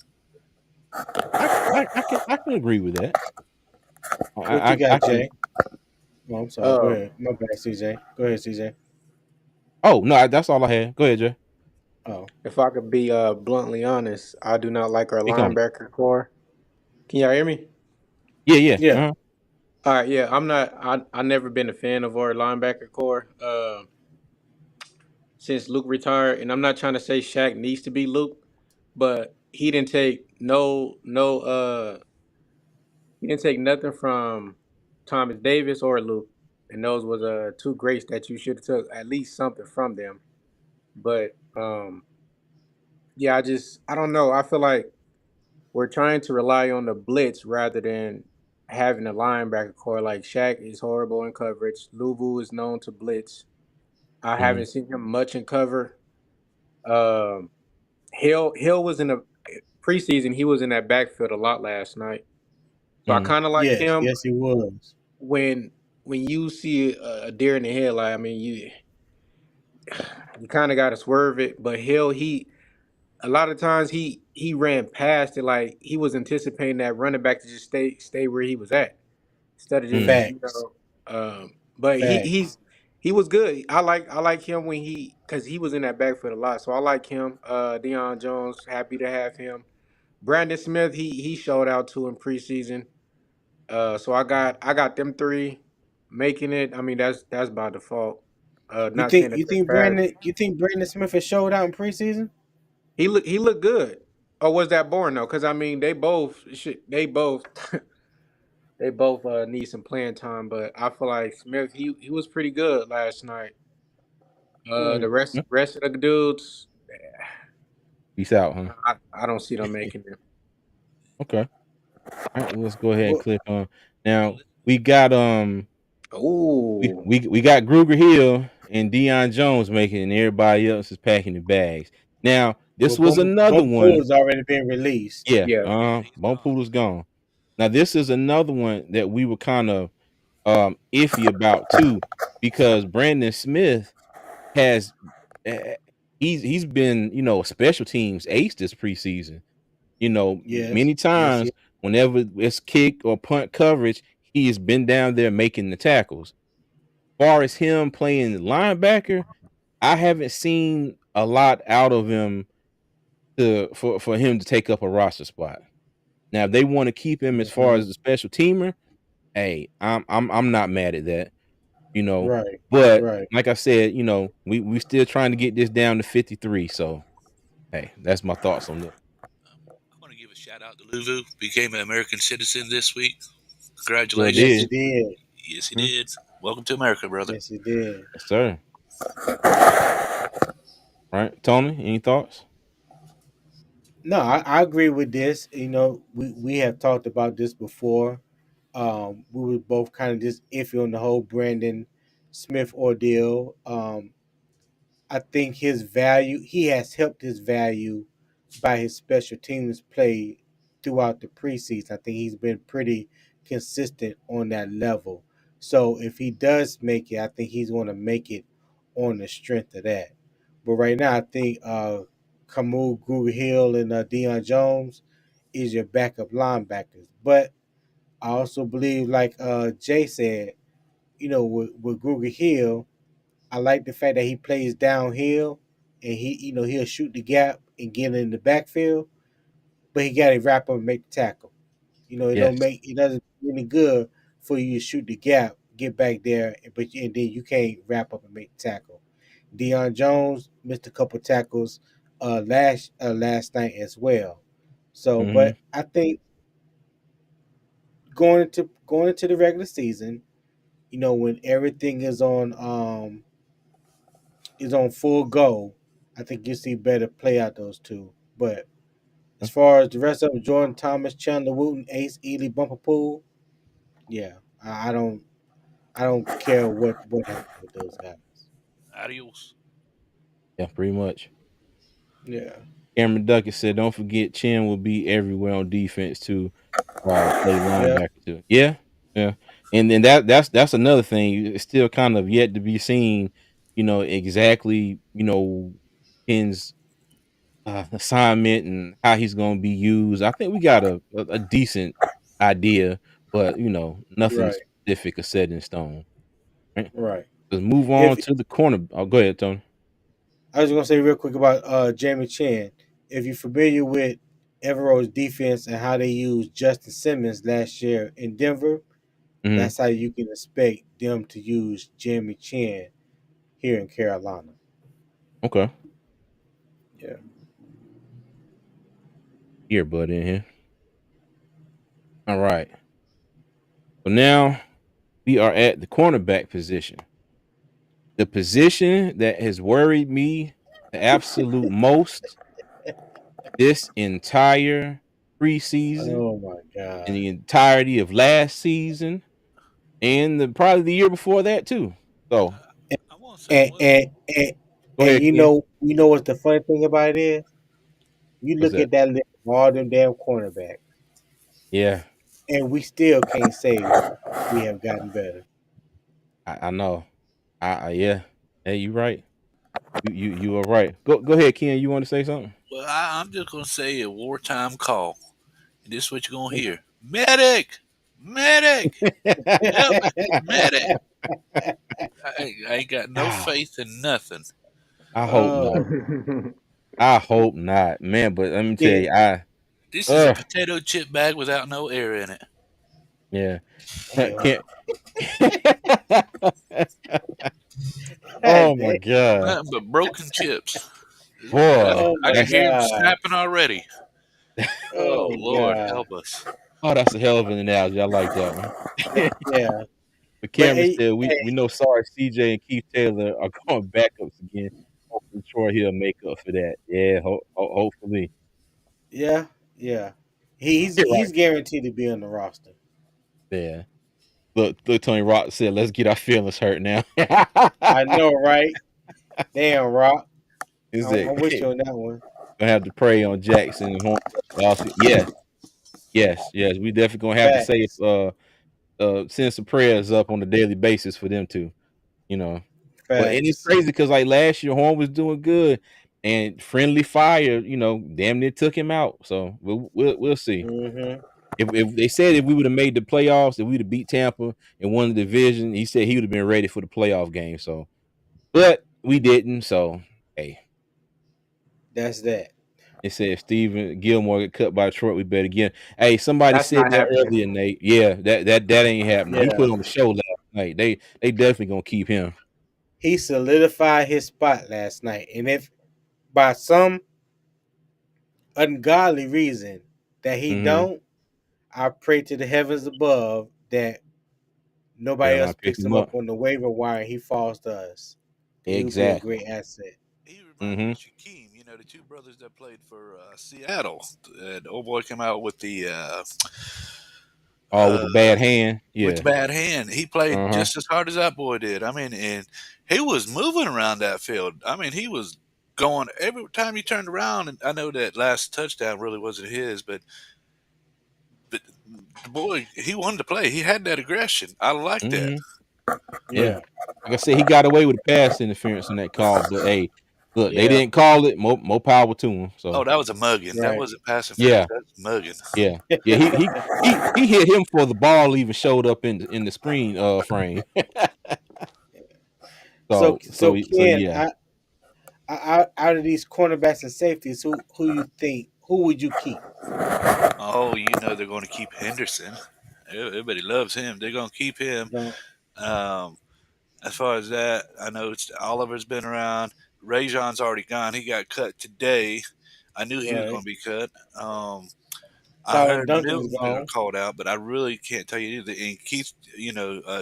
I can agree with that. What you I got, can. Jay? Oh, I'm sorry. Go Uh, ahead. My bad, CJ. Go ahead, CJ. Oh no, that's all I had. Go ahead, Jay. Oh, if I could be bluntly honest, I do not like our Speak on it. linebacker core. Can y'all hear me? Yeah, yeah. yeah. Uh-huh. All right, yeah, I'm not. I never been a fan of our linebacker core since Luke retired, and I'm not trying to say Shaq needs to be Luke, but he didn't take nothing from Thomas Davis or Luke, and those was two greats that you should have took at least something from them. But yeah, I don't know. I feel like we're trying to rely on the blitz rather than having a linebacker core. Like Shaq is horrible in coverage. Luvu is known to blitz. I Hmm. haven't seen him much in cover. Um, Hill was in the preseason. He was in that backfield a lot last night. So I Hmm. kind of like Yes, him yes, he was. when you see a deer in the headlight. I mean, you kind of got to swerve it. But Hill, he a lot of times he ran past it like he was anticipating that running back to just stay where he was at instead of just Hmm. Facts. but Facts. he was good. I like him when because he was in that backfield a lot, so I like him. Deion Jones, happy to have him. Brandon Smith, he showed out too in preseason. So I got them three making it. I mean that's by default. You Not think saying that you they're think bad. Brandon Smith has showed out in preseason? He looked good. Or was that boring though? Because I mean they both they both need some playing time. But I feel like Smith he was pretty good last night. The Mm. rest of the dudes, Peace out, huh? I don't see them making it. Okay. All right. Well, let's go ahead and Well, click on. Now we got Ooh, we got Gruger Hill and Deion Jones making it, and everybody else is packing the bags. Now well, this was another Bumble Pool one. has already been released. Yeah. yeah. Bone Poodle's gone. Now this is another one that we were kind of iffy about too, because Brandon Smith has uh, he's been special teams ace this preseason. Yes, Many yes, times yes. whenever it's kick or punt coverage, he has been down there making the tackles. Far as him playing linebacker, I haven't seen a lot out of him for him to take up a roster spot. Now, if they want to keep him as far Mhm. as a special teamer, hey, I'm not mad at that, you know. Right, But right. like I said, we still trying to get this down to 53. So hey, that's my thoughts on that. I want to give a shout out to Luvu. Became an American citizen this week. Sure Yes, he did. Congratulations. did. Yes, he Mhm. did. Welcome to America, brother. Yes, he did. Yes, sir. Right, Tony, any thoughts? No, I agree with this. We have talked about this before. We were both kind of just iffy on the whole Brandon Smith ordeal. I think he has helped his value by his special teams play throughout the preseason. I think he's been pretty consistent on that level. So if he does make it, I think he's going to make it on the strength of that. But right now, I think Camus, Gruger Hill, and Deion Jones is your backup linebackers. But I also believe, like Jay said, with Gruger Hill, I like the fact that he plays downhill and he'll shoot the gap and get in the backfield, but he got to wrap up and make the tackle. Yes. It doesn't do any good for you to shoot the gap, get back there, and then you can't wrap up and make the tackle. Deion Jones missed a couple tackles last night as well. So, Hmm. but I think going into the regular season, when everything is on full go, I think you see better play out those two. But As far as the rest of them, Jordan Thomas, Chandler Wooten, Ace, Ely, Bumper Pool, yeah, I don't care what happens with those guys. Adios. Yeah, pretty much. Yeah, Cameron Duckett said, "Don't forget, Chin will be everywhere on defense too. Play yeah, linebacker too." Yeah, yeah. And then that's another thing. It's still kind of yet to be seen. Exactly. Chin's assignment and how he's going to be used. I think we got a decent idea, but nothing right, specific or set in stone. Right? right. Let's move If on to the corner. Oh, go ahead, Tony. I was gonna say real quick about Jamie Chan, if you're familiar with Evero's defense and how they used Justin Simmons last year in Denver, Hmm. that's how you can expect them to use Jamie Chan here in Carolina. Okay, Yeah. earbud in here. All right. So now we are at the cornerback position. The position that has worried me the absolute most this entire preseason Oh my and God. the entirety of last season and probably the year before that too. So I want to say And what? and and, go and ahead, Ken. you know what's the funny thing about it is? You What's look that? at that list of all them damn cornerbacks, Yeah, and we still can't say we have gotten better. I know. Yeah. Hey, you right. You are right. Go ahead, Ken. You want to say something? Well, I'm just gonna say a wartime call. And this is what you're gonna hear: medic, medic, help me, medic. I ain't got no Ah, faith in nothing. I hope not. Oh, I hope not, man. But let me tell yeah, you, This is a uh, potato chip bag without no air in it. yeah, damn, can't. God Oh my damn. god, Nothing but broken chips. boy, Oh I my can that's hear him God. snapping already. Oh Oh Lord, God. help us. that's a hell of an analogy. I like that one. Yeah, But but Cameron said, "We know sorry CJ and Keith Taylor are going backups again. Hopefully Troy Hill make up for that. Yeah, hopefully. yeah, yeah. He's You're right. he's guaranteed to be on the roster. Yeah. Look, Tony Rock said, "Let's get our feelings hurt now." I know, right? Damn, Rock. Is I'm, it I'm with you on that one. gonna have to pray on Jackson and Horn? Also, yes, yes. We definitely gonna have to say Facts, send some prayers up on a daily basis for them too. You know, but and it's facts. crazy because like last year, Horn was doing good, and friendly fire, damn near took him out. So we'll see. Hmm. If they said if we would have made the playoffs, if we'd have beat Tampa and won the division, he said he would have been ready for the playoff game. So, but we didn't. So, hey, That's that. it said if Steven Gilmore get cut by Detroit, we better get him. Hey, somebody That's said not that happening. earlier, Nate. Yeah, that ain't happening. He Yeah. put on the show last night. They definitely gonna keep him. He solidified his spot last night. And if by some ungodly reason that he Hmm. don't, I pray to the heavens above that nobody else Carolina pick picks him him up. up on the waiver wire and he falls to us. He would be a Exactly. great asset. He reminded me Hmm. of Shaquem, the two brothers that played for Seattle. And old boy came out with Oh, with uh, the bad hand. with the Yeah. bad hand. He played Uh-huh. just as hard as that boy did. I mean, and he was moving around that field. I mean, he was going every time he turned around. And I know that last touchdown really wasn't his, but the boy he wanted to play. He had that aggression. I like that. Hmm. Yeah. Yeah. Like I said, he got away with the pass interference on that call, but hey, look, they Yeah. didn't call it. More power to him. Oh, So that was a mugging. That Right. wasn't pass interference. yeah, That's mugging. yeah, yeah. He hit him before the ball even showed up in the screen frame. So So Ken, yeah. out of these cornerbacks and safeties, who you think who would you keep? Oh, they're going to keep Henderson. Everybody loves him. They're going to keep him. Don't Um, as far as that, I know Oliver's been around. Rajon's already gone. He got cut today. I knew he was going right. to be cut. I Colin heard Duncan is Milton got gone. called out, but I really can't tell you either. And Keith,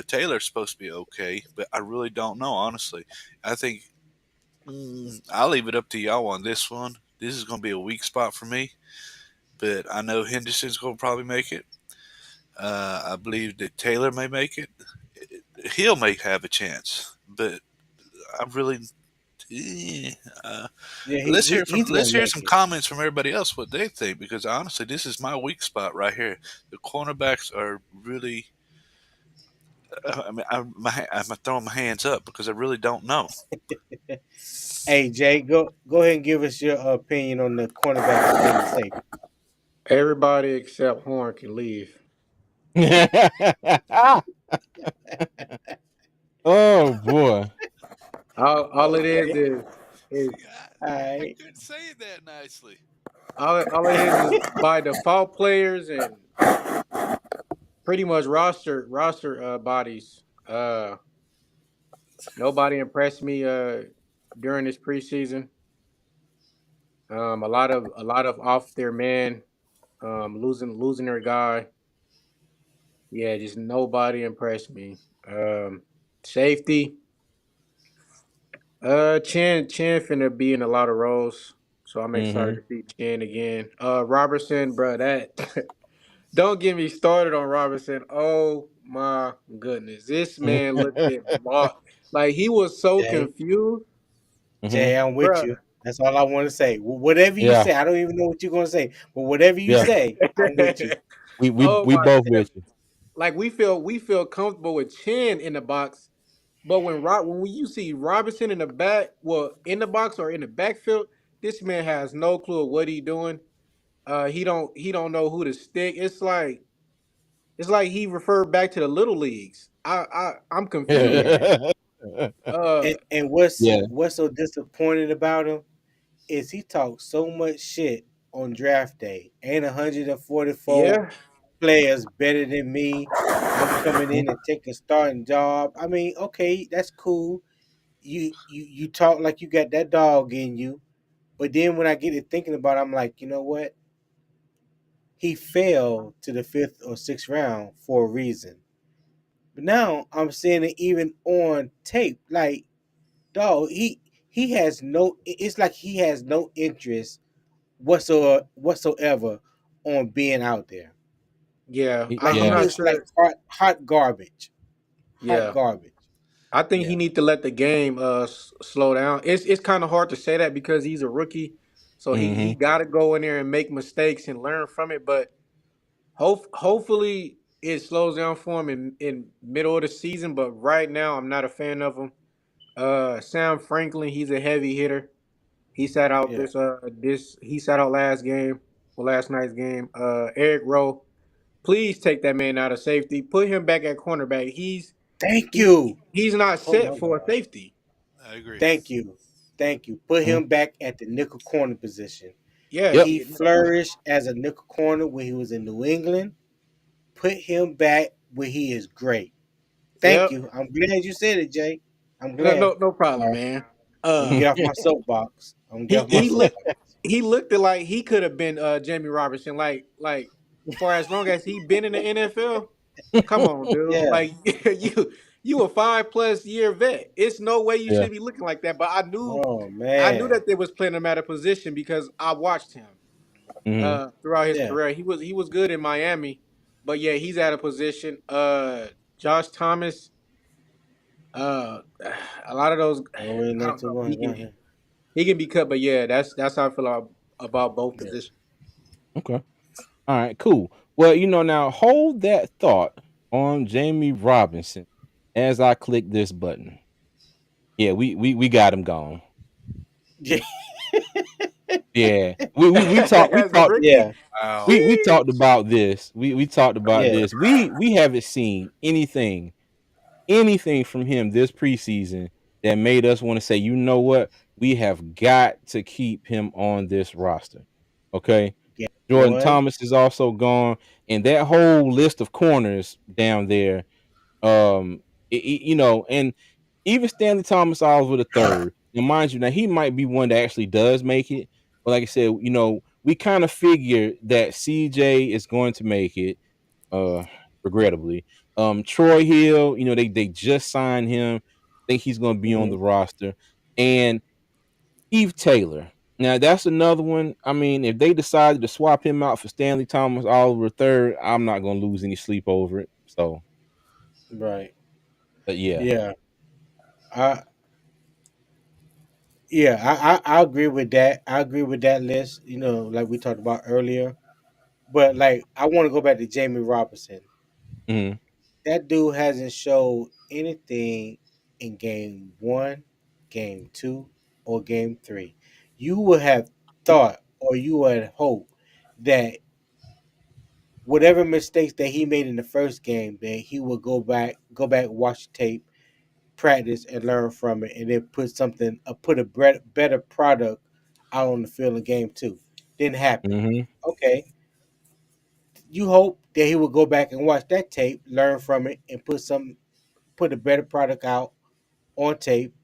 Taylor's supposed to be okay, but I really don't know, honestly. I think I'll leave it up to y'all on this one. This is going to be a weak spot for me. but I know Henderson's going to probably make it. I believe that Taylor may make it. Hill may have a chance, but I really. eh, Uh, Yeah, he's let's gonna hear make some it. comments from everybody else what they think, because honestly, this is my weak spot right here. The cornerbacks are really. I mean, I'm throwing my hands up because I really don't know. Hey Jay, go ahead and give us your opinion on the cornerbacks and then the safety. Everybody except Horn can leave. Oh boy. All it Okay. is All I right. couldn't say it that nicely. all it is by default players and pretty much roster bodies. Nobody impressed me during this preseason. A lot of off their man, losing their guy. Yeah, just nobody impressed me. Safety. Chin finna be in a lot of roles, so I'm excited Hmm. to see Chin again. Robertson, bro, that don't get me started on Robertson. Oh my goodness, this man looked at lost, like he was so Jay, confused, Hmm. Jay, I'm with bro. you. That's all I want to say. Whatever you Yeah, say, I don't even know what you're gonna say, but whatever you yeah. say, I'm with you. Oh We my both goodness, with you. like we feel comfortable with Chin in the box. But when you see Robinson in the back, well, in the box or in the backfield, this man has no clue of what he doing. He don't know who to stick. It's like he referred back to the little leagues. I'm confused. Yeah. Uh, And what's Yeah. what's so disappointing about him is he talks so much shit on draft day. Ain't 144 yeah, players better than me. I'm coming in and taking a starting job. I mean, okay, that's cool. You talk like you got that dog in you, but then when I get to thinking about it, I'm like, you know what? He fell to the fifth or sixth round for a reason. But now I'm seeing it even on tape. Like, dog, he has no. It's like he has no interest whatsoever on being out there. yeah. Like I'm he Yeah. not looks like sure. hot garbage. Hot Yeah, garbage. I think he Yeah. need to let the game slow down. It's kind of hard to say that because he's a rookie, so he Hmm. got to go in there and make mistakes and learn from it. But hopefully it slows down for him in middle of the season. But right now, I'm not a fan of him. Sam Franklin, he's a heavy hitter. He sat out Yeah. he sat out last night's game. Eric Rowe, please take that man out of safety. Put him back at cornerback. Thank He you. he's not Oh set my for a God. safety. I agree. Thank you. Thank you. Put Hmm. him back at the nickel corner position. Yeah, Yep. He flourished as a nickel corner when he was in New England. Put him back where he is great. Thank yep. you. I'm glad you said it, Jay. I'm No, glad. no, no All problem, right. man. I'm gonna Uh, get off my soapbox. I'm gonna get he off my he looked soapbox. he looked like he could have been Jamie Robertson. Like for as long as he been in the NFL. Come on, dude. Yeah. Like you a 5+ year vet. It's no way you Yeah. should be looking like that. But Oh I knew man. that they was playing him out of position because I watched him Hmm. throughout his Yeah. career. He was good in Miami, but yeah, he's out of position. Josh Thomas, uh, a lot of those, I don't really I know don't too know. much He about can him. he can be cut, but yeah, that's how I feel about both Yeah. positions. Okay. All right. Cool. Well, now hold that thought on Jamie Robinson as I click this button. Yeah, we got him gone. Yeah. Yeah. We talked we As a talked rookie, Yeah. Wow. we talked sheesh. about this. We talked about Yeah. this. We haven't seen anything from him this preseason that made us want to say, you know what? We have got to keep him on this roster. Okay. Guess Jordan what? Thomas is also gone. And that whole list of corners down there, and even Stanley Thomas Oliver the third. And mind you, now he might be one that actually does make it. But like I said, we kind of figure that CJ is going to make it, uh, regrettably. Troy Hill, they just signed him. Think he's going to be on Hmm. the roster, and Eve Taylor. Now that's another one. I mean, if they decided to swap him out for Stanley Thomas Oliver third, I'm not gonna lose any sleep over it. So, Right. but yeah. Yeah. I I agree with that. I agree with that list. You know, like we talked about earlier. But like, I want to go back to Jamie Robinson. Mhm. That dude hasn't showed anything in game 1, game 2, or game 3. You would have thought, or you would hope, that whatever mistakes that he made in the first game, that he would go back, watch the tape, practice, and learn from it, and then put a better product out on the field in game 2. Didn't happen. Mhm. Okay, you hope that he would go back and watch that tape, learn from it, and put a better product out on tape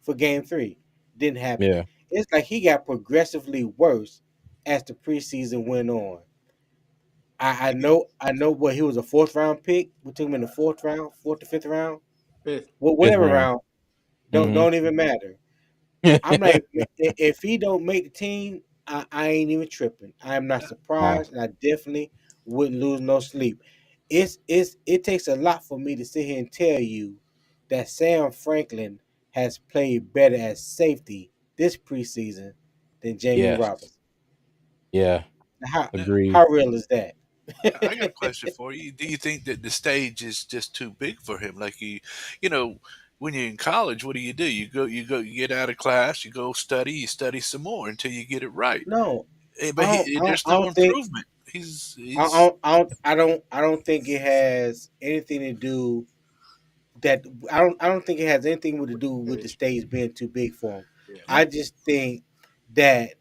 for game 3. Didn't happen. Yeah. It's like he got progressively worse as the preseason went on. I know what he was a fourth round pick. We took him in the fourth round, fourth to fifth round, Fifth. Fifth whatever round. round. Don't Mhm. don't even matter. I'm like, if he don't make the team, I ain't even tripping. I am not Nah. surprised, and I definitely wouldn't lose no sleep. It takes a lot for me to sit here and tell you that Sam Franklin has played better as safety this preseason than Jamie Yes. Robinson. Yeah. How Now, Agreed. how real is that? I got a question for you. Do you think that the stage is just too big for him? Like you know, when you're in college, what do? You get out of class, you go study, you study some more until you get it right. No, But there's I no don't think improvement. He's I don't think it has anything to do that I don't think it has anything to With do the with the stage. stage being too big for him. Yeah. I just think that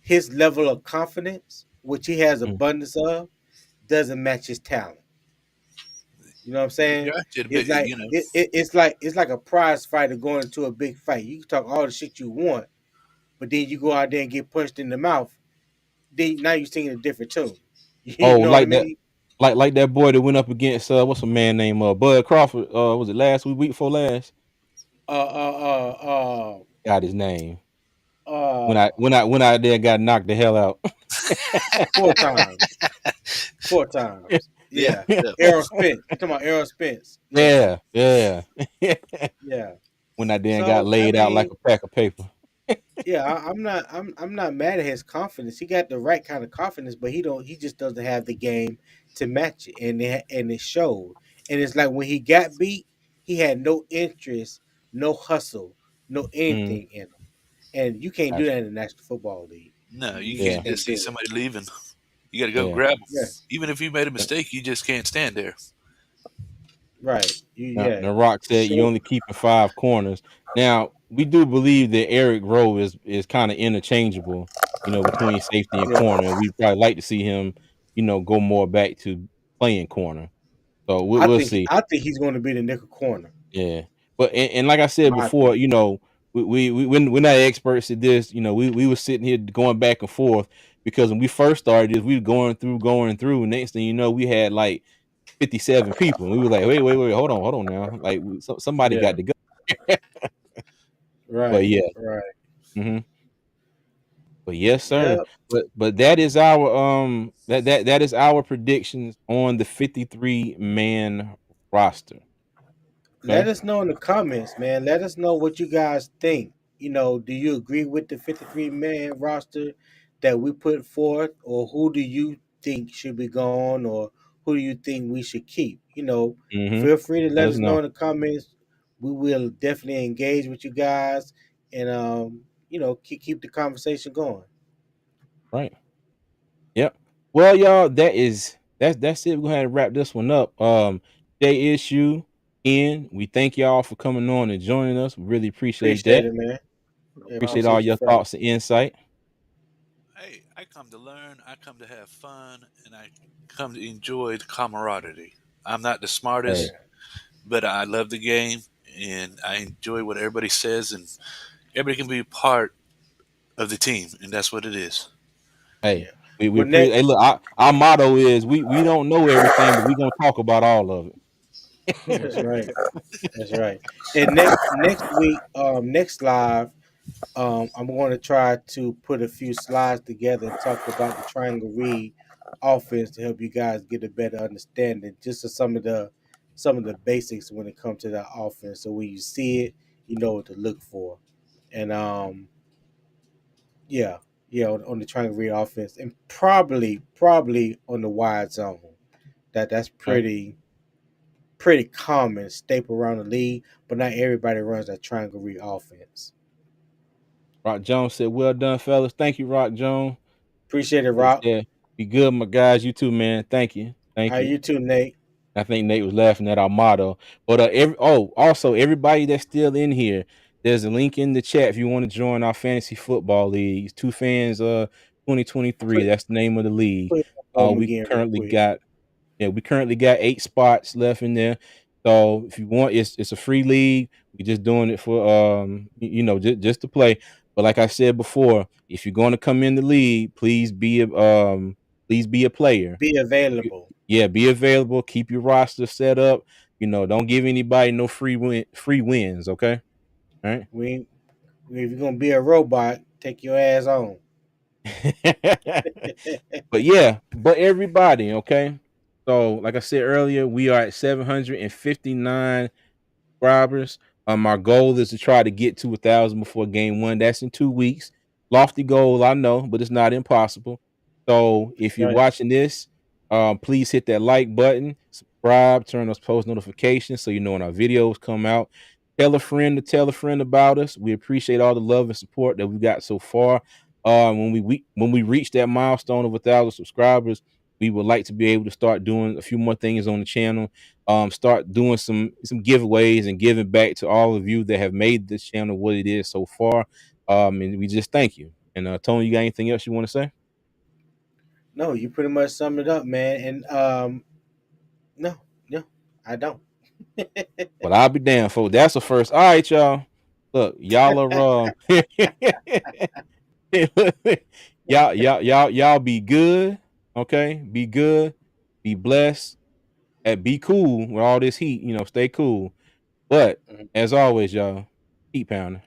his level of confidence, which he has Mm. abundance of, doesn't match his talent. You know what I'm saying? gotcha, but It's like it's like a prize fighter going into a big fight. You can talk all the shit you want, but then you go out there and get punched in the mouth. Then now you're singing a different tune. You Oh, know what I like that mean? like that boy that went up against what's a man named Bud Crawford, was it last week before last? Uh, Got his name. When uh, I when I when I there got knocked the hell out. 4 times. 4 times. yeah, Yeah. yeah. Errol Spence. You talking about Errol Spence? Yeah. Yeah, yeah. Yeah. When I then got So I laid out like mean, a pack of paper. yeah, I'm not mad at his confidence. He got the right kind of confidence, but he just doesn't have the game to match it, and it showed. And it's like when he got beat, he had no interest, no hustle, no Mhm. anything in him. And you can't do Gotcha. that in the National Football League. No, You you just Yeah, can't can't just see do it. somebody leaving. You got to go yeah. grab them. Yeah. Even if you made a mistake, you just can't stand there. Right. Yeah. Now Rock said you So only keeping 5 corners. Now, we do believe that Eric Rowe is kinda interchangeable, between safety and yeah. corner, and we'd probably like to see him, go more back to playing corner. So I we'll think see. I think he's going to be the nickel corner. Yeah. But and like I said My before, opinion. we're not experts at this, we were sitting here going back and forth because when we first started this, we were going through, next thing you know, we had like 57 people, and we were like, "Wait, hold on now." Like, somebody Yeah. got to go. But Right. yeah. Right. Mhm. But yes, sir. Yeah. But that is our that is our predictions on the 53 man roster. Let Okay. us know in the comments, man. Let us know what you guys think. Do you agree with the 53-man roster that we put forth, or who do you think should be gone, or who do you think we should keep? Mhm. Feel free to Let let us us know know. in the comments. We will definitely engage with you guys, and keep the conversation going. Right. Yep. Well, y'all, that's it. We're gonna wrap this one up. Day issue in. We thank y'all for coming on and joining us. We really appreciate Appreciate that. it, man. No Yeah, Appreciate problem. all appreciate you, your fella. thoughts and insight. Hey, I come to learn, I come to have fun, and I come to enjoy the camaraderie. I'm not the Hey, smartest, but I love the game and I enjoy what everybody says, and everybody can be a part of the team, and that's what it is. hey, Yeah. we Well, next, appreciate. Hey, look, our motto is we don't know everything, but we gonna talk about all of it. that's right. That's right. And next week, next live, I'm going to try to put a few slides together and talk about the triangle read offense to help you guys get a better understanding just of some of the basics when it comes to that offense. So when you see it, you know what to look for. And yeah, yeah, on the triangle read offense, and probably on the wide zone. That's Okay. pretty common staple around the league, but not everybody runs that triangle read offense. Rock Jones said, "Well done, fellas." Thank you, Rock Jones. Appreciate it, He Rock. said, "Be good, my guys. You too, man. Thank you. All Thank right, you." you too, Nate. I think Nate was laughing at our motto. But also everybody that's still in here, there's a link in the chat if you want to join our fantasy football leagues. Two fans 2023. Put That's the name of the league. put it up for 'em We again real currently quick. got we currently got 8 spots left in there. So if you want, it's a free league. We're just doing it for just to play. But like I said before, if you're going to come in the league, please be a player. Be available. Yeah, be available. Keep your roster set up. Don't give anybody no free wins. Okay, all right. We if you're gonna be a robot, take your ass on. But yeah, but everybody, okay. So like I said earlier, we are at 759 subscribers. Our goal is to try to get to 1,000 before game one. That's in 2 weeks. Lofty goal, I know, but it's not impossible. So if you're Right. watching this, please hit that like button, subscribe, turn those post notifications so you know when our videos come out. Tell a friend to tell a friend about us. We appreciate all the love and support that we got so far. When we reach that milestone of 1,000 subscribers, we would like to be able to start doing a few more things on the channel, start doing some giveaways and giving back to all of you that have made this channel what it is so far. And we just thank you. And Tony, you got anything else you want to say? No, you pretty much summed it up, man. And no, no, I don't. Well, I'll be damned, folks. That's the first. All right, y'all. Look, y'all are y'all be good. Okay, be good, be blessed, and be cool with all this heat. Stay cool. But as always, y'all, keep pounding.